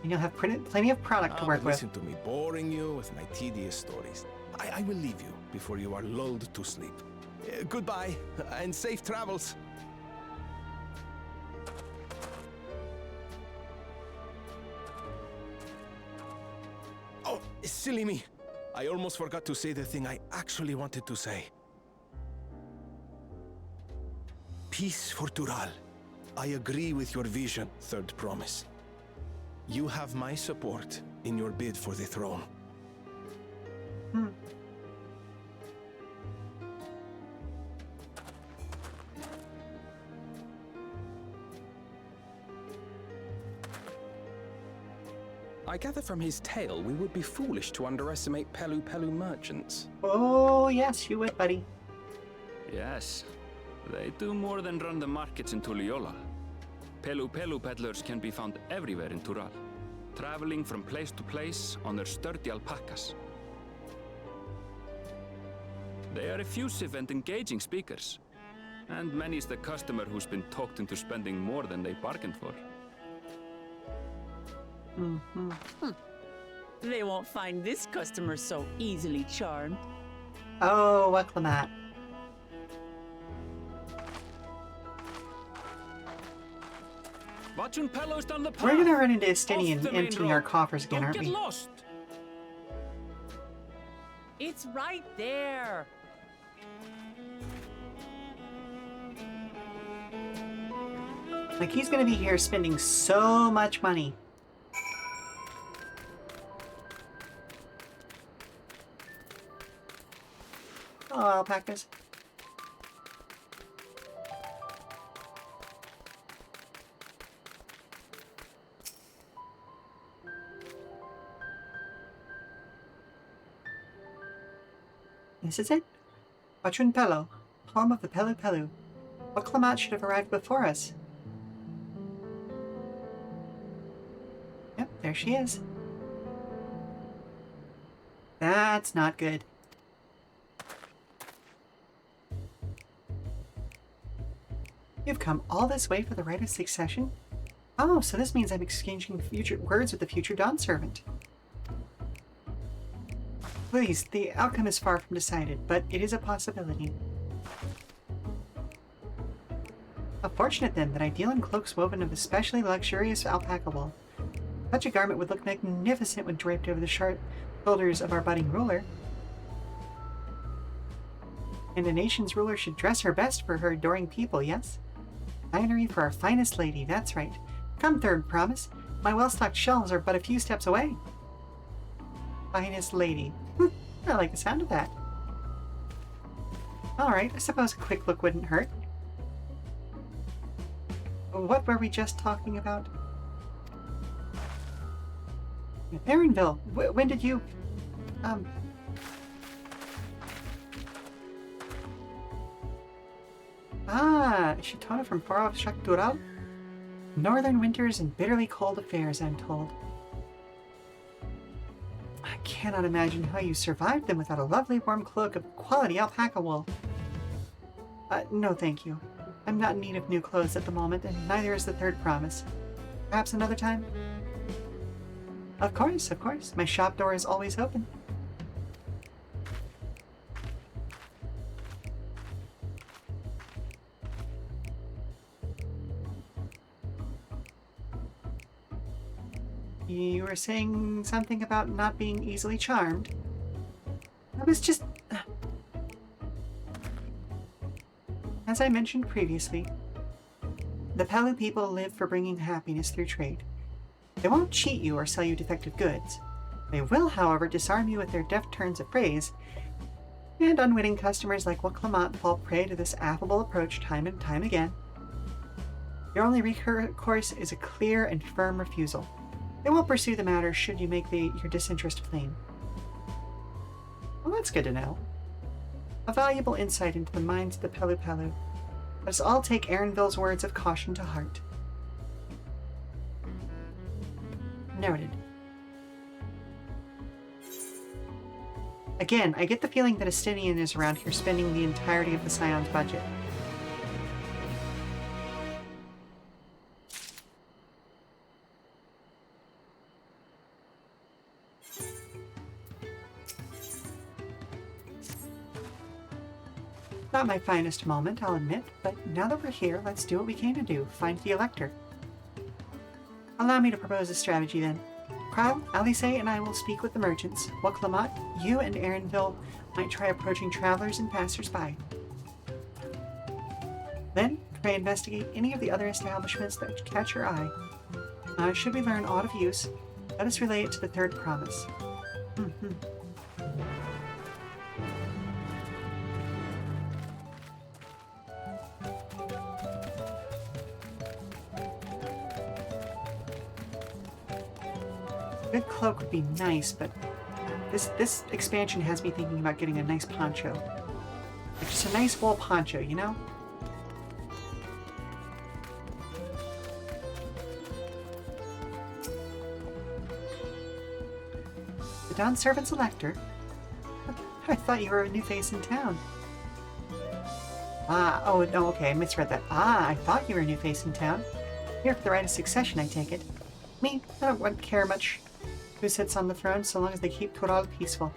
And you'll have plenty of product to work with. Listen to me boring you with my tedious stories. I will leave you before you are lulled to sleep. Goodbye, and safe travels. Oh, silly me. I almost forgot to say the thing I actually wanted to say. Peace for Tural. I agree with your vision, Third Promise. You have my support in your bid for the throne. I gather from his tale we would be foolish to underestimate Pelu Pelu merchants. Oh, yes, you would, buddy. Yes. They do more than run the markets in Tuliyola. Pelu Pelu peddlers can be found everywhere in Tural, traveling from place to place on their sturdy alpacas. They are effusive and engaging speakers, and many's the customer who's been talked into spending more than they bargained for. They won't find this customer so easily charmed. Oh, Wuk Lamat. Watrunpelo's down the path. We're gonna run into Estinian Off the main emptying our road. coffers again, Don't aren't get we? lost. It's right there. Like, he's gonna be here spending so much money. Hello, alpacas. This is it. Watrunpelo, home of the Pelu Pelu. Wuk Lamat should have arrived before us. Yep, there she is. That's not good. You've come all this way for the rite of succession? Oh, so this means I'm exchanging future words with the future Dawn servant. Please, the outcome is far from decided, but it is a possibility. How fortunate then that I deal in cloaks woven of especially luxurious alpaca wool. Such a garment would look magnificent when draped over the sharp shoulders of our budding ruler. And a nation's ruler should dress her best for her adoring people, yes? Finery for our finest lady, that's right. Come, third promise. My well-stocked shelves are but a few steps away. Finest lady. I like the sound of that. Alright, I suppose a quick look wouldn't hurt. What were we just talking about? Erinville, when did you... Shitona from far-off Tural? Northern winters and bitterly cold affairs, I'm told. I cannot imagine how you survived them without a lovely warm cloak of quality alpaca wool. No thank you. I'm not in need of new clothes at the moment, and neither is the third promise. Perhaps another time? Of course, of course. My shop door is always open. You were saying something about not being easily charmed. I was just... As I mentioned previously, the Palu people live for bringing happiness through trade. They won't cheat you or sell you defective goods. They will, however, disarm you with their deft turns of phrase, and unwitting customers like Wuk Lamat fall prey to this affable approach time and time again. Your only recourse is a clear and firm refusal. They won't pursue the matter should you make your disinterest plain. Well, that's good to know. A valuable insight into the minds of the Palu. Let us all take Erinville's words of caution to heart. Noted. Again, I get the feeling that Estinian is around here spending the entirety of the Scion's budget. Not my finest moment, I'll admit, but now that we're here, let's do what we came to do, find the Elector. Allow me to propose a strategy then. Kyle, Alice, and I will speak with the merchants. Wuk Lamat, you and Erinville might try approaching travelers and passers-by. Then, try investigate any of the other establishments that catch your eye. Should we learn aught of use, let us relay it to the third promise. Good cloak would be nice, but this expansion has me thinking about getting a nice poncho. Like just a nice wool poncho, you know? The Dawn Servant's Elector? I thought you were a new face in town. Oh, no, okay, I misread that. I thought you were a new face in town. Here for the right of succession, I take it. Me, I don't care much who sits on the throne so long as they keep Tural peaceful.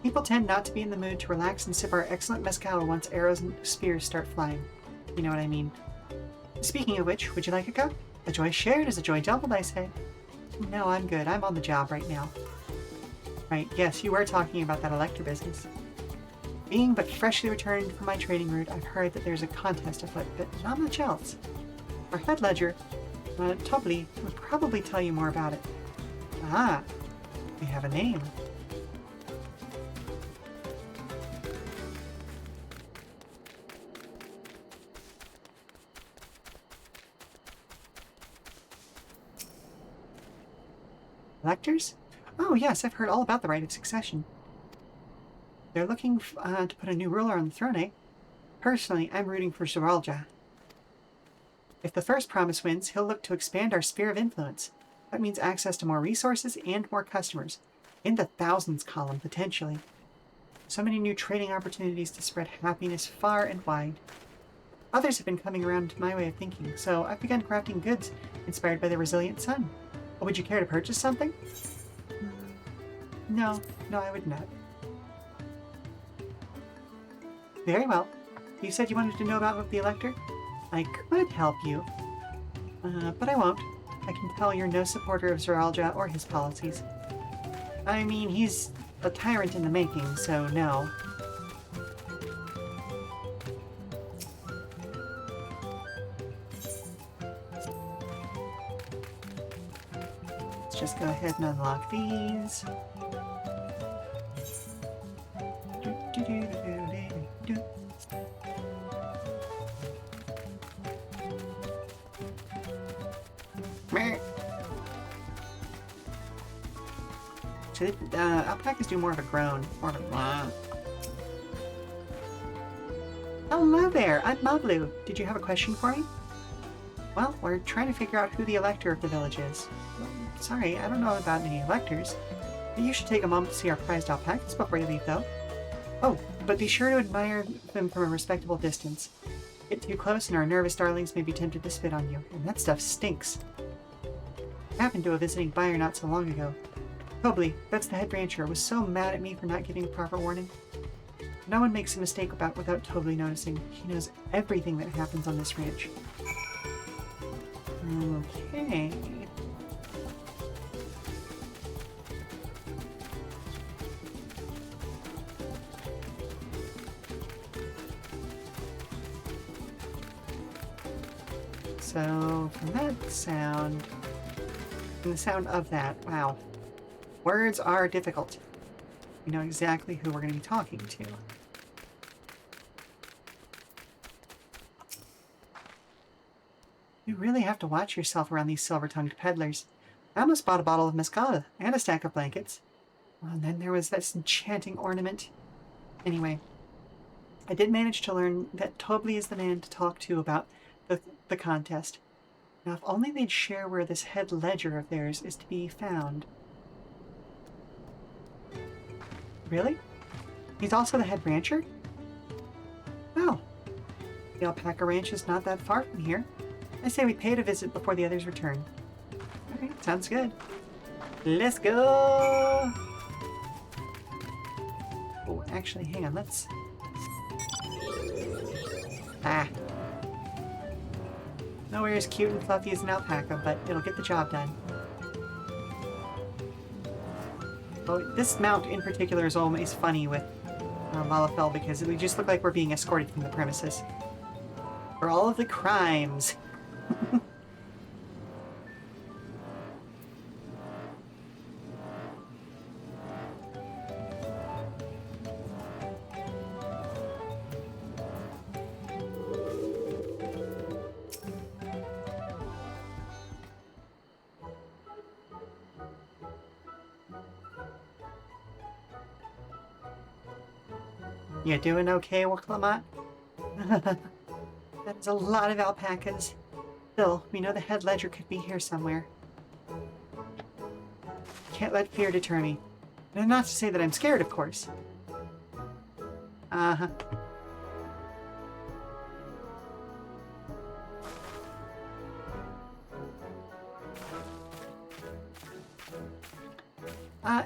People tend not to be in the mood to relax and sip our excellent mezcal once arrows and spears start flying. You know what I mean. Speaking of which, would you like a cup? A joy shared is a joy doubled, I say. No, I'm good. I'm on the job right now. Right, yes, you were talking about that Elector business. Being but freshly returned from my trading route, I've heard that there's a contest afoot, but not much else. Our head ledger, Tobli, would probably tell you more about it. We have a name. Electors? Oh yes, I've heard all about the right of succession. They're looking to put a new ruler on the throne, eh? Personally, I'm rooting for Zuralja. If the first promise wins, he'll look to expand our sphere of influence. That means access to more resources and more customers. In the thousands column, potentially. So many new trading opportunities to spread happiness far and wide. Others have been coming around to my way of thinking, so I've begun crafting goods inspired by the resilient sun. Would you care to purchase something? No, I would not. Very well. You said you wanted to know about the Elector? I could help you, but I won't. I can tell you're no supporter of Zuralja or his policies. I mean, he's a tyrant in the making, so no. Let's just go ahead and unlock these. Meh. So alpacas do more of a groan, more of a blah. Hello there, I'm Mablu. Did you have a question for me? Well, we're trying to figure out who the elector of the village is. Sorry, I don't know about any electors. But you should take a moment to see our prized alpacas before you leave, though. Oh, but be sure to admire them from a respectable distance. Get too close and our nervous darlings may be tempted to spit on you, and that stuff stinks. I happened to a visiting buyer not so long ago. Tobley, that's the head rancher, was so mad at me for not giving proper warning. No one makes a mistake without Tobley noticing. He knows everything that happens on this ranch. Okay. So, from that sound, and the sound of that, wow. Words are difficult. We know exactly who we're going to be talking to. You really have to watch yourself around these silver-tongued peddlers. I almost bought a bottle of mezcal and a stack of blankets. Well, and then there was this enchanting ornament. Anyway, I did manage to learn that Tobley is the man to talk to about the contest. Now, if only they'd share where this head ledger of theirs is to be found. Really? He's also the head rancher? Well, the alpaca ranch is not that far from here. I say we pay it a visit before the others return. Alright, sounds good. Let's go! Oh, actually, hang on, let's... Ah. Nowhere as cute and fluffy as an alpaca, but it'll get the job done. Oh, this mount in particular is always funny with Lalafell because we just look like we're being escorted from the premises. For all of the crimes. You doing okay, Wuk Lamat? That is a lot of alpacas. Still, we know the head ledger could be here somewhere. Can't let fear deter me. And not to say that I'm scared, of course. Uh-huh.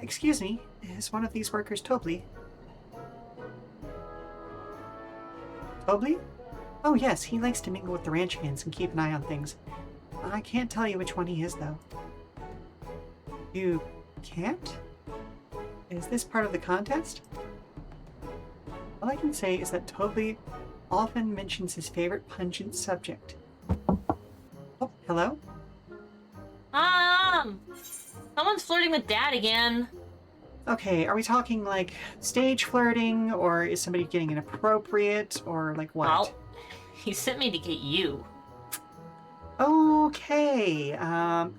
Excuse me, is one of these workers Tobley? Tobley? Oh yes, he likes to mingle with the ranch hands and keep an eye on things. I can't tell you which one he is, though. You can't? Is this part of the contest? All I can say is that Tobley often mentions his favorite pungent subject. Oh, hello? Someone's flirting with Dad again. Okay, are we talking like stage flirting, or is somebody getting inappropriate, or like what? Well, he sent me to get you. Okay,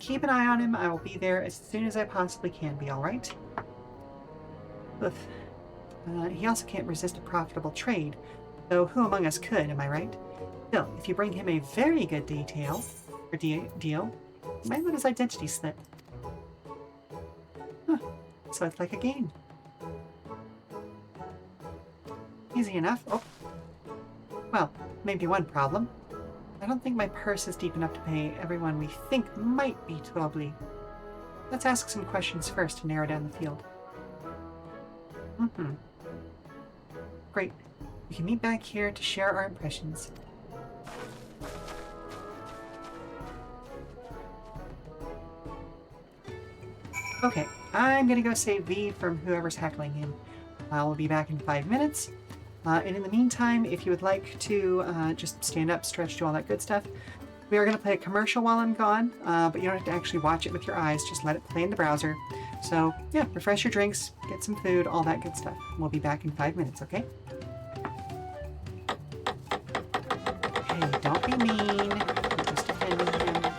keep an eye on him. I will be there as soon as I possibly can be, alright? He also can't resist a profitable trade, though who among us could, am I right? Still, if you bring him a very good deal, he might let his identity slip. Huh, so it's like a game. Easy enough. Oh. Well, maybe one problem. I don't think my purse is deep enough to pay everyone we think might be Tobley. Let's ask some questions first to narrow down the field. Great. We can meet back here to share our impressions. Okay, I'm gonna go save V from whoever's heckling him. We'll be back in 5 minutes. And in the meantime, if you would like to just stand up, stretch, do all that good stuff, We are going to play a commercial while I'm gone, but you don't have to actually watch it with your eyes. Just let it play in the browser. So, yeah, refresh your drinks, get some food, all that good stuff. We'll be back in 5 minutes, okay? Hey, don't be mean. We're just defending him.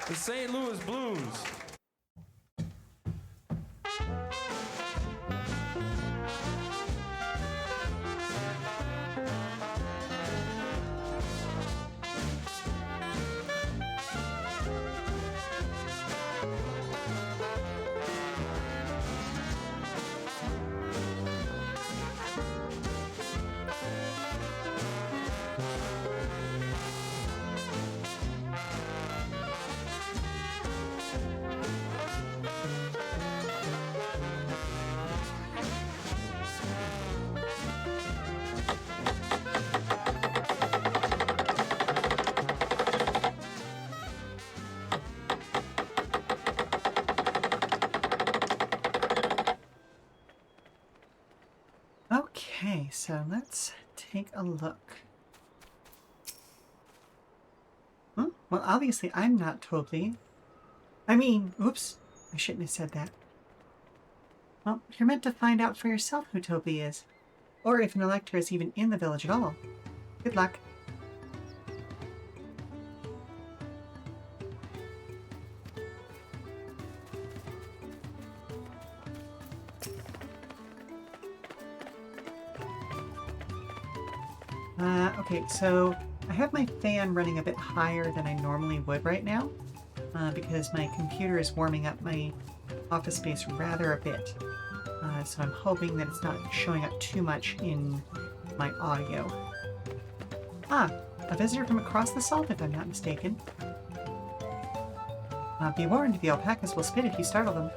The St. Louis Blues. Okay, so let's take a look. Well, obviously I'm not Tobly. I mean, oops, I shouldn't have said that. Well, you're meant to find out for yourself who Tobly is, or if an elector is even in the village at all. Good luck. Okay, so I have my fan running a bit higher than I normally would right now, because my computer is warming up my office space rather a bit. So I'm hoping that it's not showing up too much in my audio. Ah, a visitor from across the salt, if I'm not mistaken. Be warned, the alpacas will spit if you startle them.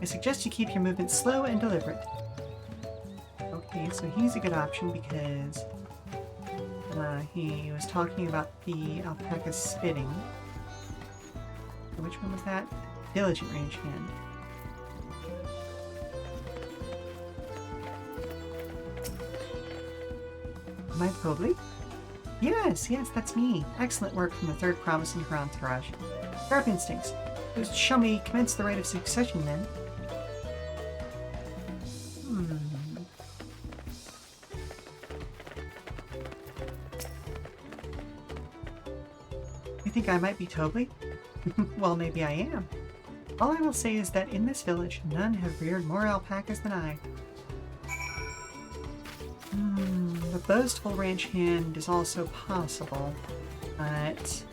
I suggest you keep your movements slow and deliberate. Okay, so he's a good option because he was talking about the alpaca spitting. Which one was that? Diligent range hand. Am I Tobly? Yes, that's me. Excellent work from the third promise in her entourage. Sharp instincts. Shall we commence the rite of succession then? You think I might be Tobly? Well, maybe I am. All I will say is that in this village, none have reared more alpacas than I. The boastful ranch hand is also possible, but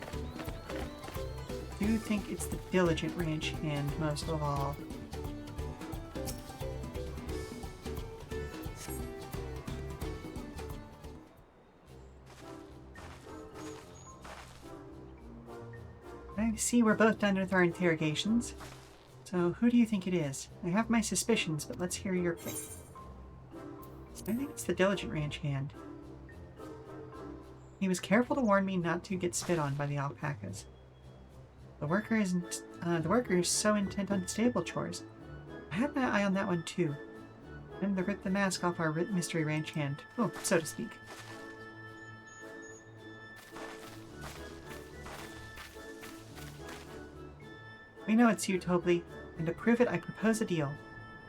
I do think it's the diligent ranch hand most of all. I see we're both done with our interrogations. So who do you think it is? I have my suspicions, but let's hear your pick. I think it's the diligent ranch hand. He was careful to warn me not to get spit on by the alpacas. The worker is so intent on stable chores. I had my eye on that one too. Time to rip the mask off our mystery ranch hand. Oh, so to speak. We know it's you, Tobly, and to prove it, I propose a deal.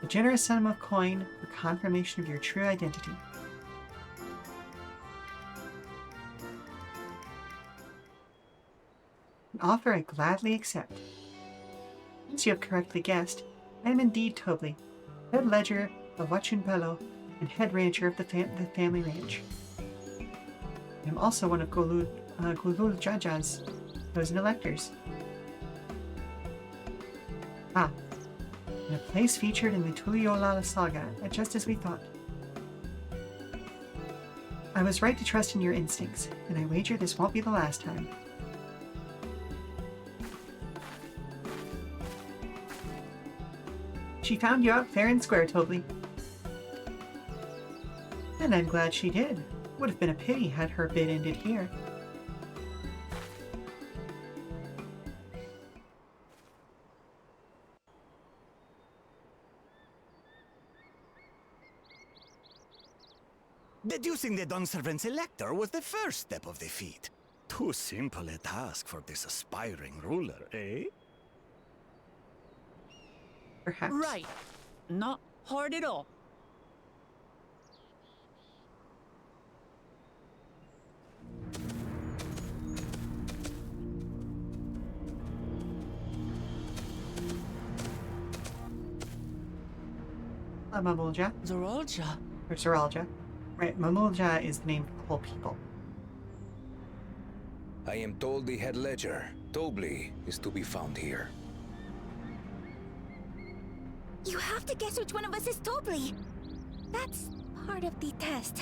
A generous sum of coin for confirmation of your true identity. An offer I gladly accept. Since you have correctly guessed, I am indeed Tobly, head ledger of Wachunpelo and head rancher of the family ranch. I am also one of Gulul Jaja's chosen electors. Ah, and a place featured in the Tuliolala saga, just as we thought. I was right to trust in your instincts, and I wager this won't be the last time. She found you out fair and square, Tobly. And I'm glad she did. Would have been a pity had her bid ended here. Deducing the Dunservant's elector was the first step of the feat. Too simple a task for this aspiring ruler, eh? Perhaps. Right. Not hard at all. Mamulja. Zorolja. Or Zoralja. Right, Mamulja is the name for the whole people. I am told the head ledger, Tobli, is to be found here. You have to guess which one of us is Tobli. That's part of the test.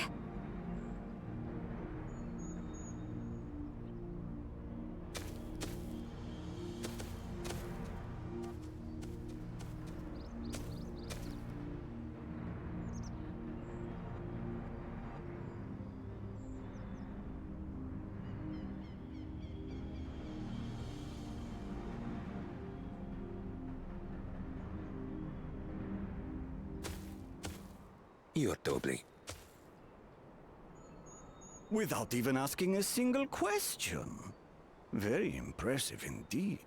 You're Tobli. Without even asking a single question. Very impressive indeed.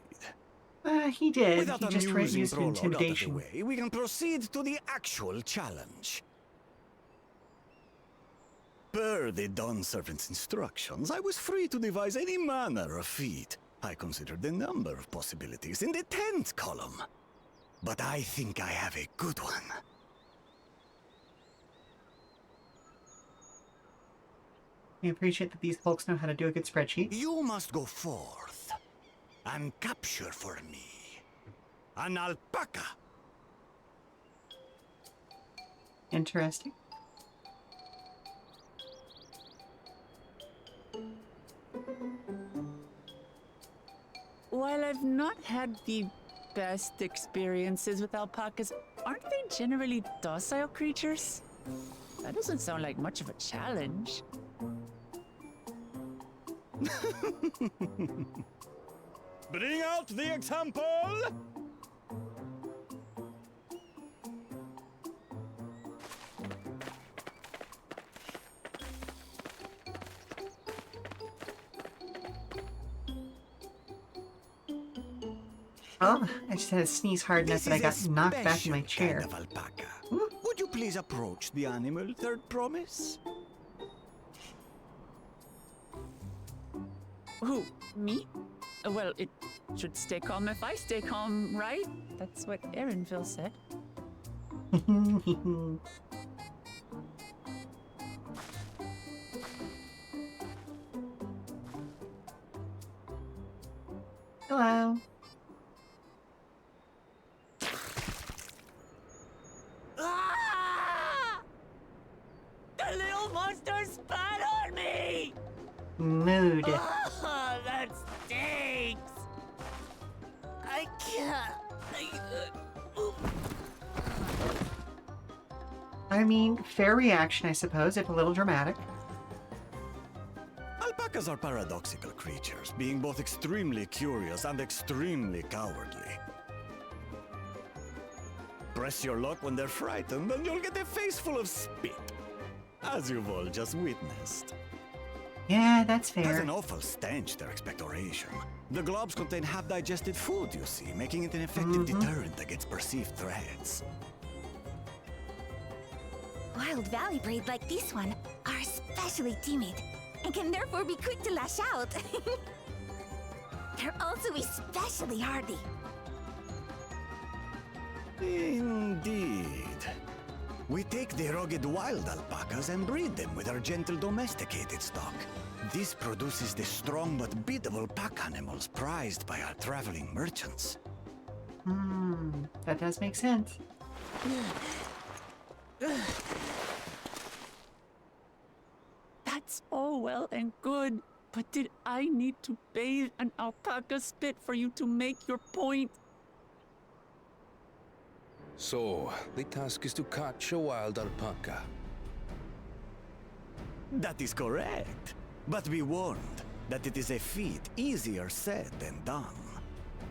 He did. Without He just tried amusing using prologue out of the intimidation. way, we can proceed to the actual challenge. Per the Dawn Servant's instructions, I was free to devise any manner of feat. I considered a number of possibilities in the 10th column. But I think I have a good one. I appreciate that these folks know how to do a good spreadsheet. You must go forth and capture for me an alpaca. Interesting. While I've not had the best experiences with alpacas, aren't they generally docile creatures? That doesn't sound like much of a challenge. Bring out the example! Oh, I just had to sneeze hard enough that I got knocked back in my chair. Kind of alpaca. Would you please approach the animal, Third Promise? Who? Me? Well, it should stay calm if I stay calm, right? That's what Erinville said. Hello. Ah! The little monster spat on me! Mood. Ah, that stinks! I can't. I mean, fair reaction, I suppose, if a little dramatic. Alpacas are paradoxical creatures, being both extremely curious and extremely cowardly. Press your luck when they're frightened, and you'll get a face full of spit, as you've all just witnessed. Yeah, that's It has fair. an awful stench, their expectoration. The globs contain half-digested food, you see, making it an effective deterrent against perceived threats. Wild valley braid like this one are especially timid and can therefore be quick to lash out. They're also especially hardy. Indeed. We take the rugged wild alpacas and breed them with our gentle domesticated stock. This produces the strong but biddable pack animals prized by our traveling merchants. That does make sense. That's all well and good, but did I need to bathe an alpaca spit for you to make your point? So, the task is to catch a wild alpaca. That is correct. But be warned that it is a feat easier said than done.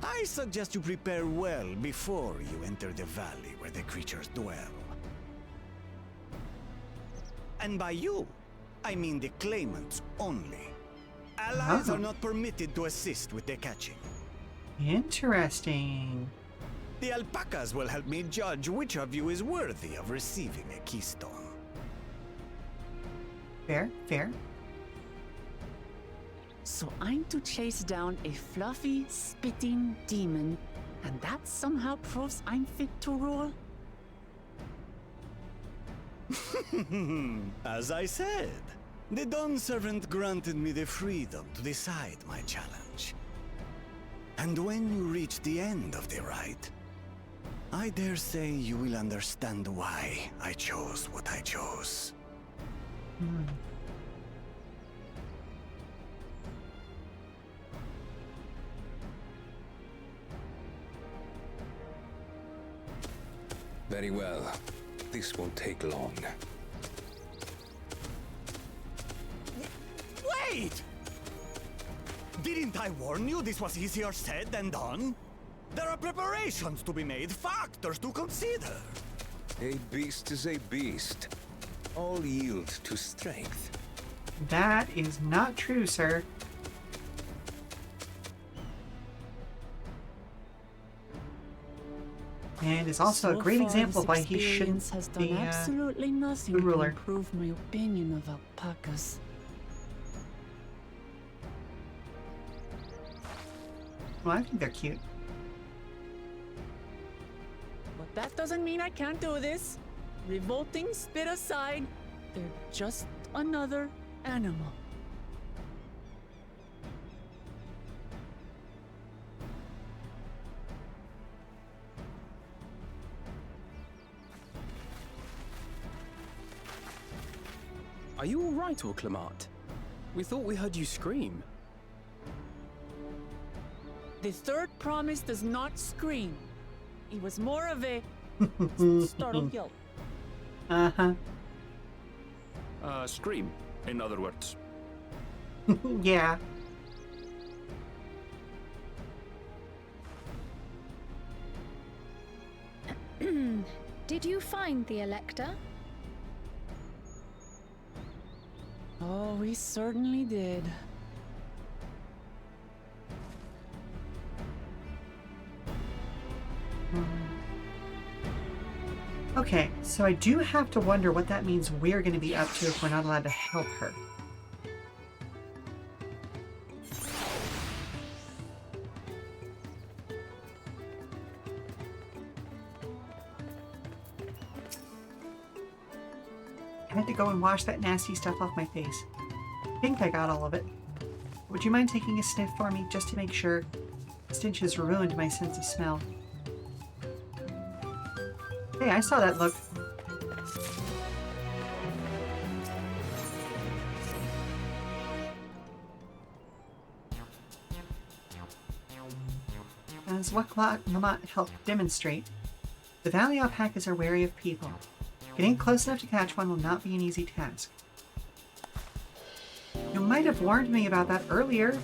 I suggest you prepare well before you enter the valley where the creatures dwell. And by you, I mean the claimants only. Allies are not permitted to assist with the catching. Interesting. The alpacas will help me judge which of you is worthy of receiving a keystone. Fair, fair. So I'm to chase down a fluffy, spitting demon, and that somehow proves I'm fit to rule? As I said, the Dawn Servant granted me the freedom to decide my challenge. And when you reach the end of the ride, I dare say you will understand why I chose what I chose. Very well. This won't take long. Wait! Didn't I warn you this was easier said than done? There are preparations to be made, factors to consider. A beast is a beast. All yield to strength. That is not true, sir. And is also a great example of why he shouldn't has done be absolutely nothing the to ruler. improve my opinion of alpacas. Well, I think they're cute. But that doesn't mean I can't do this. Revolting spit aside, they're just another animal. Are you all right, Wuk Lamat? We thought we heard you scream. The third promise does not scream. It was more of a startled yelp. Uh-huh. Scream, in other words. Yeah. Did you find the Elector? Oh, we certainly did. Okay, so I do have to wonder what that means we're going to be up to if we're not allowed to help her. I had to go and wash that nasty stuff off my face. I think I got all of it. Would you mind taking a sniff for me, just to make sure? The stench has ruined my sense of smell. Hey, I saw that look. As Wuk Lamat helped demonstrate, the valley alpacas are wary of people. Getting close enough to catch one will not be an easy task. You might have warned me about that earlier.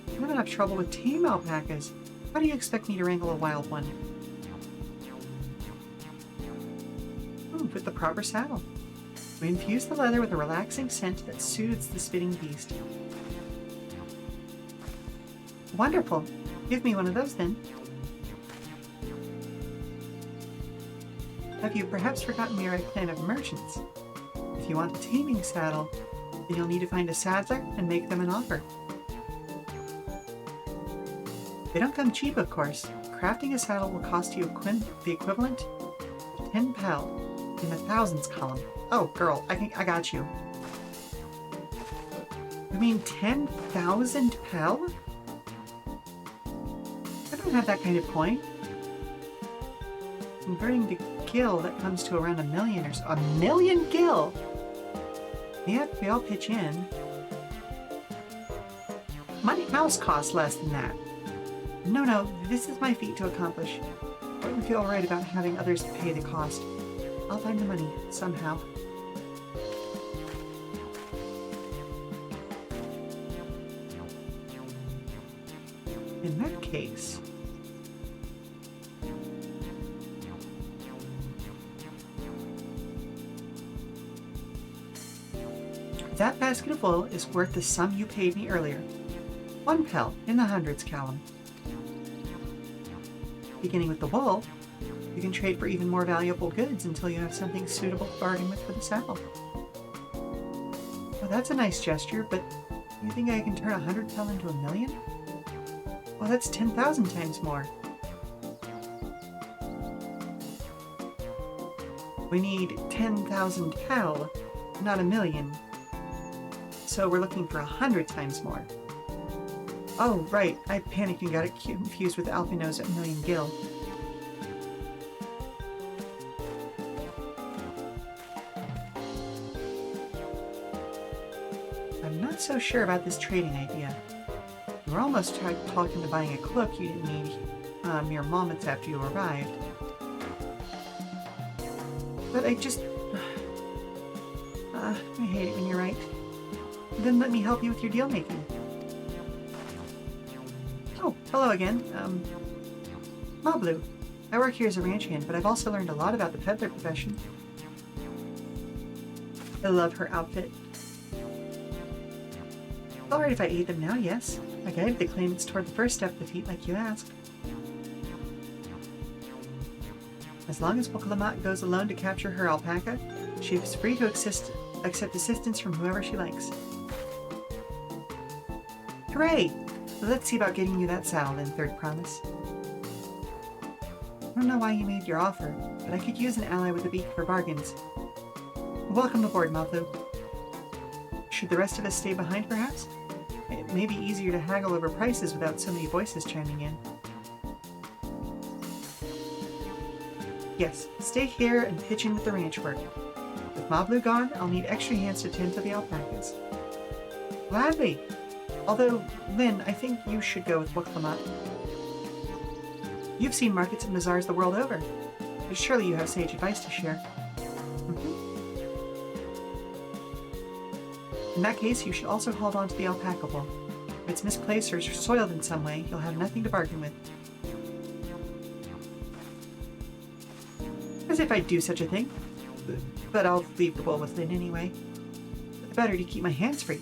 I have enough trouble with tame alpacas. How do you expect me to wrangle a wild one? With the proper saddle. We infuse the leather with a relaxing scent that soothes the spitting beast. Wonderful. Give me one of those then. Have you perhaps forgotten your clan of merchants? If you want the taming saddle, then you'll need to find a saddler and make them an offer. They don't come cheap, of course. Crafting a saddle will cost you the equivalent of 10 pel. In the thousands column. Oh, girl, I got you. You mean 10,000 pel? I don't have that kind of coin. Converting to gil, that comes to around 1 million or so. 1 million gil? Yeah, we all pitch in. My house costs less than that. No, this is my feat to accomplish. I don't feel right about having others pay the cost. I'll find the money, somehow. In that case... that basket of wool is worth the sum you paid me earlier. 1 pel, in the hundreds, Callum. Beginning with the wool, you can trade for even more valuable goods until you have something suitable to bargain with for the saddle. Well, that's a nice gesture, but you think I can turn 100 pel into 1 million? Well, that's 10,000 times more. We need 10,000 pal, not a million. So we're looking for 100 times more. Oh, right. I panicked and got it confused with Alpino's a million gil. I'm not so sure about this trading idea. You were almost talking to buying a cloak you didn't need mere moments after you arrived. But I just... I hate it when you're right. Then let me help you with your deal making. Oh, hello again. Mablu. I work here as a ranch hand, but I've also learned a lot about the peddler profession. I love her outfit. Alright if I aid them now, yes. I guided the claimants toward the first step of the feat like you asked. As long as Wuk Lamat goes alone to capture her alpaca, she is free to accept assistance from whoever she likes. Hooray! Let's see about getting you that saddle then, third promise. I don't know why you made your offer, but I could use an ally with a beak for bargains. Welcome aboard, Mablu. Should the rest of us stay behind, perhaps? It may be easier to haggle over prices without so many voices chiming in. Yes, stay here and pitch in with the ranch work. With Mablu gone, I'll need extra hands to tend to the alpacas. Gladly! Although, Lynn, I think you should go with Wuk Lamat. You've seen markets and bazaars the world over. But surely you have sage advice to share. In that case, you should also hold on to the alpaca wool. If it's misplaced or soiled in some way, you'll have nothing to bargain with. As if I'd do such a thing. But I'll leave the wool with Lynn anyway. The better to keep my hands free.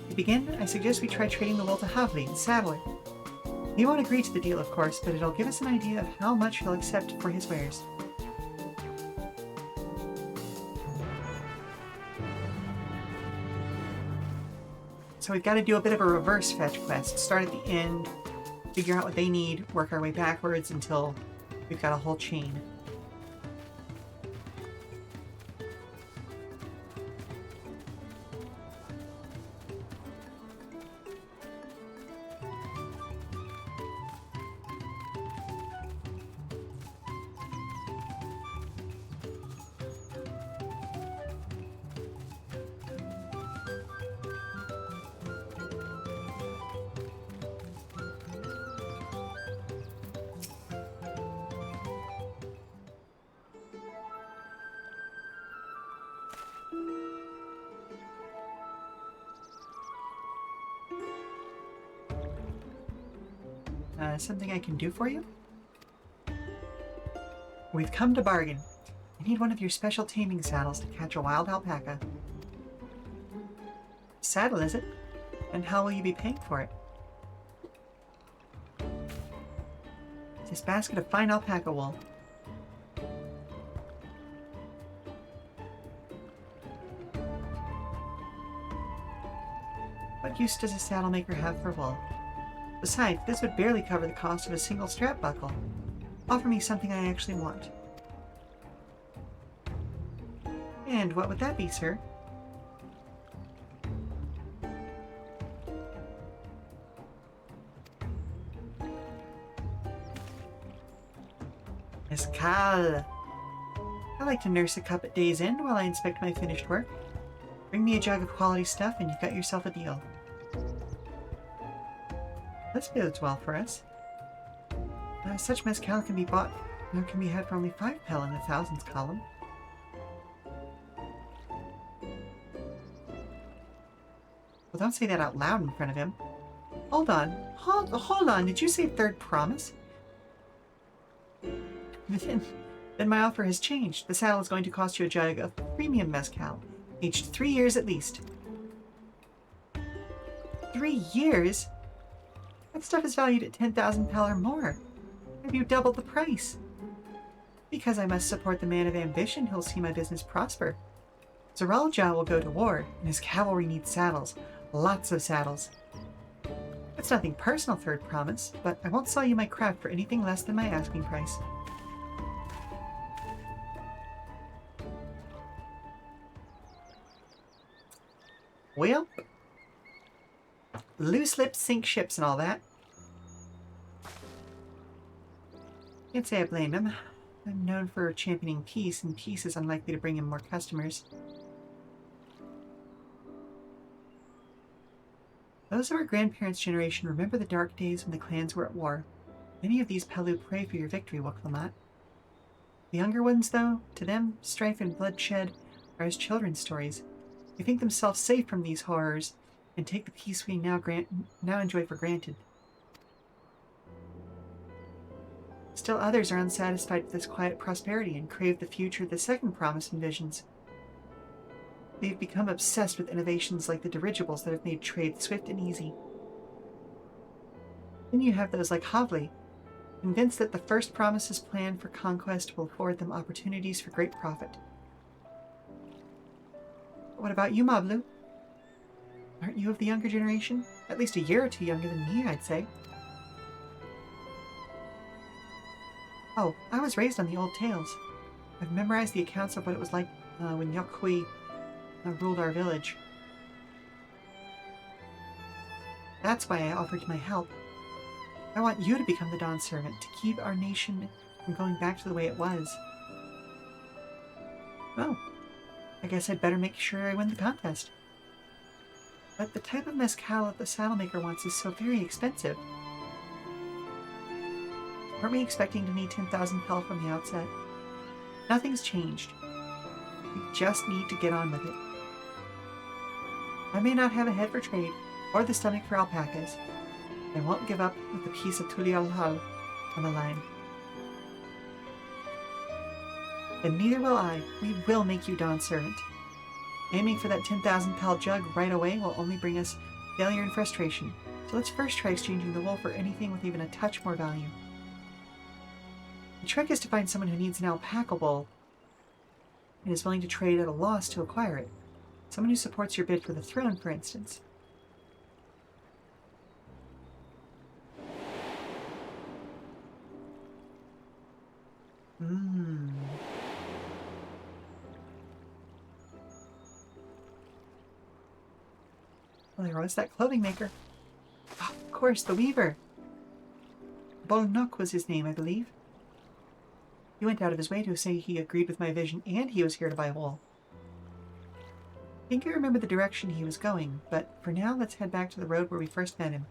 To begin, I suggest we try trading the wool to Havli and saddle it. He won't agree to the deal, of course, but it'll give us an idea of how much he'll accept for his wares. So we've got to do a bit of a reverse fetch quest. Start at the end, figure out what they need, work our way backwards until we've got a whole chain. Something I can do for you? We've come to bargain. I need one of your special taming saddles to catch a wild alpaca. Saddle, is it? And how will you be paying for it? This basket of fine alpaca wool. What use does a saddle maker have for wool? Besides, this would barely cover the cost of a single strap buckle. Offer me something I actually want. And what would that be, sir? Mescal. I like to nurse a cup at day's end while I inspect my finished work. Bring me a jug of quality stuff and you've got yourself a deal. This bodes well for us. Such mescal can be bought, or can be had for only 5 pel in the thousands column. Well, don't say that out loud in front of him. Hold on. Hold on. Did you say third promise? Then my offer has changed. The saddle is going to cost you a jug of premium mescal, aged 3 years at least. 3 years? That stuff is valued at 10,000 pel or more. Have you doubled the price? Because I must support the man of ambition who'll see my business prosper. Zeralja will go to war, and his cavalry needs saddles. Lots of saddles. It's nothing personal, Third Promise, but I won't sell you my craft for anything less than my asking price. Well, loose lips sink ships and all that. Can't say I blame him. I'm known for championing peace, and peace is unlikely to bring him more customers. Those of our grandparents' generation remember the dark days when the clans were at war. Many of these Palu pray for your victory, Wuk Lamat. The younger ones, though, to them, strife and bloodshed are as children's stories. They think themselves safe from these horrors and take the peace we now enjoy for granted. Still others are unsatisfied with this quiet prosperity and crave the future the Second Promise envisions. They've become obsessed with innovations like the dirigibles that have made trade swift and easy. Then you have those like Havli, convinced that the First Promise's plan for conquest will afford them opportunities for great profit. What about you, Mablu? Aren't you of the younger generation? At least a year or two younger than me, I'd say. Oh, I was raised on the old tales. I've memorized the accounts of what it was like when Yokhui ruled our village. That's why I offered my help. I want you to become the Dawn Servant, to keep our nation from going back to the way it was. Well, I guess I'd better make sure I win the contest. But the type of mezcal that the saddlemaker wants is so very expensive. Weren't we expecting to need 10,000 pel from the outset? Nothing's changed. We just need to get on with it. I may not have a head for trade, or the stomach for alpacas. I won't give up with the piece of Tural on the line. And neither will I. We will make you Dawn Servant. Aiming for that 10,000 pel jug right away will only bring us failure and frustration. So let's first try exchanging the wool for anything with even a touch more value. The trick is to find someone who needs an alpaca wool and is willing to trade at a loss to acquire it. Someone who supports your bid for the throne, for instance. Well, there was that clothing maker. Oh, of course, the weaver. Bolnok was his name, I believe. He went out of his way to say he agreed with my vision and he was here to buy wool. I think I remember the direction he was going, but for now, let's head back to the road where we first met him.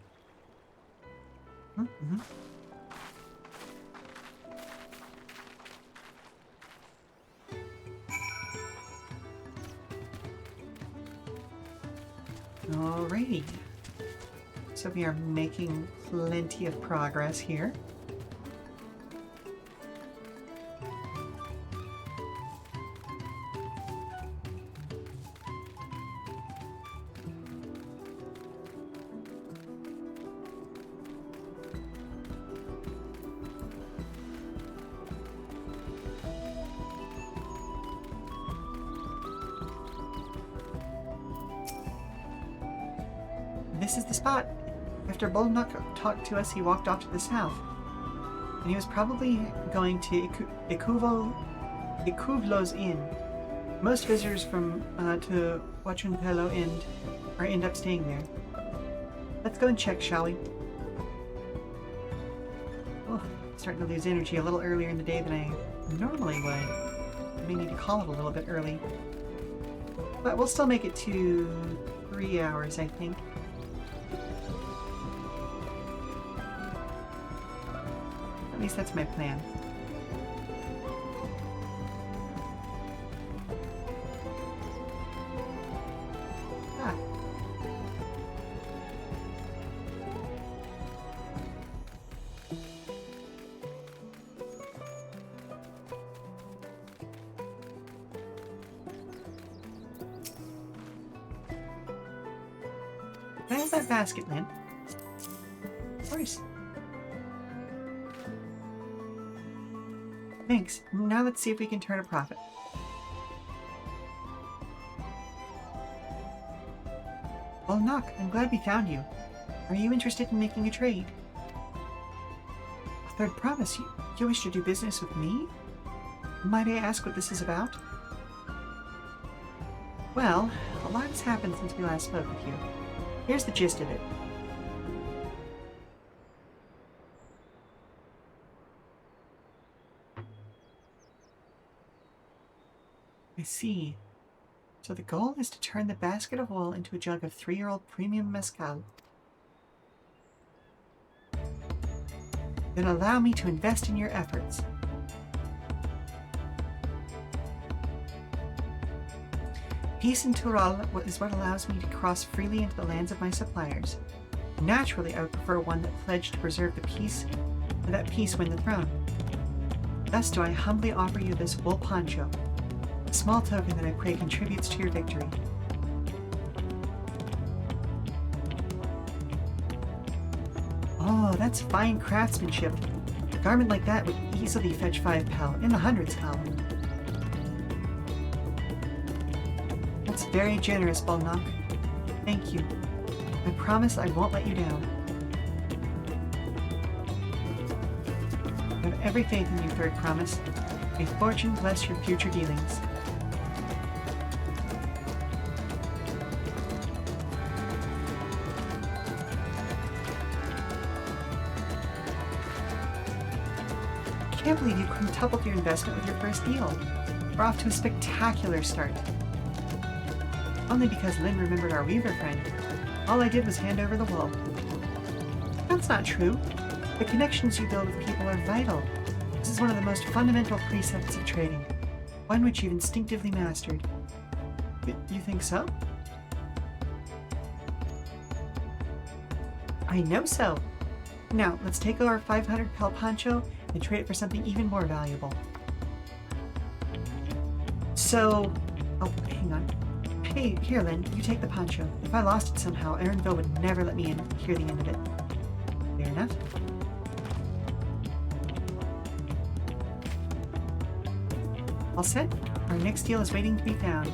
Alrighty. So we are making plenty of progress here. This is the spot. After Bolnok talked to us, he walked off to the south. And he was probably going to Ikuvlo's Inn. Most visitors from to Wachunpelo end up staying there. Let's go and check, shall we? Oh, starting to lose energy a little earlier in the day than I normally would. I may need to call it a little bit early. But we'll still make it to 3 hours, I think. At least that's my plan. Ah. Can I have that basket, Lynn? Of course. Thanks. Now let's see if we can turn a profit. Well, Nock, I'm glad we found you. Are you interested in making a trade? A third promise? You wish to do business with me? Might I ask what this is about? Well, a lot has happened since we last spoke with you. Here's the gist of it. I see. So the goal is to turn the basket of wool into a jug of 3-year-old premium mezcal. Then allow me to invest in your efforts. Peace in Tural is what allows me to cross freely into the lands of my suppliers. Naturally, I would prefer one that pledged to preserve the peace, and that peace win the throne. Thus do I humbly offer you this wool poncho, a small token that I pray contributes to your victory. Oh, that's fine craftsmanship. A garment like that would easily fetch 5 pel, in the hundreds pel. That's very generous, Balnock. Thank you. I promise I won't let you down. I have every faith in you, third promise. May fortune bless your future dealings. I can't believe you quintupled your investment with your first deal. We're off to a spectacular start. Only because Lynn remembered our weaver friend. All I did was hand over the wool. That's not true. The connections you build with people are vital. This is one of the most fundamental precepts of trading, one which you've instinctively mastered. You think so? I know so. Now, let's take our 500 pel poncho and trade it for something even more valuable. So, oh, hang on. Hey, here, Lynn, you take the poncho. If I lost it somehow, Aaronville would never let me hear the end of it. Fair enough. All set? Our next deal is waiting to be found.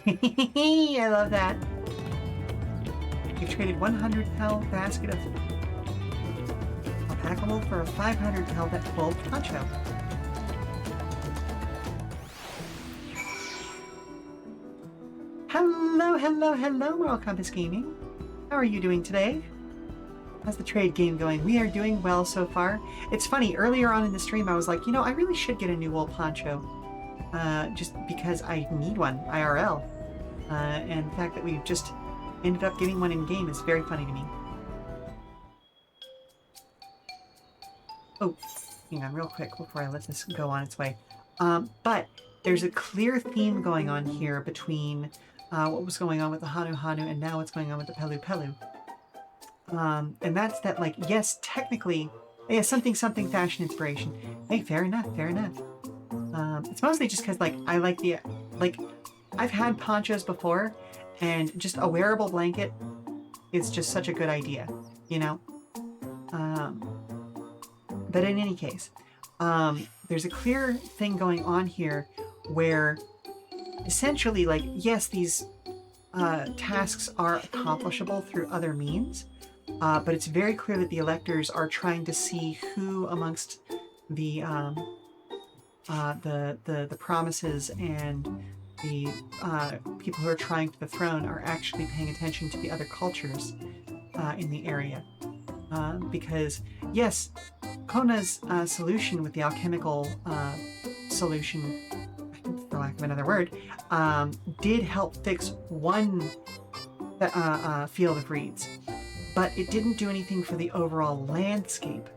I love that. You've traded 100 pel basket of alpaca wool for a 500 pel wool poncho. Hello, Moral Compass Gaming. How are you doing today? How's the trade game going? We are doing well so far. It's funny, earlier on in the stream I was like, you know, I really should get a new wool poncho. Just because I need one, IRL. And the fact that we just ended up getting one in game is very funny to me. Oh, hang on real quick before I let this go on its way. But there's a clear theme going on here between what was going on with the Hanu Hanu and now what's going on with the Pelu Pelu. And that's that, like, yes, technically, yeah, something fashion inspiration. Hey, fair enough. It's mostly just because, like, I like the, like, I've had ponchos before, and just a wearable blanket is just such a good idea, you know? But in any case, there's a clear thing going on here where essentially, like, yes, these tasks are accomplishable through other means, but it's very clear that the electors are trying to see who amongst the promises and the people who are trying for the throne are actually paying attention to the other cultures in the area. Because, yes, Kona's solution with the alchemical solution, for lack of another word, did help fix one field of reeds, but it didn't do anything for the overall landscape.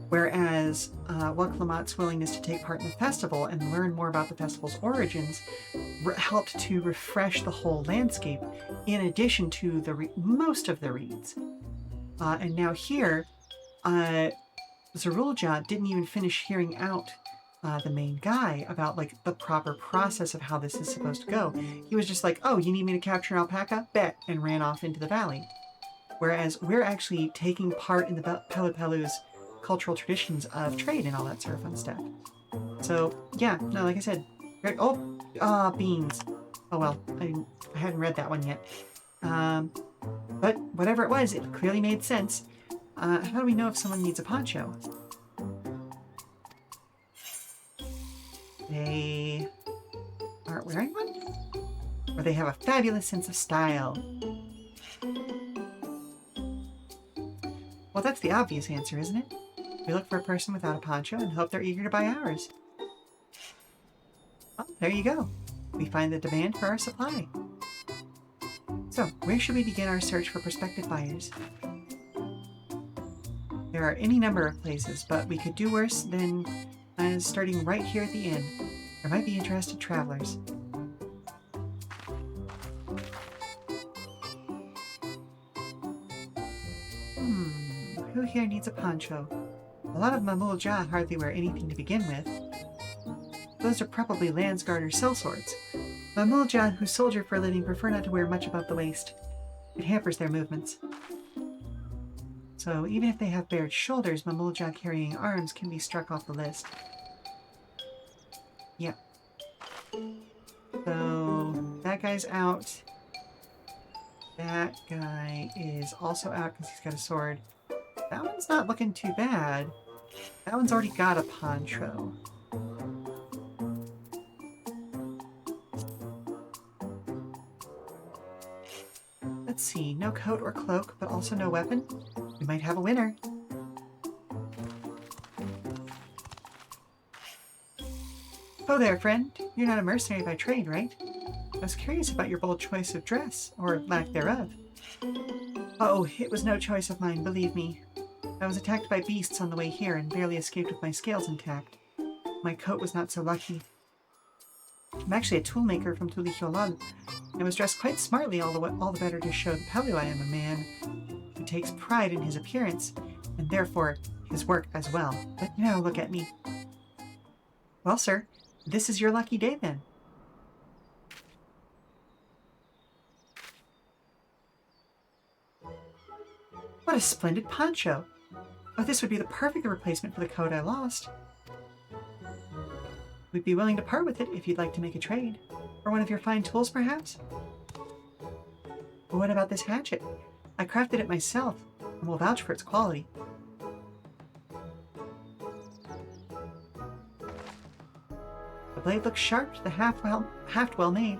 Whereas Wuk Lamat's willingness to take part in the festival and learn more about the festival's origins helped to refresh the whole landscape, in addition to the most of the reeds. And now here, Zerulja didn't even finish hearing out the main guy about, like, the proper process of how this is supposed to go. He was just like, oh, you need me to capture an alpaca? Bet, and ran off into the valley. Whereas we're actually taking part in the Pelu Pelu's cultural traditions of trade and all that sort of fun stuff. So, yeah, no, like I said. Beans. Oh well, I hadn't read that one yet. But whatever it was, it clearly made sense. How do we know if someone needs a poncho? They aren't wearing one? Or they have a fabulous sense of style? Well, that's the obvious answer, isn't it? We look for a person without a poncho and hope they're eager to buy ours. Well, there you go. We find the demand for our supply. So, where should we begin our search for prospective buyers? There are any number of places, but we could do worse than starting right here at the inn. There might be interested travelers. Who here needs a poncho? A lot of Mamul Jah hardly wear anything to begin with. Those are probably Landsguard or sellswords. Mamul Jah who soldier for a living prefer not to wear much above the waist. It hampers their movements. So even if they have bared shoulders, Mamul Jah carrying arms can be struck off the list. Yeah. So that guy's out. That guy is also out because he's got a sword. That one's not looking too bad. That one's already got a poncho. Let's see, no coat or cloak, but also no weapon. We might have a winner. Oh there, friend. You're not a mercenary by trade, right? I was curious about your bold choice of dress, or lack thereof. Oh, it was no choice of mine, believe me. I was attacked by beasts on the way here and barely escaped with my scales intact. My coat was not so lucky. I'm actually a toolmaker from Tulihiolal. I was dressed quite smartly, all the better to show the Pelu I am a man who takes pride in his appearance, and therefore his work as well. But now look at me. Well, sir, this is your lucky day then. What a splendid poncho! Oh, this would be the perfect replacement for the coat I lost. We'd be willing to part with it if you'd like to make a trade. Or one of your fine tools, perhaps? But what about this hatchet? I crafted it myself, and will vouch for its quality. The blade looks sharp, the haft well made.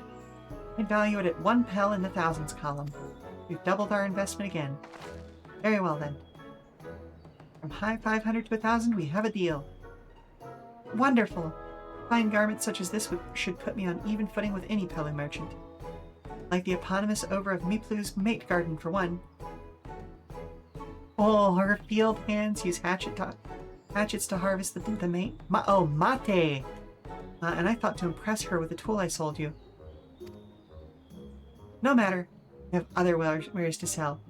I'd value it at 1 pel in the thousands column. We've doubled our investment again. Very well then. From high 500 to 1,000, we have a deal. Wonderful! Fine garments such as this should put me on even footing with any Pelu merchant. Like the eponymous over of Miplu's mate garden, for one. Oh, her field hands use hatchets to harvest the mate. Mate! And I thought to impress her with the tool I sold you. No matter. I have other wares to sell.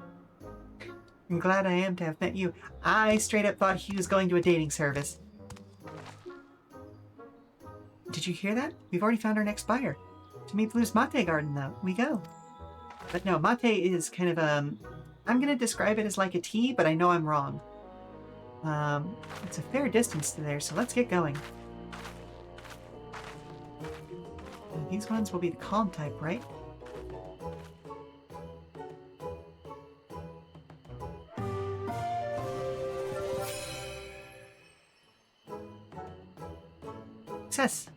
I'm glad I am to have met you. I straight up thought he was going to a dating service. Did you hear that? We've already found our next buyer. To Miplu's mate garden, though. We go. But no, mate is kind of, I'm going to describe it as like a tea, but I know I'm wrong. It's a fair distance to there, so let's get going. And these ones will be the calm type, right? Success!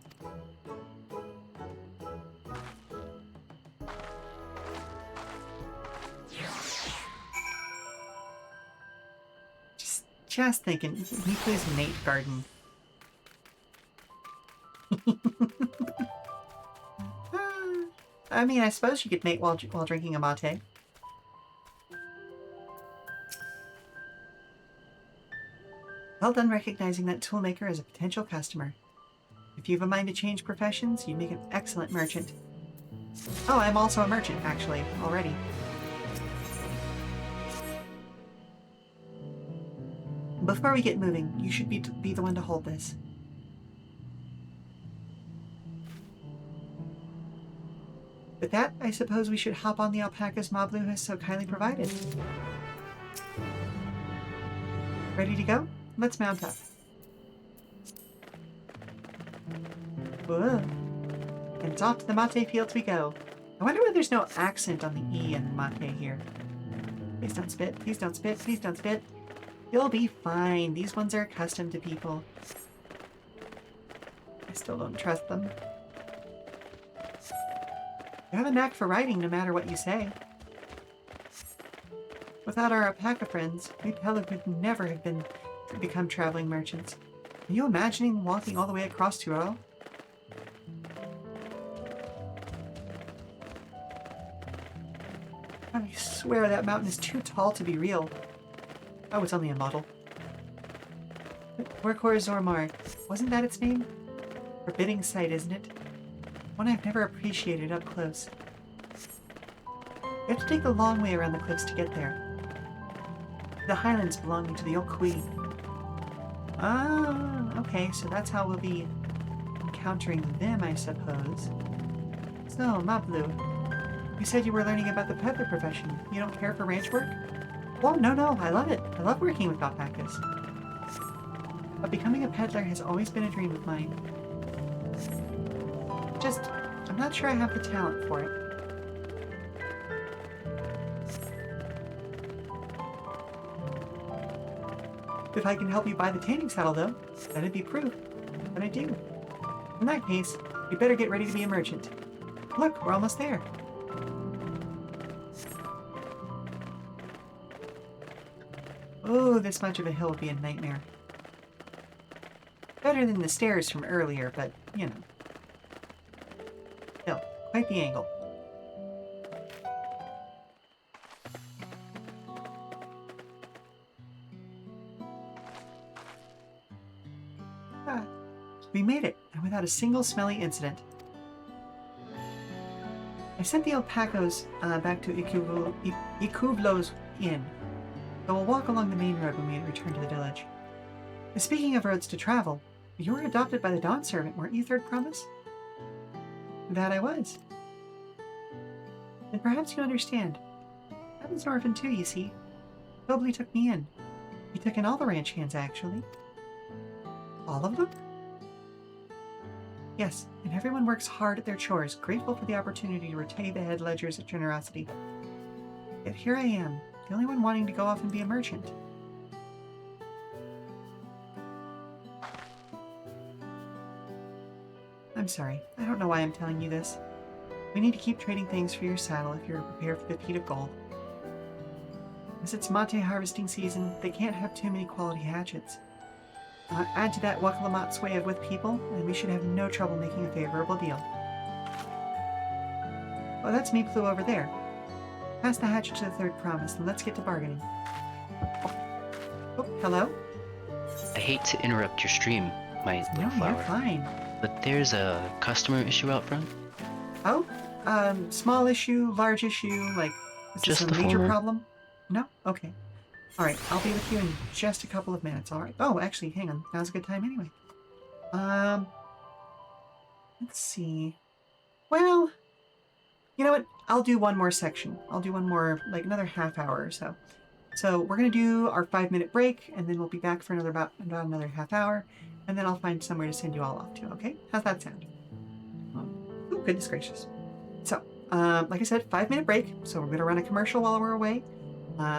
Just thinking, he plays mate garden. I mean, I suppose you could mate while drinking a mate. Well done recognizing that toolmaker as a potential customer. If you have a mind to change professions, you'd make an excellent merchant. Oh, I'm also a merchant, actually, already. Before we get moving, you should be the one to hold this. With that, I suppose we should hop on the alpacas Mablu has so kindly provided. Ready to go? Let's mount up. Whoa. And it's off to the mate fields we go. I wonder why there's no accent on the E in mate here. Please don't spit, please don't spit, please don't spit. You'll be fine. These ones are accustomed to people. I still don't trust them. You have a knack for writing no matter what you say. Without our alpaca friends, we Pelu could never have become traveling merchants. Are you imagining walking all the way across Tural? I swear that mountain is too tall to be real. Oh, it's only a model. Workhor Zormar. Wasn't that its name? Forbidding sight, isn't it? One I've never appreciated up close. You have to take the long way around the cliffs to get there. The highlands belonging to the Okui. Ah, okay, so that's how we'll be encountering them, I suppose. So, Mablu, you said you were learning about the peddler profession. You don't care for ranch work? Oh, no, I love it. I love working with alpacas. But becoming a peddler has always been a dream of mine. I'm not sure I have the talent for it. If I can help you buy the tanning saddle, though, that'd be proof that I do. In that case, you better get ready to be a merchant. Look, we're almost there. Oh, this much of a hill would be a nightmare. Better than the stairs from earlier, but, you know. Still, quite the angle. Ah, we made it, and without a single smelly incident. I sent the alpacas back to Ikuvlo's inn. So we'll walk along the main road when we return to the village. Speaking of roads to travel, you were adopted by the Dawn Servant, weren't you, Third Promise? That I was. Then perhaps you understand. I was an orphan too, you see. Mobley took me in. He took in all the ranch hands, actually. All of them? Yes, and everyone works hard at their chores, grateful for the opportunity to repay the head ledger's generosity. Yet here I am, the only one wanting to go off and be a merchant. I'm sorry, I don't know why I'm telling you this. We need to keep trading things for your saddle if you're prepared for the feat of gold. As it's mate harvesting season, they can't have too many quality hatchets. Add to that Wuk Lamat's way of with people, and we should have no trouble making a favorable deal. Oh, that's me flew over there. Pass the hatchet to the Third Promise, and let's get to bargaining. Oh, hello? I hate to interrupt your stream, my little flower. No, you're fine. But there's a customer issue out front? Oh? Small issue, large issue, like, is Just this a the major former. problem? No? Okay. Alright, I'll be with you in just a couple of minutes, alright? Oh, actually, hang on. Now's a good time anyway. Let's see. Well, you know what? I'll do one more section. I'll do one more, like another half hour or so. So we're going to do our 5-minute break, and then we'll be back for about another half hour, and then I'll find somewhere to send you all off to, okay? How's that sound? Oh, goodness gracious. So, like I said, 5-minute break, so we're going to run a commercial while we're away.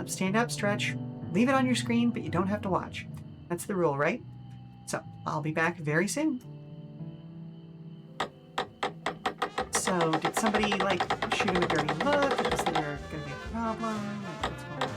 Stand up, stretch, leave it on your screen, but you don't have to watch. That's the rule, right? So, I'll be back very soon. So, did somebody, like, shoot him a dirty look? Is there going to be a problem? Like, what's going on?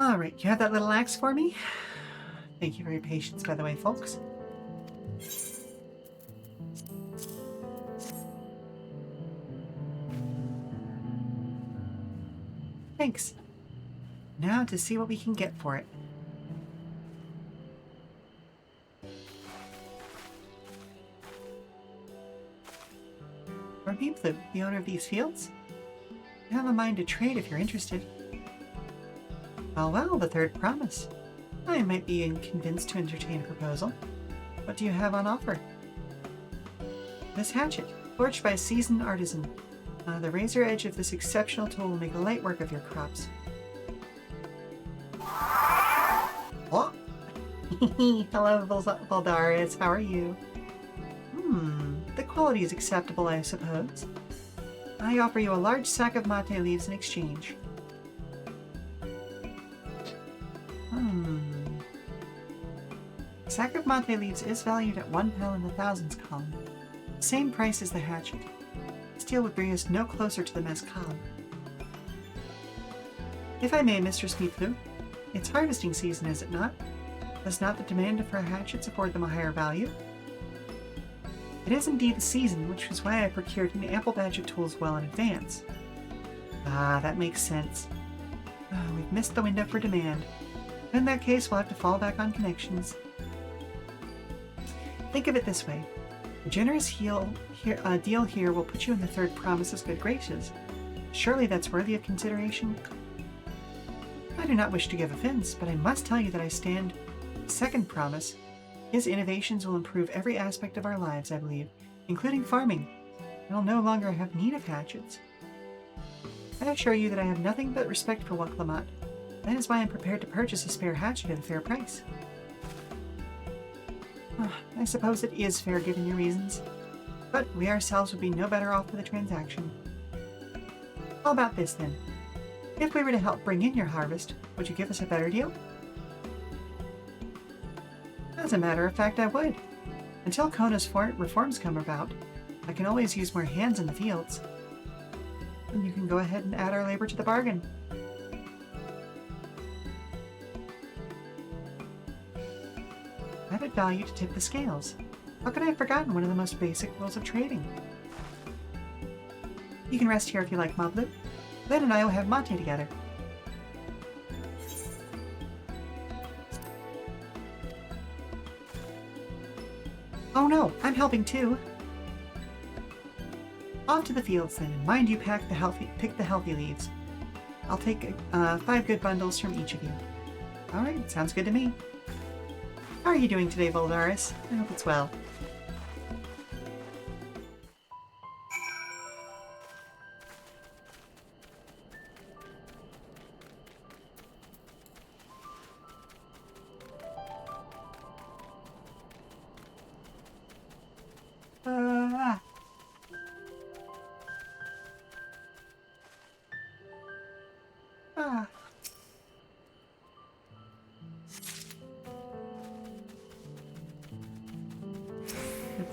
Alright, you have that little axe for me? Thank you for your patience, by the way, folks. Thanks. Now to see what we can get for it. Peeplu, the owner of these fields? I have a mind to trade if you're interested. Well, the third promise. I might be convinced to entertain a proposal. What do you have on offer? This hatchet, forged by a seasoned artisan. The razor edge of this exceptional tool will make light work of your crops. Oh! Hello, Valdaris. How are you? The quality is acceptable, I suppose. I offer you a large sack of mate leaves in exchange. A sack of mate leaves is valued at 1 pel in the thousands column. Same price as the hatchet. This deal would bring us no closer to the mezcal. If I may, Mistress Peeplu, it's harvesting season, is it not? Does not the demand for hatchets afford them a higher value? It is indeed the season, which is why I procured an ample batch of tools well in advance. Ah, that makes sense. We've missed the window for demand. In that case, we'll have to fall back on connections. Think of it this way. A generous deal here will put you in the third promise's good graces. Surely that's worthy of consideration? I do not wish to give offense, but I must tell you that I stand the second promise. His innovations will improve every aspect of our lives, I believe, including farming. I'll no longer have need of hatchets. I assure you that I have nothing but respect for Wuk Lamat. That is why I'm prepared to purchase a spare hatchet at a fair price. I suppose it is fair given your reasons, but we ourselves would be no better off for the transaction. How about this then? If we were to help bring in your harvest, would you give us a better deal? As a matter of fact, I would. Until Kona's reforms come about, I can always use more hands in the fields. And you can go ahead and add our labor to the bargain. Added value to tip the scales. How could I have forgotten one of the most basic rules of trading? You can rest here if you like, Mablu. Len and I will have mate together. Oh no, I'm helping too. Off to the fields then, and mind you pick the healthy leaves. I'll take 5 good bundles from each of you. Alright, sounds good to me. How are you doing today, Voldaris? I hope it's well.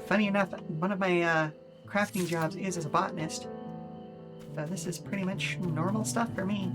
Funny enough, one of my crafting jobs is as a botanist. So this is pretty much normal stuff for me.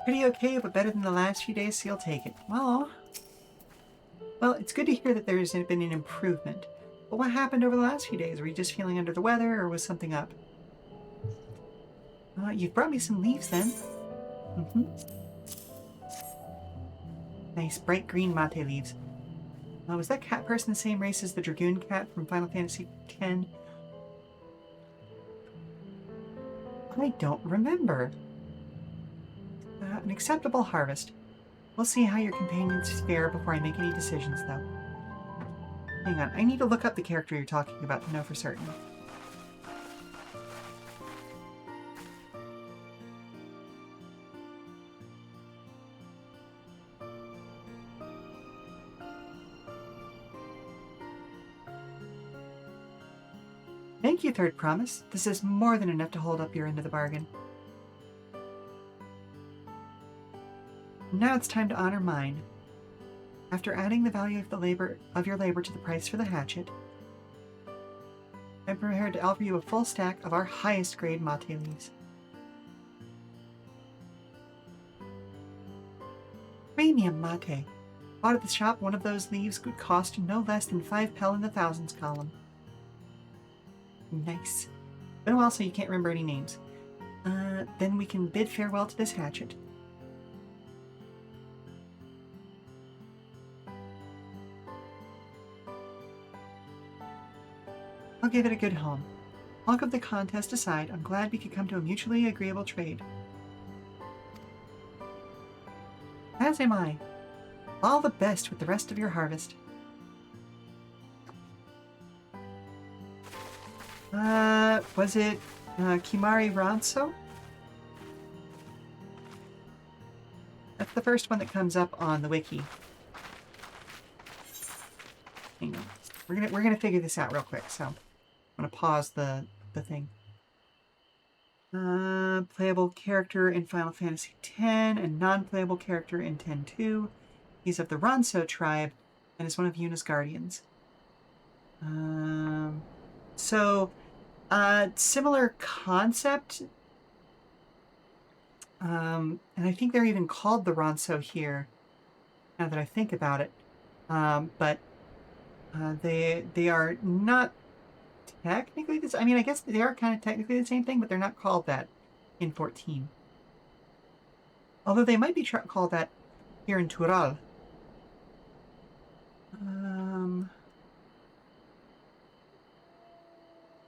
Pretty okay, but better than the last few days, so you'll take it. Well, it's good to hear that there's been an improvement. But what happened over the last few days? Were you just feeling under the weather, or was something up? You've brought me some leaves, then. Nice, bright green mate leaves. Was that cat person the same race as the Dragoon cat from Final Fantasy X? I don't remember. An acceptable harvest. We'll see how your companions fare before I make any decisions, though. Hang on, I need to look up the character you're talking about to know for certain. Thank you, Third Promise. This is more than enough to hold up your end of the bargain. Now it's time to honor mine. After adding the value of your labor to the price for the hatchet, I'm prepared to offer you a full stack of our highest grade mate leaves. Premium mate. Bought at the shop, one of those leaves would cost no less than 5 pel in the thousands column. Nice. Been a while, so you can't remember any names. Then we can bid farewell to this hatchet. I'll give it a good home. Talk of the contest aside, I'm glad we could come to a mutually agreeable trade. As am I. All the best with the rest of your harvest. Was it Kimari Ranso? That's the first one that comes up on the wiki. Hang on. We're gonna figure this out real quick, so I'm gonna pause the thing. Playable character in Final Fantasy X and non-playable character in 10-2. He's of the Ranso tribe and is one of Yuna's guardians. Similar concept. And I think they're even called the Ranso here, now that I think about it. But they are not technically this. I mean, I guess they are kind of technically the same thing, but they're not called that in 14. Although they might be called that here in Tural.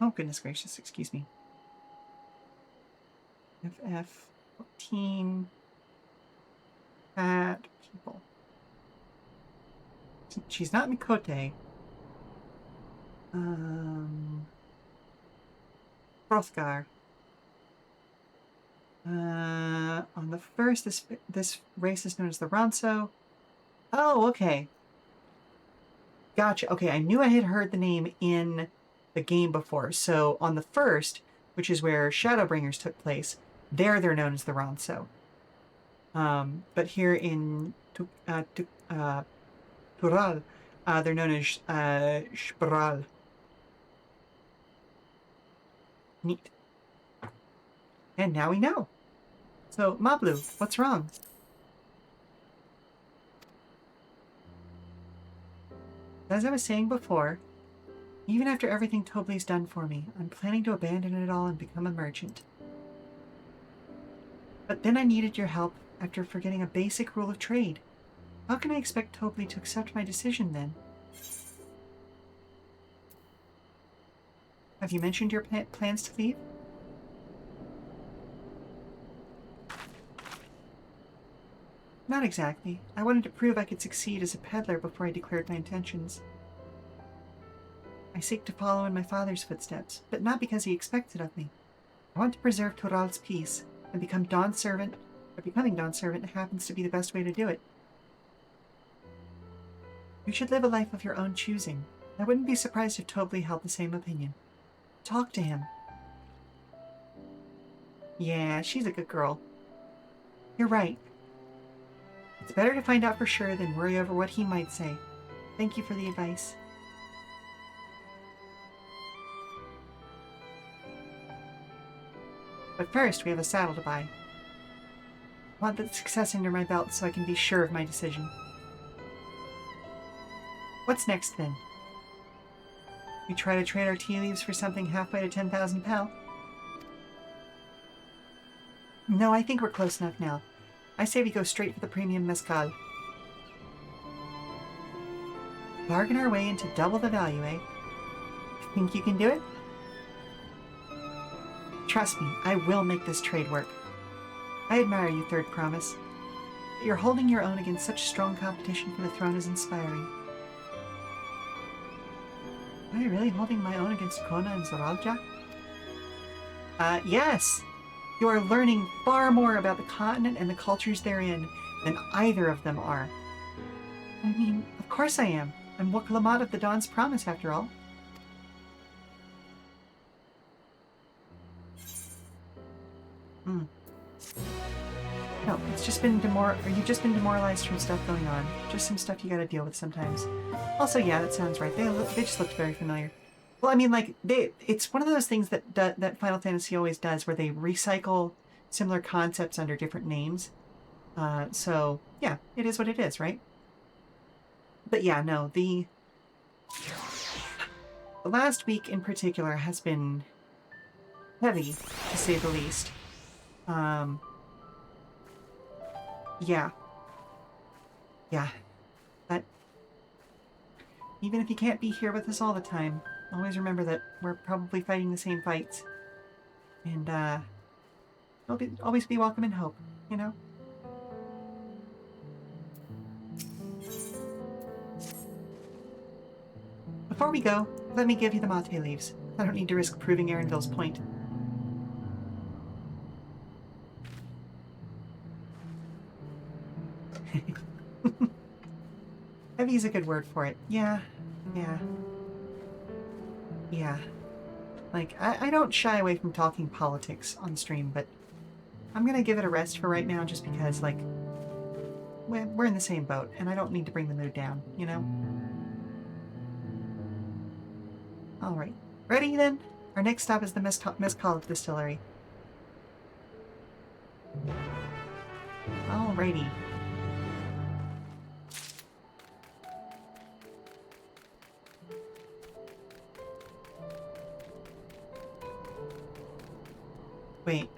Oh, goodness gracious, excuse me. FF14 at people. She's not Mikote. Hrothgar. On the first, this race is known as the Ranso. Oh, okay. Gotcha. Okay, I knew I had heard the name in the game before. So on the first, which is where Shadowbringers took place, they're known as the Ranso. But here in Tural, they're known as Shpral. Neat. And now we know. So, Mablu, what's wrong? As I was saying before, even after everything Tobli's done for me, I'm planning to abandon it all and become a merchant. But then I needed your help after forgetting a basic rule of trade. How can I expect Tobli to accept my decision then? Have you mentioned your plans to leave? Not exactly. I wanted to prove I could succeed as a peddler before I declared my intentions. I seek to follow in my father's footsteps, but not because he expects it of me. I want to preserve Tural's peace, and becoming Dawn Servant happens to be the best way to do it. You should live a life of your own choosing. I wouldn't be surprised if Tobli held the same opinion. Talk to him. Yeah, she's a good girl. You're right. It's better to find out for sure than worry over what he might say. Thank you for the advice. But first, we have a saddle to buy. I want that success under my belt so I can be sure of my decision. What's next, then? We try to trade our tea leaves for something halfway to 10,000 pel? No, I think we're close enough now. I say we go straight for the premium mezcal. Bargain our way into double the value, eh? Think you can do it? Trust me, I will make this trade work. I admire you, Third Promise. But you're holding your own against such strong competition for the throne is inspiring. Am I really holding my own against Kona and Zoralja? Yes! You are learning far more about the continent and the cultures therein than either of them are. I mean, of course I am. I'm Wuk Lamat of the Dawn's Promise, after all. Mm. No, it's just been you've just been demoralized from stuff going on. Just some stuff you gotta deal with sometimes. Also, yeah, that sounds right. They just looked very familiar. Well, I mean, like, it's one of those things that Final Fantasy always does, where they recycle similar concepts under different names. So, yeah, it is what it is, right? But yeah, no, the last week in particular has been heavy, to say the least. Yeah. Yeah. But even if you can't be here with us all the time, always remember that we're probably fighting the same fights. And, always be welcome and hope, you know? Before we go, let me give you the mate leaves. I don't need to risk proving Erinville's point. Heavy's a good word for it. Yeah. Like, I don't shy away from talking politics on stream, but I'm gonna give it a rest for right now just because, like, we're in the same boat, and I don't need to bring the mood down, you know? Alright. Ready, then? Our next stop is the Mescal Distillery. Alrighty. Wait.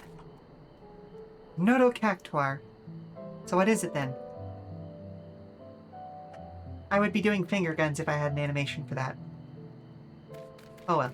Nodocactuar. So what is it then? I would be doing finger guns if I had an animation for that. Oh well.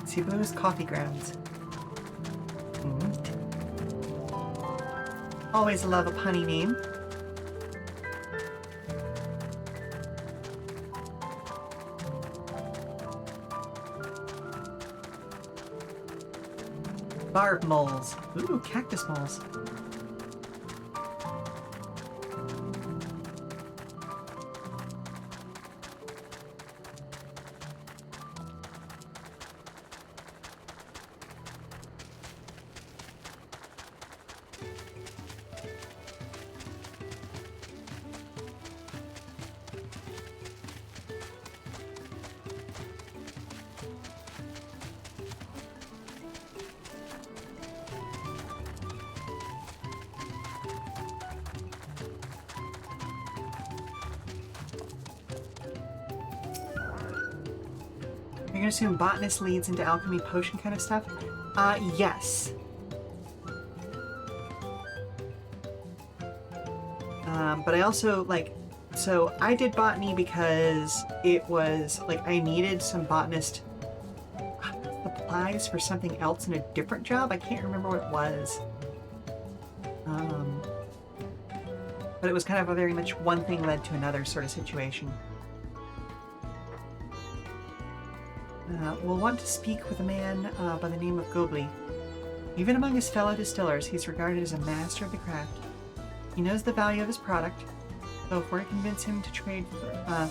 Cebu's Coffee Grounds. Always love a punny name. Barb moles. Ooh, cactus moles. You're gonna assume botanist leads into alchemy potion kind of stuff? Yes. But I also, like, so I did botany because it was, like, I needed some botanist supplies for something else in a different job. I can't remember what it was. But it was kind of a very much one thing led to another sort of situation. We'll want to speak with a man by the name of Gobli. Even among his fellow distillers, he's regarded as a master of the craft. He knows the value of his product, so if we're to convince him to trade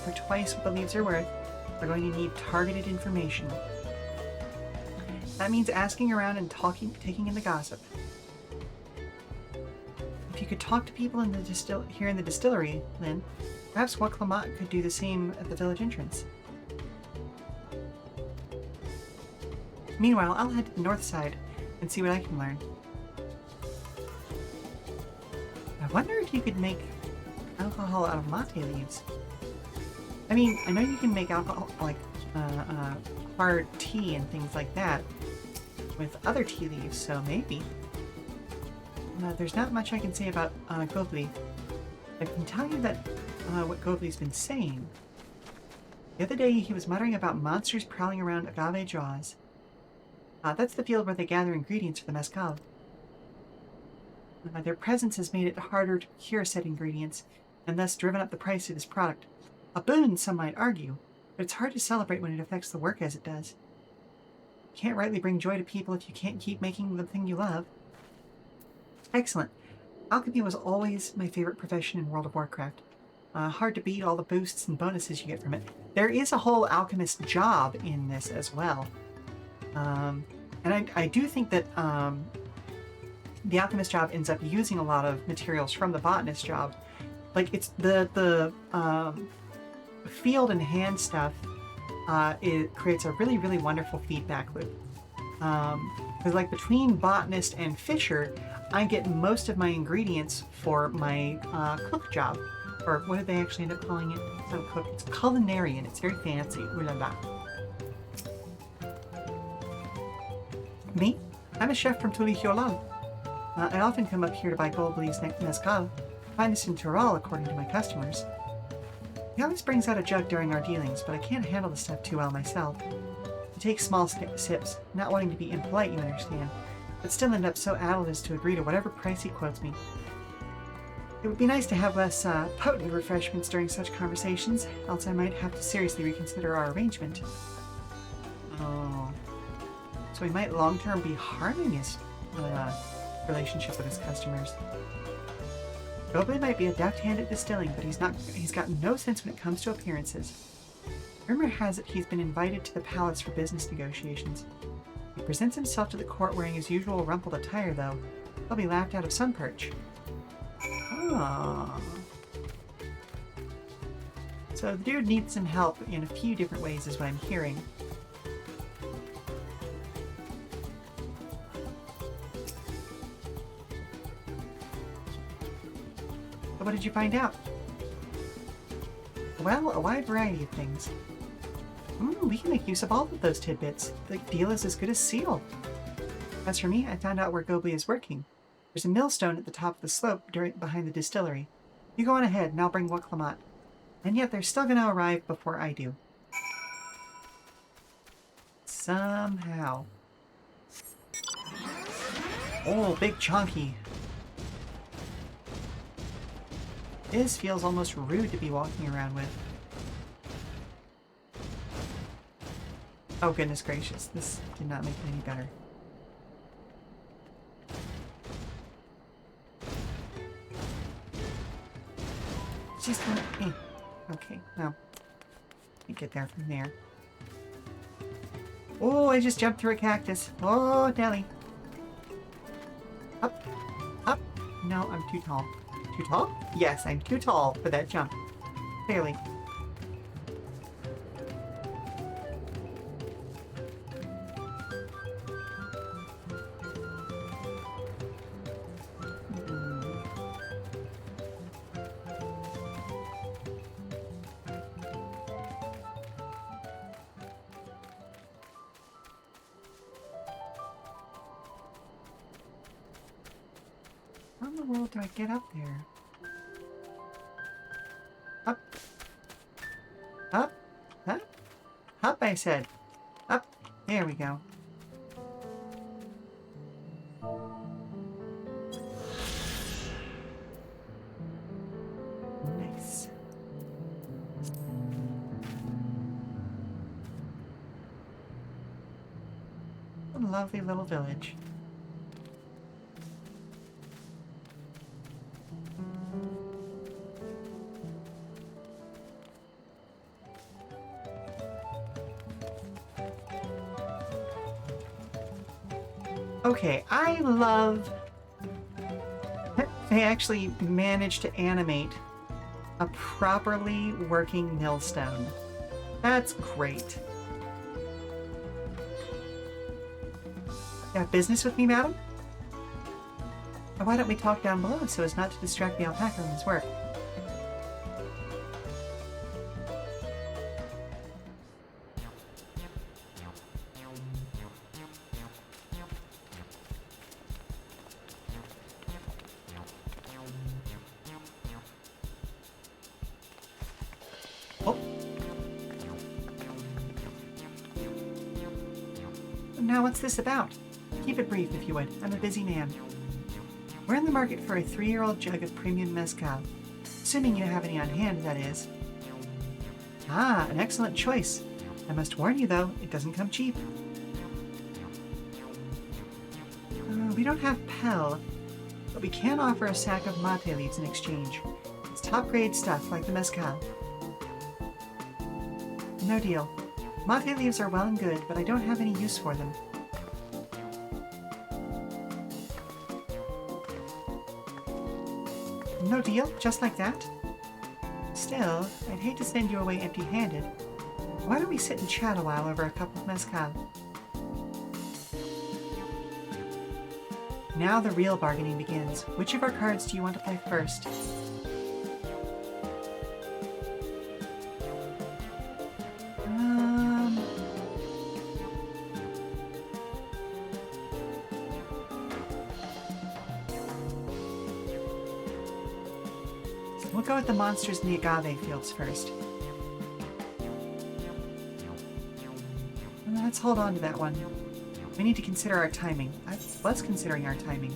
for twice what the leaves are worth, we're going to need targeted information. That means asking around and taking in the gossip. If you could talk to people in the here in the distillery, Lynn, perhaps Wuk Lamat could do the same at the village entrance. Meanwhile, I'll head to the north side and see what I can learn. I wonder if you could make alcohol out of mate leaves. I mean, I know you can make alcohol, like, hard tea and things like that with other tea leaves, so maybe. There's not much I can say about Gobli. I can tell you that what Gobli's been saying. The other day he was muttering about monsters prowling around agave jaws. That's the field where they gather ingredients for the mezcal. Their presence has made it harder to procure said ingredients, and thus driven up the price of this product. A boon, some might argue, but it's hard to celebrate when it affects the work as it does. You can't rightly bring joy to people if you can't keep making the thing you love. Excellent. Alchemy was always my favorite profession in World of Warcraft. Hard to beat all the boosts and bonuses you get from it. There is a whole alchemist job in this as well. And I do think that the alchemist job ends up using a lot of materials from the botanist job. Like, it's the field and hand stuff, it creates a really, really wonderful feedback loop. Because like between botanist and fisher, I get most of my ingredients for my cook job. Or what did they actually end up calling it? It's not cook, it's culinarian. It's very fancy. Ooh la la. Me? I'm a chef from Tural. I often come up here to buy Goldblee's mezcal. Find this in Tural, according to my customers. He always brings out a jug during our dealings, but I can't handle the stuff too well myself. I take small sips, not wanting to be impolite, you understand, but still end up so addled as to agree to whatever price he quotes me. It would be nice to have less potent refreshments during such conversations, else I might have to seriously reconsider our arrangement. Oh. So he might long-term be harming his relationship with his customers. Goblin might be adept hand at distilling, but he's got no sense when it comes to appearances. Rumor has it he's been invited to the palace for business negotiations. He presents himself to the court wearing his usual rumpled attire, though. He'll be laughed out of some perch. Ah. So the dude needs some help in a few different ways is what I'm hearing. So what did you find out? Well, a wide variety of things. We can make use of all of those tidbits. The deal is as good as sealed. As for me, I found out where Goblee is working. There's a millstone at the top of the slope behind the distillery. You go on ahead, and I'll bring Wuk Lamat. And yet they're still going to arrive before I do. Somehow. Oh, big chunky. This feels almost rude to be walking around with. Oh, goodness gracious. This did not make it any better. She's gonna... Okay, no. Can't get there from there. Oh, I just jumped through a cactus. Oh, Nelly. Up. Up. No, I'm too tall. Too tall? Yes, I'm too tall for that jump. Clearly. How in the world do I get up there? Up. Up. Up. Up, I said. Up. There we go. Nice. A lovely little village. Okay, I love that they actually managed to animate a properly working millstone. That's great. You have business with me, madam? Or why don't we talk down below so as not to distract the alpaca from his work? Now what's this about? Keep it brief, if you would. I'm a busy man. We're in the market for a 3-year-old jug of premium mezcal. Assuming you have any on hand, that is. Ah, an excellent choice. I must warn you, though, it doesn't come cheap. We don't have Pel, but we can offer a sack of mate leaves in exchange. It's top-grade stuff, like the mezcal. No deal. Mate leaves are well and good, but I don't have any use for them. No deal? Just like that? Still, I'd hate to send you away empty-handed. Why don't we sit and chat a while over a cup of mezcal? Now the real bargaining begins. Which of our cards do you want to play first? We'll go with the monsters in the agave fields first. Let's hold on to that one. We need to consider our timing. I was considering our timing.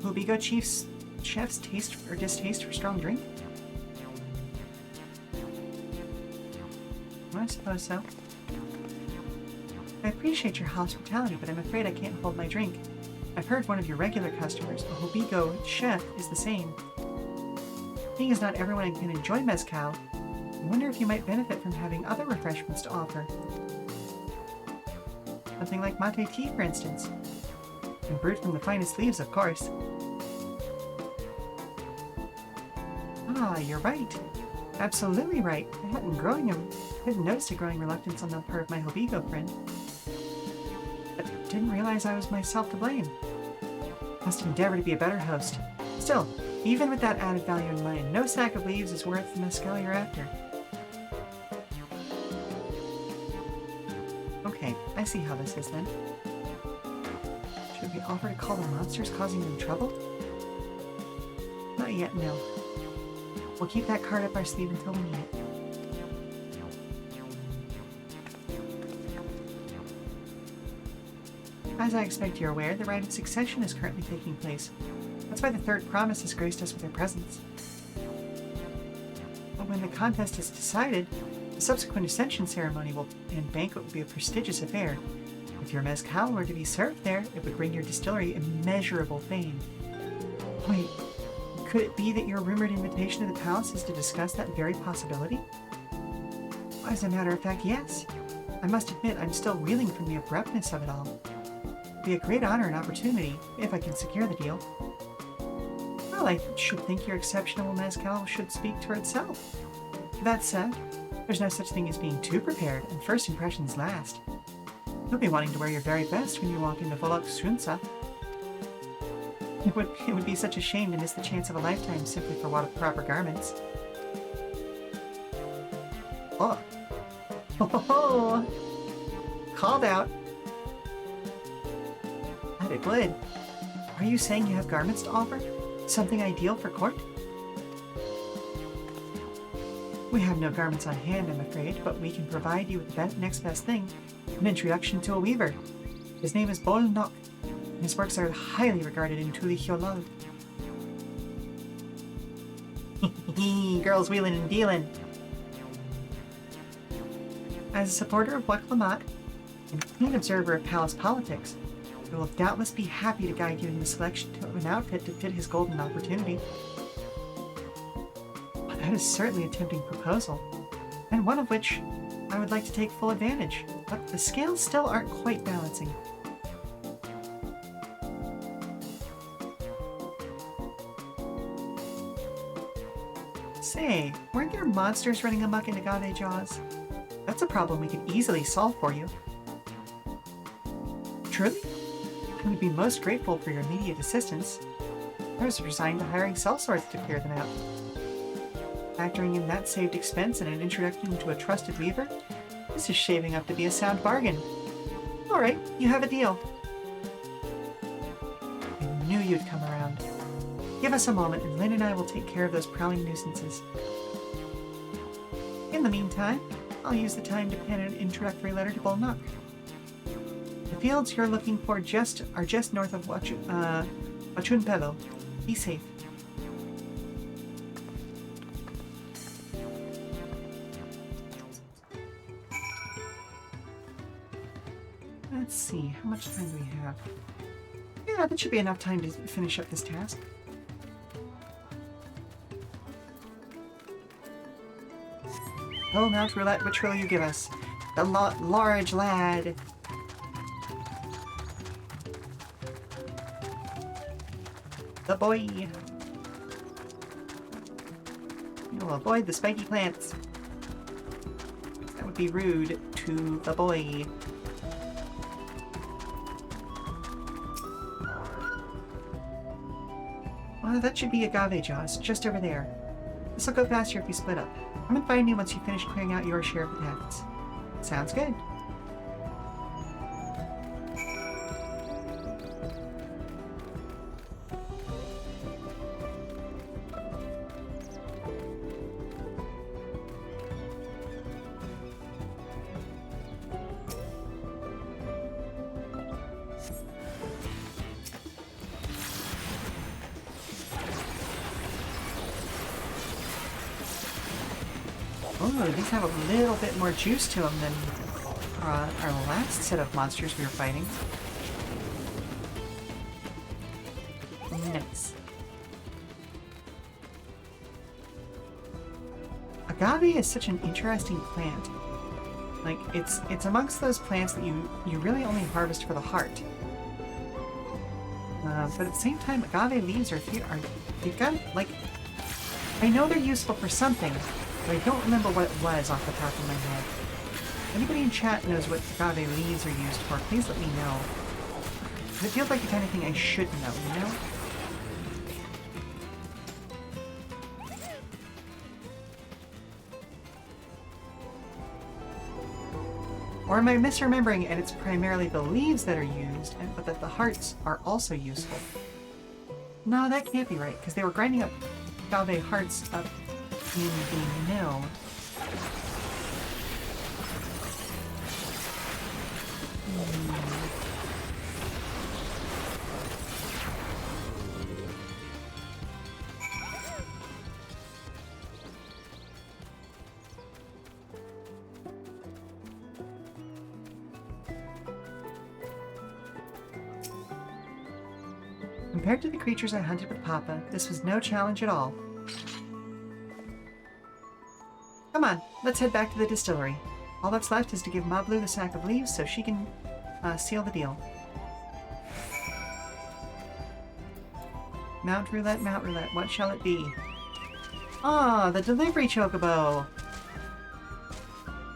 Will Bigo Chef's taste or distaste for strong drink? I suppose so. I appreciate your hospitality, but I'm afraid I can't hold my drink. I've heard one of your regular customers, a Hobigo chef, is the same. Seeing as not everyone can enjoy mezcal, I wonder if you might benefit from having other refreshments to offer. Something like mate tea, for instance. And brewed from the finest leaves, of course. Ah, you're right. Absolutely right. I hadn't noticed a growing reluctance on the part of my Hobigo friend. But didn't realize I was myself to blame. Must endeavor to be a better host. Still, even with that added value in mind, no sack of leaves is worth the mezcal you're after. Okay, I see how this is then. Should we offer to call the monsters causing them trouble? Not yet, no. We'll keep that card up our sleeve until we need it. As I expect you're aware, the rite of succession is currently taking place. That's why the third promise has graced us with their presence. But when the contest is decided, the subsequent ascension ceremony and banquet will be a prestigious affair. If your mezcal were to be served there, it would bring your distillery immeasurable fame. Wait, could it be that your rumored invitation to the palace is to discuss that very possibility? As a matter of fact, yes. I must admit I'm still reeling from the abruptness of it all. It'd be a great honor and opportunity, if I can secure the deal. Well, I should think your exceptional mezcal should speak for itself. That said, there's no such thing as being too prepared, and first impressions last. You'll be wanting to wear your very best when you walk into Volok Sunsa. It would be such a shame to miss the chance of a lifetime simply for want of proper garments. Oh. Ho ho ho! Called out. That it would. Are you saying you have garments to offer? Something ideal for court? We have no garments on hand, I'm afraid, but we can provide you with the next best thing, an introduction to a weaver. His name is Bol Nok, and his works are highly regarded in Tuli Hyolal. Girls wheeling and dealing. As a supporter of Wuk Lamat and keen observer of palace politics, I will doubtless be happy to guide you in the selection of an outfit to fit his golden opportunity. Well, that is certainly a tempting proposal, and one of which I would like to take full advantage, but the scales still aren't quite balancing. Say, weren't there monsters running amok in Agave Jaws? That's a problem we could easily solve for you. Truly? I would be most grateful for your immediate assistance. I was resigned to hiring sellswords to clear them out. Factoring in that saved expense and an introduction to a trusted weaver, this is shaping up to be a sound bargain. Alright, you have a deal. I knew you'd come around. Give us a moment and Lynn and I will take care of those prowling nuisances. In the meantime, I'll use the time to pen an introductory letter to Bolnock. The fields you're looking for are just north of Wachunpelo. Be safe. Let's see, how much time do we have? Yeah, that should be enough time to finish up this task. Oh, Mount Roulette, which will you give us? The large lad. The boy. You'll avoid the spiky plants. That would be rude to the boy. Well, that should be agave jaws, just over there. This'll go faster if we split up. Come and find me once you finish clearing out your share of the paths. Sounds good. Oh, these have a little bit more juice to them than our last set of monsters we were fighting. Nice. Agave is such an interesting plant. Like, it's amongst those plants that you really only harvest for the heart. But at the same time, agave leaves they've got, like, I know they're useful for something, but I don't remember what it was off the top of my head. If anybody in chat knows what agave leaves are used for, please let me know. It feels like the kind of thing I should know, you know? Or am I misremembering and it's primarily the leaves that are used, but that the hearts are also useful? No, that can't be right, because they were grinding up agave hearts up in the mill. Compared to the creatures I hunted with Papa, this was no challenge at all. Come on, let's head back to the distillery. All that's left is to give Mablu the sack of leaves so she can seal the deal. Mount Roulette, what shall it be? Ah, the delivery chocobo!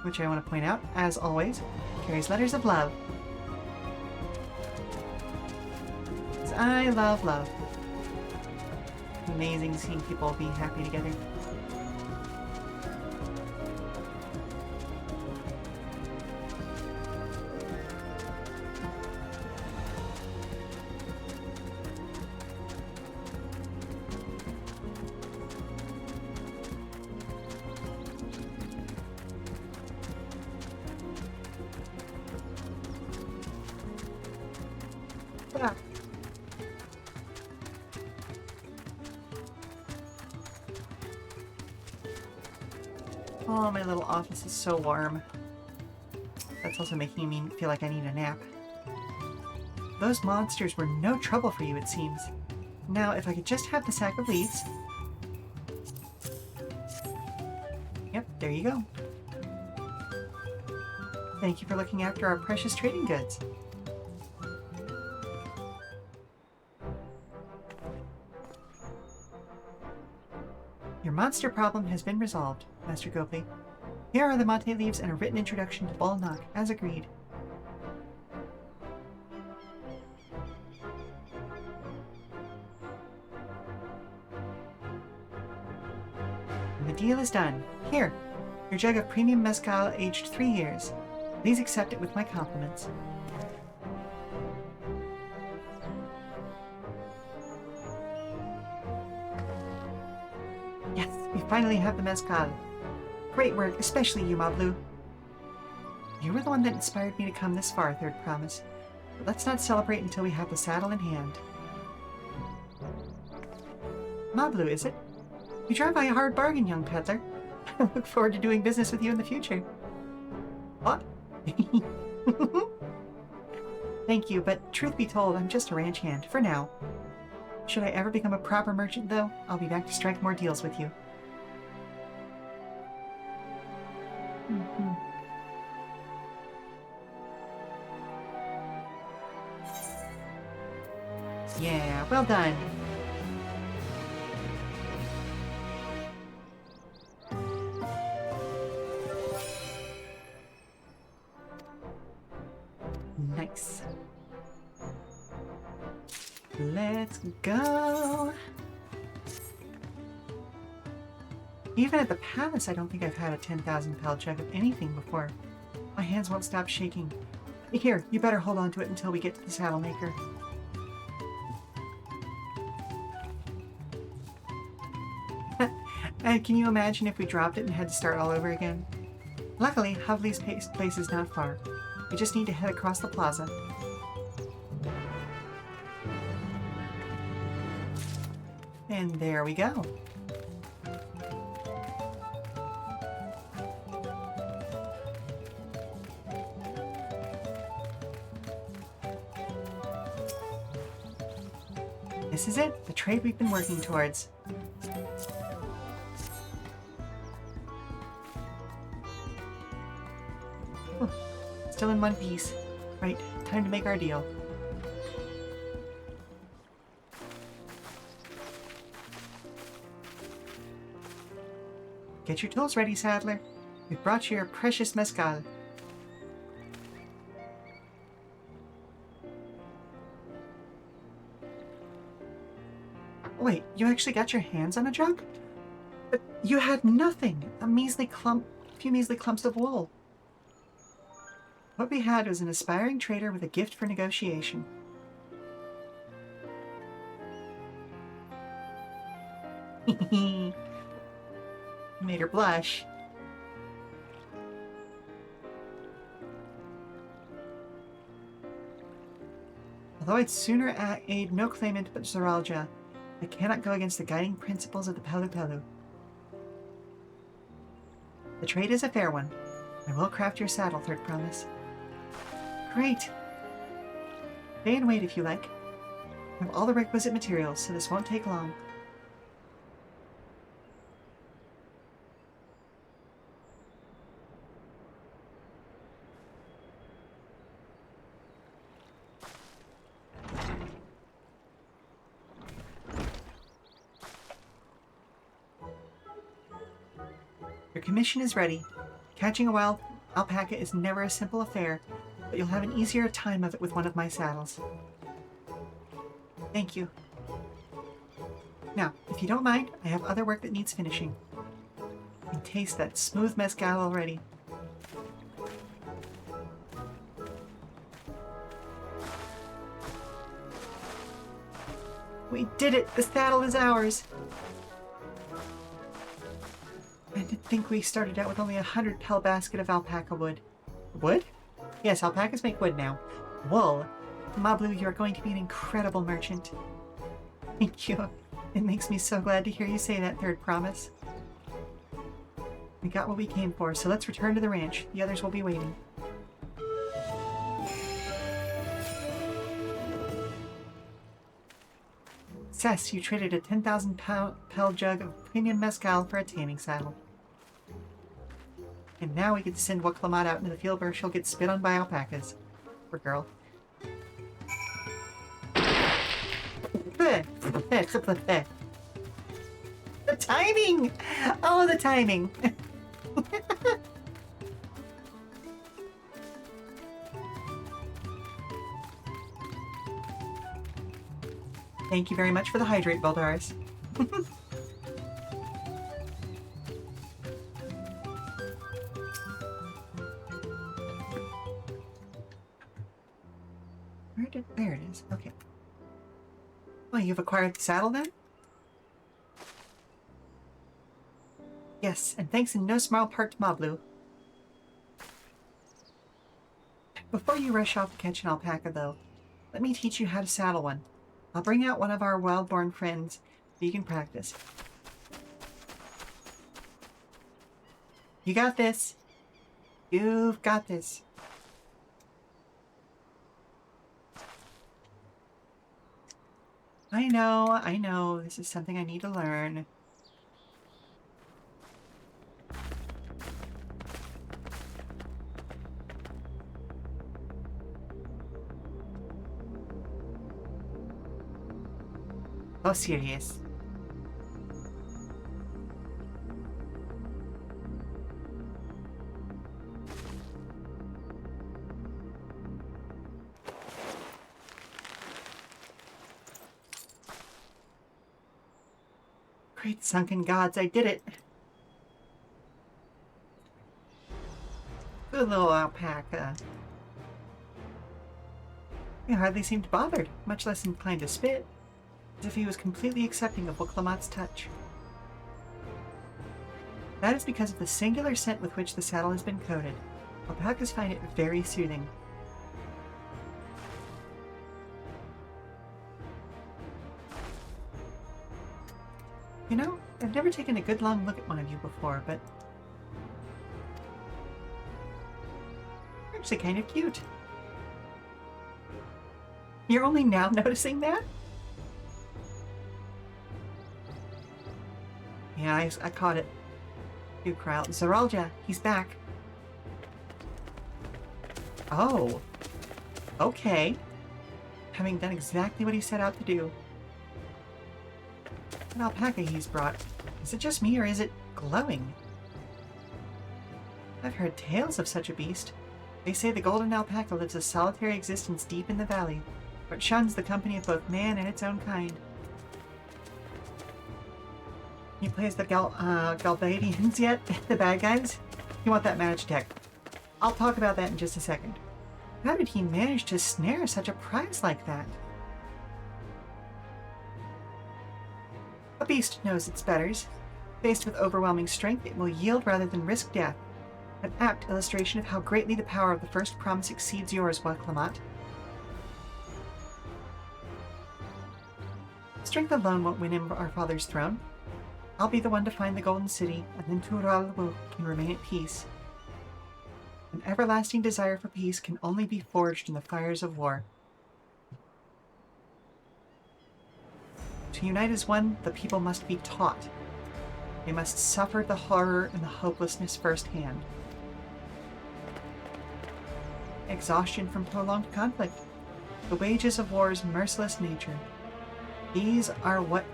Which I want to point out, as always, carries letters of love. I love love. Amazing seeing people be happy together. Yeah. Oh, my little office is so warm. That's also making me feel like I need a nap. Those monsters were no trouble for you, it seems. Now, if I could just have the sack of leaves... Yep, there you go. Thank you for looking after our precious trading goods. Your monster problem has been resolved, Master Gopley. Here are the mate leaves and a written introduction to Bolnock, as agreed. And the deal is done. Here, your jug of premium mezcal aged 3 years. Please accept it with my compliments. Yes, we finally have the mezcal. Great work, especially you, Mablu. You were the one that inspired me to come this far, Third Promise. But let's not celebrate until we have the saddle in hand. Mablu, is it? You drive by a hard bargain, young peddler. I look forward to doing business with you in the future. What? Thank you, but truth be told, I'm just a ranch hand, for now. Should I ever become a proper merchant, though, I'll be back to strike more deals with you. Yeah, well done. Nice. Let's go. Even at the palace, I don't think I've had a 10,000 pel jug of anything before. My hands won't stop shaking. Here, you better hold on to it until we get to the saddle maker. And can you imagine if we dropped it and had to start all over again? Luckily, Hovley's place is not far. We just need to head across the plaza. And there we go. This is it, the trade we've been working towards. Still in one piece. Right, time to make our deal. Get your tools ready, Saddler. We've brought you your precious mezcal. Wait, you actually got your hands on a jug? But you had nothing. A few measly clumps of wool. What we had was an aspiring trader with a gift for negotiation. You made her blush. Although I'd sooner aid no claimant but Zoralja, I cannot go against the guiding principles of the Pelu Pelu. The trade is a fair one. I will craft your saddle, Third Promise. Great! Stay and wait if you like. I have all the requisite materials, so this won't take long. Your commission is ready. Catching a wild alpaca is never a simple affair, but you'll have an easier time of it with one of my saddles. Thank you. Now, if you don't mind, I have other work that needs finishing. I can taste that smooth mezcal already. We did it! The saddle is ours! I did think we started out with only 100 pel basket of alpaca wood. Wood? Yes, alpacas make wood now. Wool. Mablu, you're going to be an incredible merchant. Thank you. It makes me so glad to hear you say that, Third Promise. We got what we came for, so let's return to the ranch. The others will be waiting. Cess, you traded a 10,000 pel jug of premium mezcal for a taming saddle. And now we get to send Wuk Lamat out into the field where she'll get spit on by alpacas. Poor girl. The timing! Oh, the timing! Thank you very much for the hydrate, Baldaris. There it is. Okay. Well, you've acquired the saddle then? Yes, and thanks in no small part to Mablu. Before you rush off to catch an alpaca, though, let me teach you how to saddle one. I'll bring out one of our wild-born friends so you can practice. You got this. You've got this. I know. This is something I need to learn. Oh, serious. Great sunken gods, I did it. Good little alpaca. He hardly seemed bothered, much less inclined to spit, as if he was completely accepting of Wuk Lamat's touch. That is because of the singular scent with which the saddle has been coated. Alpacas find it very soothing. You know, I've never taken a good long look at one of you before, but you're actually kind of cute. You're only now noticing that? Yeah, I caught it. You cry out, Zaralja, he's back. Oh. Okay. Having done exactly what he set out to do. An alpaca he's brought. Is it just me or is it glowing? I've heard tales of such a beast. They say the golden alpaca lives a solitary existence deep in the valley, where it shuns the company of both man and its own kind. He plays the Galbadians yet? The bad guys? You want that Magitech? I'll talk about that in just a second. How did he manage to snare such a prize like that? A beast knows its betters. Faced with overwhelming strength, it will yield rather than risk death. An apt illustration of how greatly the power of the first promise exceeds yours, Wuk Lamat. Strength alone won't win him our father's throne. I'll be the one to find the Golden City, and then Tural can remain at peace. An everlasting desire for peace can only be forged in the fires of war. To unite as one, the people must be taught. They must suffer the horror and the hopelessness firsthand. Exhaustion from prolonged conflict. The wages of war's merciless nature. These are what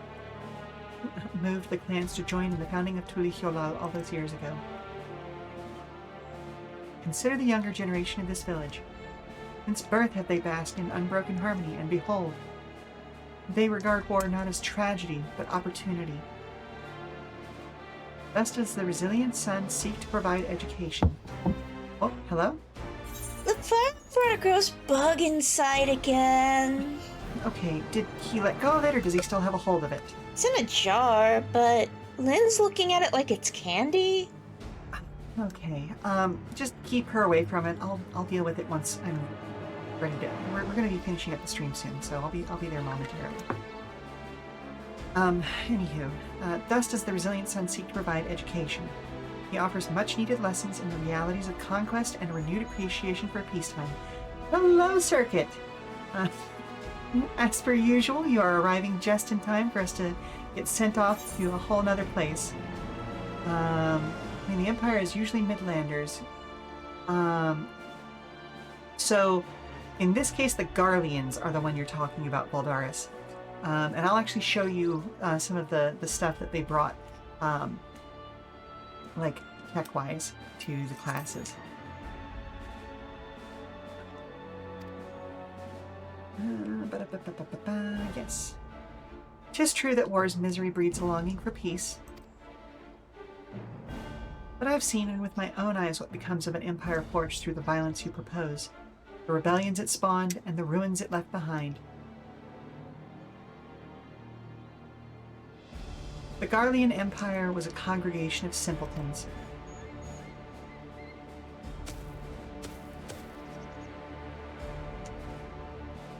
moved the clans to join in the founding of Tulihyolal all those years ago. Consider the younger generation of this village. Since birth have they basked in unbroken harmony, and behold, they regard war not as tragedy, but opportunity. Thus does the resilient sun seek to provide education. Oh, hello? The fire grows bug inside again. Okay, did he let go of it, or does he still have a hold of it? It's in a jar, but Lynn's looking at it like it's candy. Okay, just keep her away from it. I'll deal with it once I'm ready to. We're gonna be finishing up the stream soon, so I'll be there momentarily. Anywho, thus does the resilient sun seek to provide education. He offers much-needed lessons in the realities of conquest and a renewed appreciation for peacetime. Hello, Circuit! As per usual, you are arriving just in time for us to get sent off to a whole nother place. I mean, the Empire is usually Midlanders. So, in this case, the Garleans are the one you're talking about, Baldaris. And I'll actually show you some of the stuff that they brought, like, tech-wise, to the classes. Yes. 'Tis true that war's misery breeds a longing for peace. But I've seen and with my own eyes what becomes of an empire forged through the violence you propose, the rebellions it spawned, and the ruins it left behind. The Garlean Empire was a congregation of simpletons.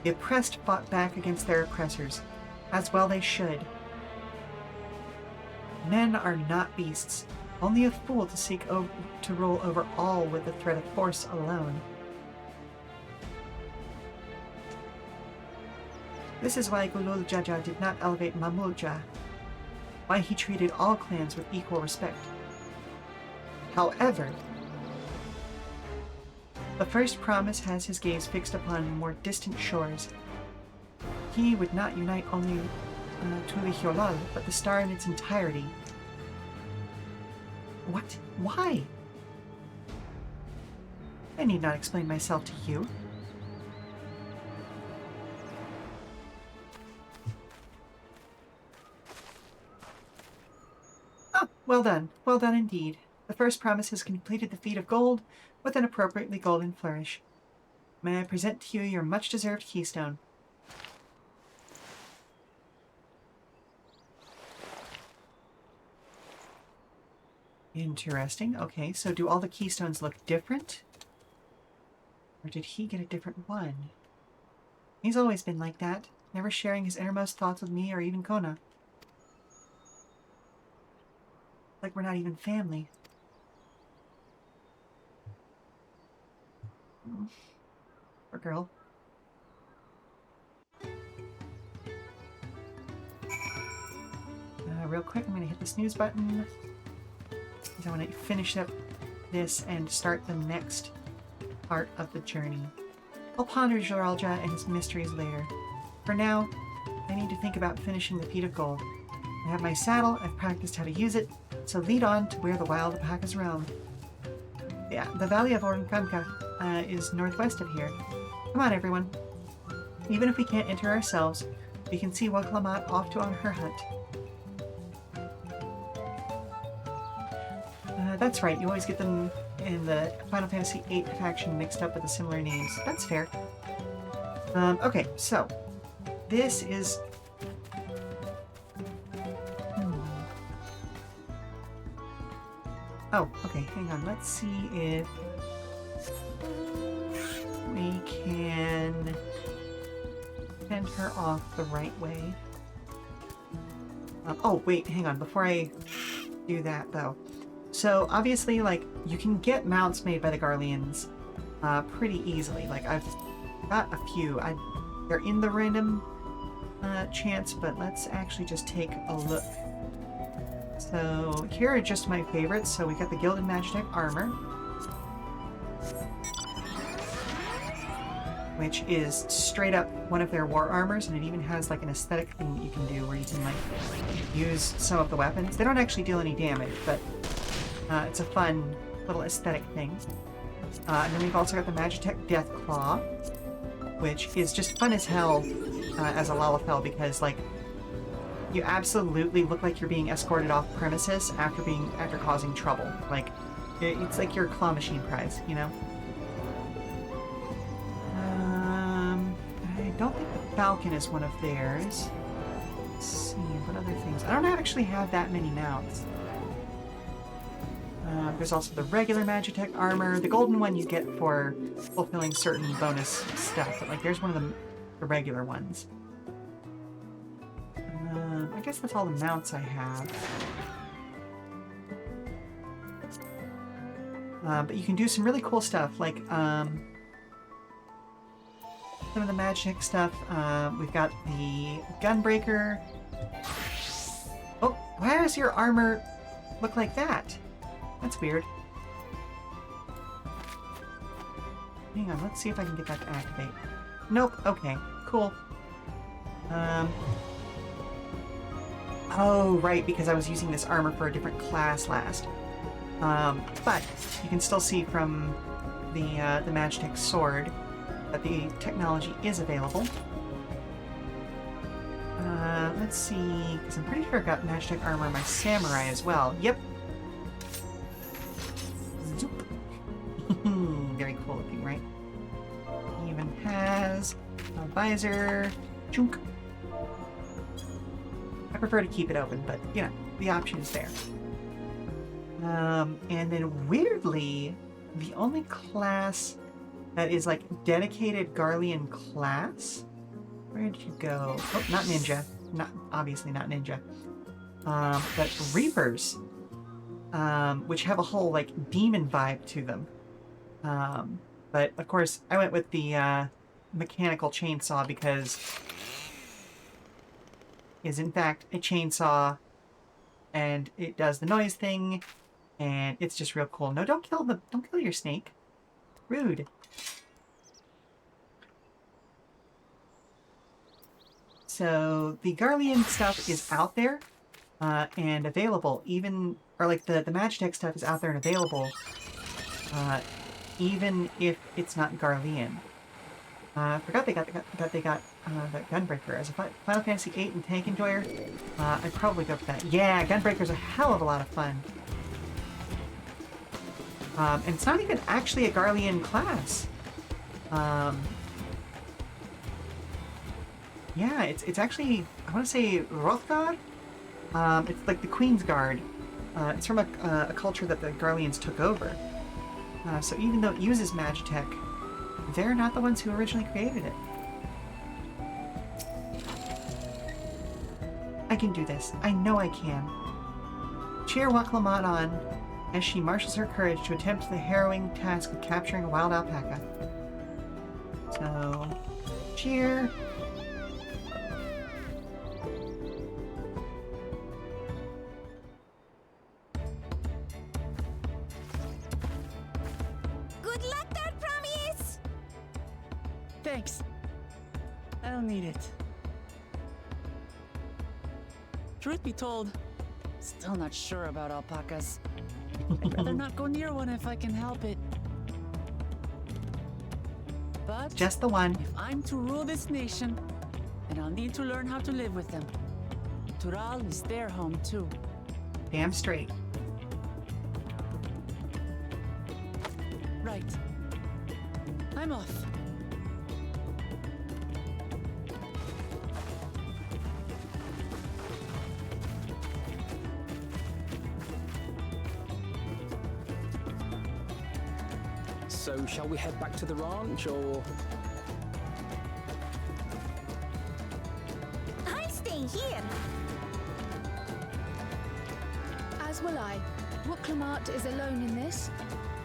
The oppressed fought back against their oppressors, as well they should. Men are not beasts. Only a fool to seek to rule over all with the threat of force alone. This is why Gulul Jaja did not elevate Mamulja, why he treated all clans with equal respect. However, the first promise has his gaze fixed upon more distant shores. He would not unite only Tuli Hyolal, but the star in its entirety. What? Why? I need not explain myself to you. Ah, well done. Well done indeed. The first promise has completed the feat of gold with an appropriately golden flourish. May I present to you your much-deserved keystone? Interesting. Okay, so do all the keystones look different? Or did he get a different one? He's always been like that, never sharing his innermost thoughts with me or even Kona. Like we're not even family. Poor girl. Real quick, I'm going to hit the snooze button. I want to finish up this and start the next part of the journey. I'll ponder Joralja and his mysteries later. For now, I need to think about finishing the feat of gold. I have my saddle, I've practiced how to use it, so lead on to where the wild alpacas roam. Yeah, the valley of Orankanka is northwest of here. Come on, everyone. Even if we can't enter ourselves, we can see Wuk Lamat off to on her hunt. That's right, you always get them in the Final Fantasy VIII faction mixed up with the similar names. That's fair. Okay, so this is... Oh, okay, hang on. Let's see if we can send her off the right way. Oh, wait, hang on. Before I do that, though. So, obviously, like, you can get mounts made by the Garleans pretty easily. Like, I've got a few. They're in the random chance, but let's actually just take a look. So, here are just my favorites. So, we got the Gilded Magitech Armor, which is straight up one of their war armors, and it even has, like, an aesthetic thing that you can do where you can, like, use some of the weapons. They don't actually deal any damage, but it's a fun little aesthetic thing. And then we've also got the Magitech Deathclaw, which is just fun as hell as a Lalafell, because, like, you absolutely look like you're being escorted off premises after causing trouble. Like, it's like your claw machine prize, you know? I don't think the Falcon is one of theirs. Let's see, what other things? I don't actually have that many mounts. There's also the regular Magitech armor. The golden one you get for fulfilling certain bonus stuff, but like there's one of the regular ones. I guess that's all the mounts I have. But you can do some really cool stuff, like some of the Magitech stuff. We've got the Gunbreaker. Oh, why does your armor look like that? That's weird. Hang on, let's see if I can get that to activate. Nope, okay, cool. Oh, right, because I was using this armor for a different class last. But you can still see from the Magitech sword that the technology is available. Let's see, because I'm pretty sure I've got Magitech armor on my samurai as well. Yep. Zoop. Very cool looking, right? Even has a visor. Chunk. I prefer to keep it open, but, you know, the option is there. And then, weirdly, the only class that is, like, dedicated Garlean class Where did you go? Oh, not ninja. Not obviously not ninja. But reapers, which have a whole like demon vibe to them. But of course, I went with the mechanical chainsaw because it is in fact a chainsaw, and it does the noise thing, and it's just real cool. No, don't kill your snake. Rude. So the Garlean stuff is out there and available, even, or like the Magitech stuff is out there and available, even if it's not Garlean. I forgot they got that Gunbreaker. As a Final Fantasy VIII and tank enjoyer, I'd probably go for that. Yeah, Gunbreaker's a hell of a lot of fun. And it's not even actually a Garlean class. Yeah, it's actually, I want to say Hrothgar? It's like the Queen's Guard. It's from a culture that the Garleans took over. So even though it uses Magitech, they're not the ones who originally created it. I can do this. I know I can. Cheer Wuk Lamat on as she marshals her courage to attempt the harrowing task of capturing a wild alpaca. So, cheer. Good luck there, Promise! Thanks. I don't need it. Truth be told, still not sure about alpacas. I'd rather not go near one if I can help it. But just the one. If I'm to rule this nation, then I'll need to learn how to live with them. Tural is their home too. Damn straight. Right. I'm off. So, shall we head back to the ranch, or...? I'm staying here. As will I. Wuk Lamat is alone in this.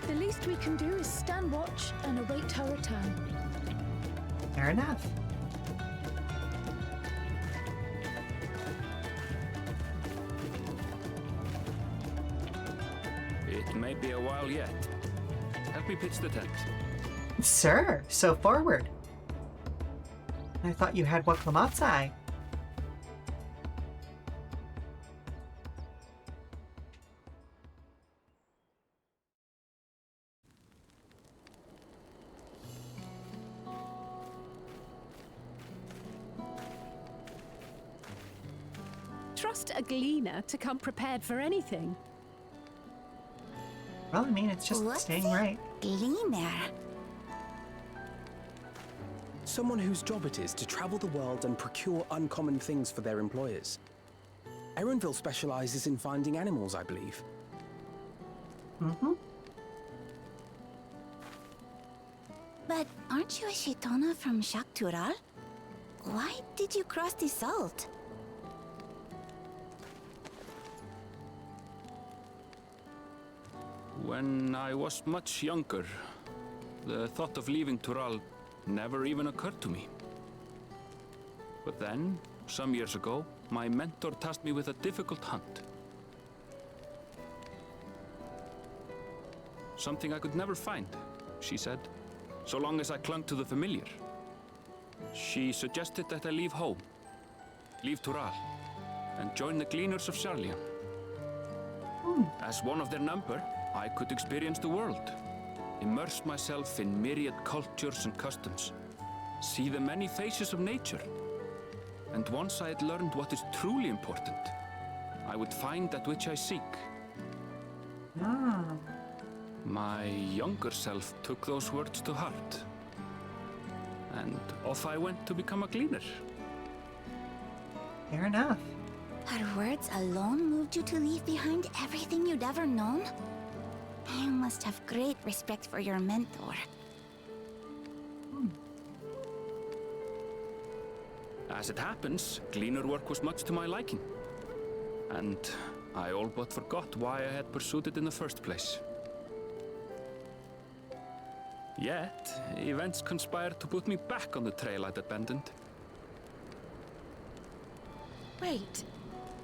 The least we can do is stand watch and await her return. Fair enough. It may be a while yet. Help me pitch the tent. Sir, so forward. I thought you had Wuk Lamat's eye. Trust a gleaner to come prepared for anything. Well, I mean, it's just What's staying right. Gleaner. Someone whose job it is to travel the world and procure uncommon things for their employers. Erenville specializes in finding animals, I believe. Mm-hmm. But aren't you a Shitona from Shak Tural? Why did you cross the salt? When I was much younger, the thought of leaving Tural never even occurred to me. But then, some years ago, my mentor tasked me with a difficult hunt. Something I could never find, she said, so long as I clung to the familiar. She suggested that I leave home, leave Tural, and join the Gleaners of Sharlayan. As one of their number, I could experience the world, immerse myself in myriad cultures and customs, see the many faces of nature. And once I had learned what is truly important, I would find that which I seek. My younger self took those words to heart, and off I went to become a gleaner. Fair enough. Her words alone moved you to leave behind everything you'd ever known? You must have great respect for your mentor. As it happens, gleaner work was much to my liking. And I all but forgot why I had pursued it in the first place. Yet, events conspired to put me back on the trail I'd abandoned. Wait,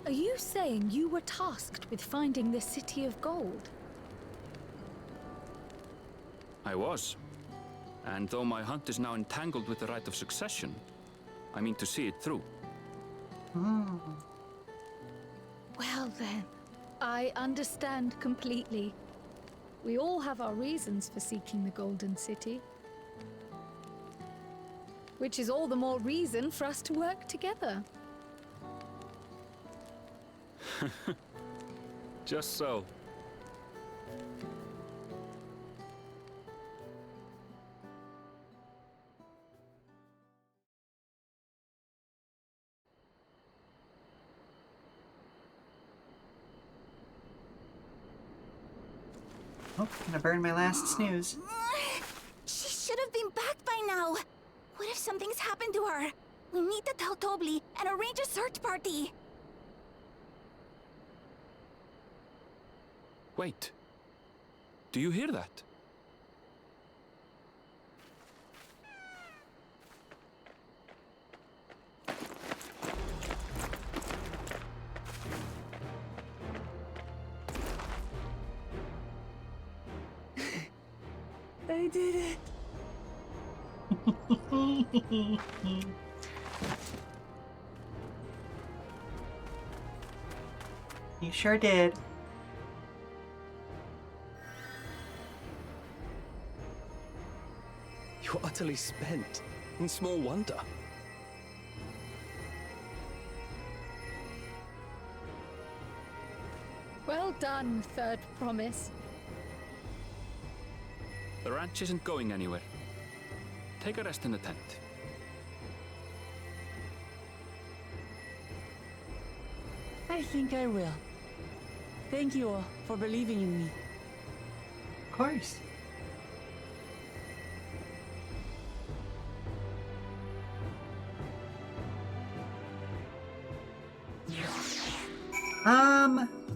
are you saying you were tasked with finding the City of Gold? I was. And though my hunt is now entangled with the right of succession, I mean to see it through. Well then, I understand completely. We all have our reasons for seeking the Golden City. Which is all the more reason for us to work together. Just so. Oh, gonna burn my last snooze. She should have been back by now. What if something's happened to her? We need to tell Tobli and arrange a search party. Wait. Do you hear that? I did it. You sure did. You're utterly spent. And small wonder. Well done, Third Promise. The ranch isn't going anywhere. Take a rest in the tent. I think I will. Thank you all for believing in me. Of course.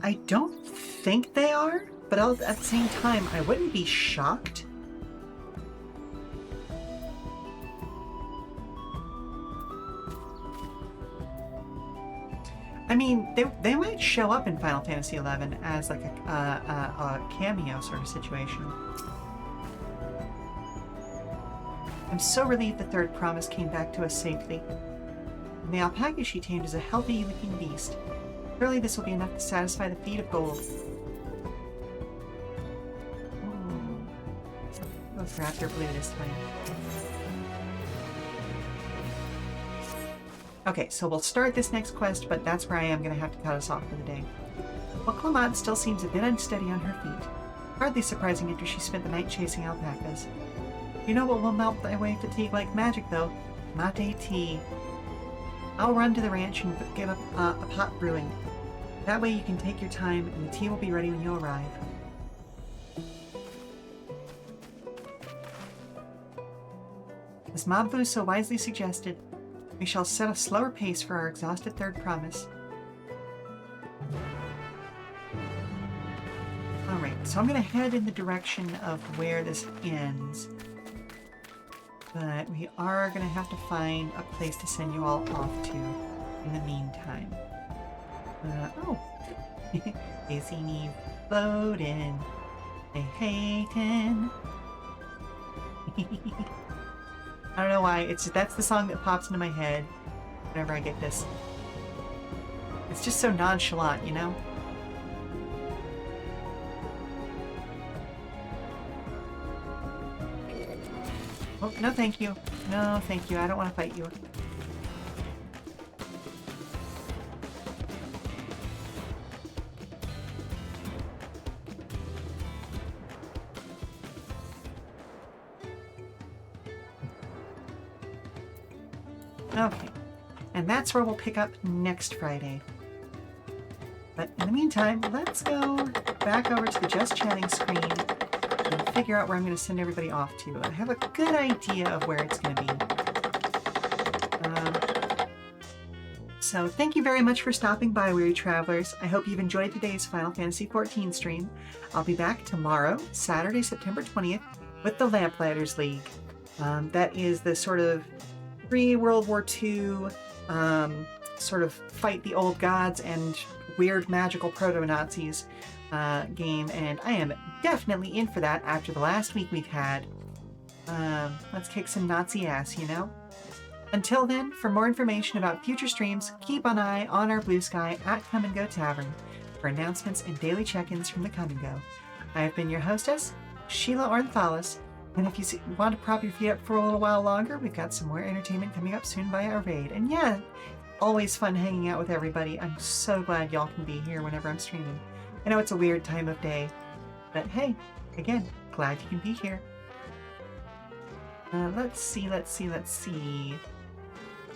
I don't think they are, but at the same time, I wouldn't be shocked. I mean, they might show up in Final Fantasy XI as like a cameo sort of situation. I'm so relieved the Third Promise came back to us safely. And the alpaca she tamed is a healthy-looking beast. Surely this will be enough to satisfy the feat of gold. Go for after blue this time. Okay, so we'll start this next quest, but that's where I am going to have to cut us off for the day. Wuk Lamat still seems a bit unsteady on her feet. Hardly surprising after she spent the night chasing alpacas. You know what will melt away fatigue like magic, though? Mate tea. I'll run to the ranch and get a pot brewing. That way you can take your time, and the tea will be ready when you arrive. As Mabvu so wisely suggested, we shall set a slower pace for our exhausted Third Promise. Alright, so I'm going to head in the direction of where this ends. But we are going to have to find a place to send you all off to in the meantime. Oh! They see me floating. They hatin'. I don't know why, that's the song that pops into my head whenever I get this. It's just so nonchalant, you know? Oh, no thank you. No thank you, I don't want to fight you. Okay, and that's where we'll pick up next Friday. But in the meantime, let's go back over to the Just Chatting screen and figure out where I'm going to send everybody off to. I have a good idea of where it's going to be. So thank you very much for stopping by, Weary Travelers. I hope you've enjoyed today's Final Fantasy XIV stream. I'll be back tomorrow, Saturday, September 20th, with the Lamplighters League. That is the sort of pre-World War II sort of fight the old gods and weird magical proto-Nazis game, and I am definitely in for that after the last week we've had. Let's kick some Nazi ass, you know? Until then, for more information about future streams, keep an eye on our Blue Sky at Come and Go Tavern for announcements and daily check-ins from the Come and Go. I have been your hostess, Sheela Ornithalis, and if you want to prop your feet up for a little while longer, we've got some more entertainment coming up soon via our raid. And yeah, always fun hanging out with everybody. I'm so glad y'all can be here whenever I'm streaming. I know it's a weird time of day, but hey, again, glad you can be here. Let's see.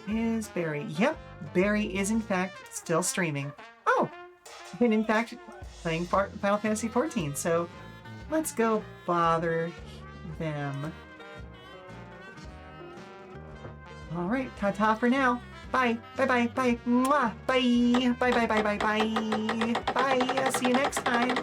Is Barry? Yep, Barry is in fact still streaming. Oh, and in fact playing Final Fantasy XIV. So let's go bother them. All right, ta-ta for now. Bye, bye, mwah, bye, bye. See you next time.